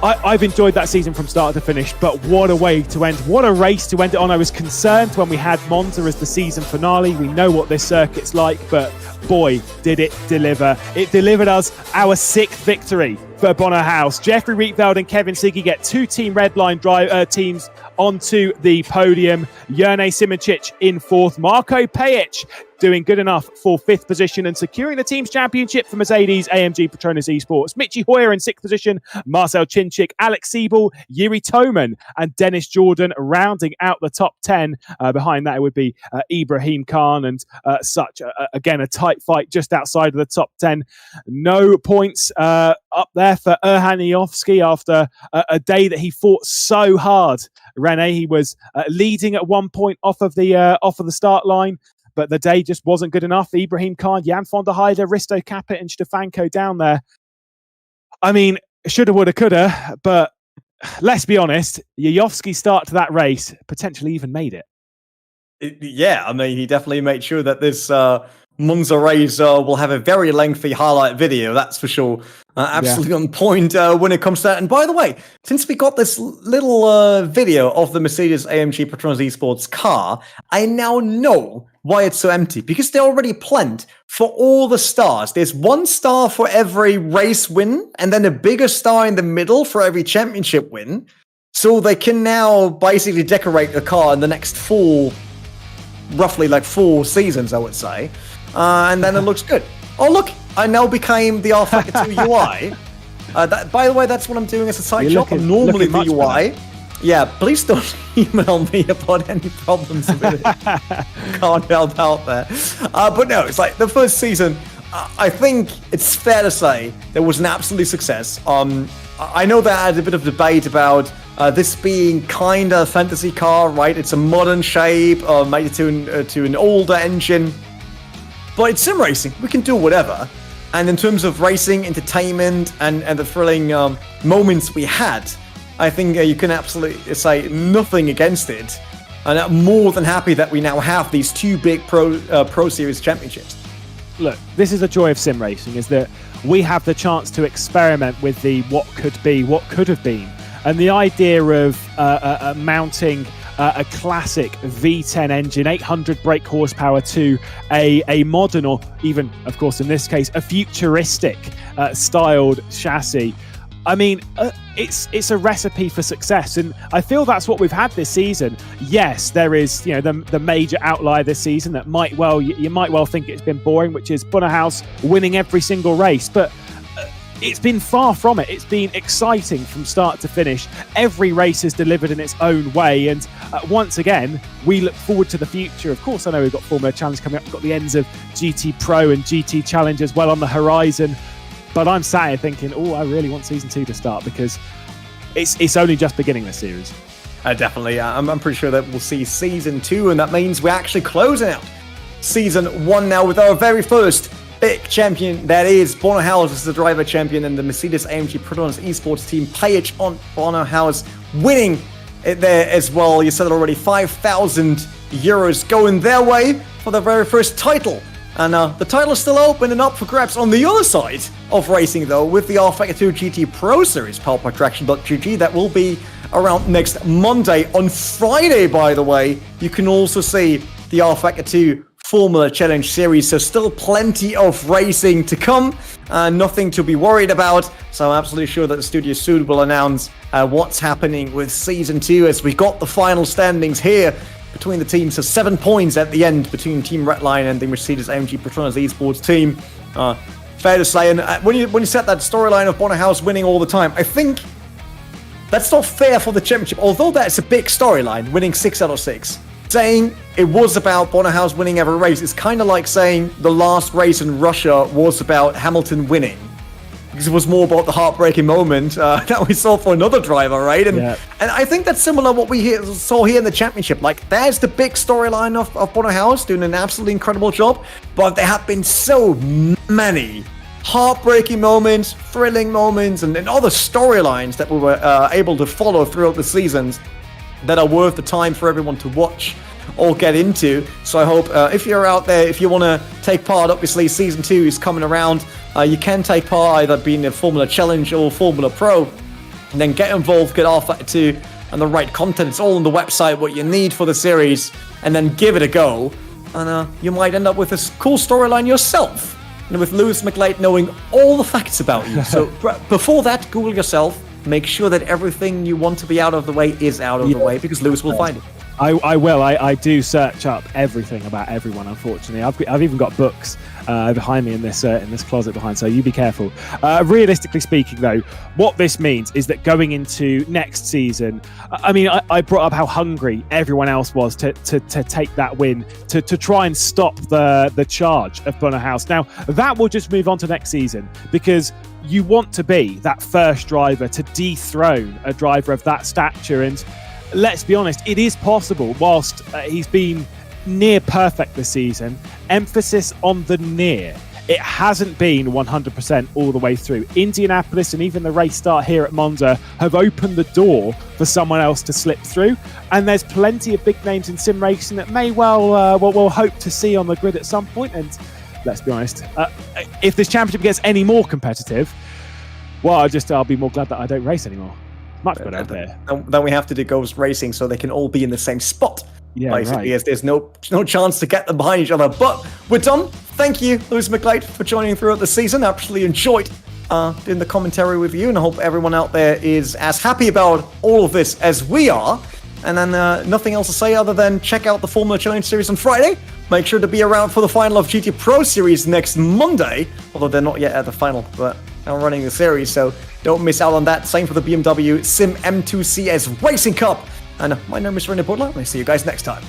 I've enjoyed that season from start to finish, but what a way to end. What a race to end it on. I was concerned when we had Monza as the season finale. We know what this circuit's like, but boy, did it deliver. It delivered us our 6th victory for Bonnehaus. Jeffrey Rietveld and Kevin Siggy get 2 Team Redline teams onto the podium. Jerne Simoncic in 4th. Marco Pajic doing good enough for 5th position and securing the team's championship for Mercedes-AMG Petronas Esports. Mitchie Hoyer in 6th position. Marcel Chinchik, Alex Siebel, Yuri Toman and Dennis Jordan rounding out the top 10. Behind that, it would be Ibrahim Khan and again, a tight fight just outside of the top 10. No points up there for Erhan Iovski after a day that he fought so hard. Rene, he was leading at one point off of the start line, but the day just wasn't good enough. Ibrahim Khan, Jan van der Heide, Risto Capit and Stefanko down there. I mean, shoulda, woulda, coulda, but let's be honest, Iovski's start to that race potentially even made it. Yeah, I mean, he definitely made sure that this Monza race will have a very lengthy highlight video, that's for sure. Absolutely on point when it comes to that. And by the way, since we got this little video of the Mercedes-AMG Petronas Esports car, I now know why it's so empty. Because they already planned for all the stars. There's 1 star for every race win, and then a bigger star in the middle for every championship win. So they can now basically decorate the car in the next roughly 4 seasons, I would say. And then it looks good. Oh, look, I now became the rFactor 2 UI. By the way, that's what I'm doing as a side job. I'm normally the UI. Better. Yeah, please don't email me about any problems with it. Can't help out there. But no, it's like the first season, I think it's fair to say there was an absolute success. I know there had a bit of debate about this being kind of a fantasy car, right? It's a modern shape, made to an older engine. But it's sim racing. We can do whatever. And in terms of racing, entertainment, and the thrilling moments we had, I think you can absolutely say nothing against it. And I'm more than happy that we now have these 2 big Pro Series championships. look, this is the joy of sim racing, is that we have the chance to experiment with the what could be, what could have been. And the idea of mounting a classic V10 engine, 800 brake horsepower to a modern, or even, of course, in this case, a futuristic styled chassis. I mean, it's a recipe for success, and I feel that's what we've had this season. Yes, there is, the major outlier this season that you might well think it's been boring, which is Bonnehaus winning every single race, but it's been far from it. It's been exciting from start to finish. Every race is delivered in its own way, and once again, we look forward to the future. Of course, I know we've got Formula Challenge coming up. We've got the ends of GT Pro and GT Challenge as well on the horizon. But I'm sat here thinking, I really want Season 2 to start, because it's only just beginning this series. Definitely. I'm pretty sure that we'll see Season 2, and that means we're actually closing out Season 1 now with our very first big champion. That is Bonnehaus as the driver champion, and the Mercedes-AMG Petronas esports team Paige on Bonnehaus winning it there as well. You said it already, 5,000 euros going their way for the very first title. And the title is still open and up for grabs on the other side of racing, though, with the rFactor 2 GT Pro Series powered by Traction.gg. That will be around next Monday. On Friday, by the way, you can also see the rFactor 2 Formula Challenge Series. So still plenty of racing to come. Nothing to be worried about. So I'm absolutely sure that the studio soon will announce what's happening with Season 2, as we got the final standings here between the teams. So 7 points at the end between Team Redline and the Mercedes-AMG Petronas esports team. Fair to say. And when you set that storyline of Bonnehaus winning all the time, I think that's not fair for the championship. Although that's a big storyline, winning 6 out of 6. Saying it was about Bonnehaus winning every race is kind of like saying the last race in Russia was about Hamilton winning. Because it was more about the heartbreaking moment that we saw for another driver, right? And I think that's similar to what we saw here in the championship. Like, there's the big storyline of Bonnehaus doing an absolutely incredible job, but there have been so many heartbreaking moments, thrilling moments, and other storylines that we were able to follow throughout the seasons that are worth the time for everyone to watch or get into. So I hope if you're out there, if you want to take part, obviously Season 2 is coming around. You can take part either being in Formula Challenge or Formula Pro, and then get involved, get rFactor 2 and the right content. It's all on the website, what you need for the series, and then give it a go. And you might end up with this cool storyline yourself, and with Lewis McLeod knowing all the facts about you. So before that, Google yourself. Make sure that everything you want to be out of the way is out of the way, because Lewis will find it. I will. I do search up everything about everyone. Unfortunately, I've even got books behind me in this closet behind. So you be careful. Realistically speaking, though, what this means is that going into next season, I mean, I brought up how hungry everyone else was to take that win, to try and stop the charge of Bonnehaus. Now that will just move on to next season, because you want to be that first driver to dethrone a driver of that stature. And let's be honest, it is possible. Whilst he's been near perfect this season, emphasis on the near. It hasn't been 100% all the way through. Indianapolis and even the race start here at Monza have opened the door for someone else to slip through. And there's plenty of big names in sim racing that may we'll hope to see on the grid at some point. And let's be honest, if this championship gets any more competitive, well, I'll be more glad that I don't race anymore. Much better out there. Then we have to do ghost racing so they can all be in the same spot. Yeah, basically, right. as there's no chance to get them behind each other. But we're done. Thank you, Lewis McLeod, for joining throughout the season. I absolutely enjoyed doing the commentary with you, and I hope everyone out there is as happy about all of this as we are. And then nothing else to say other than check out the Formula Challenge Series on Friday. Make sure to be around for the final of GT Pro Series next Monday, although they're not yet at the final, but I'm running the series, so don't miss out on that. Same for the BMW Sim M2CS Racing Cup. And my name is René Butler, and I'll see you guys next time.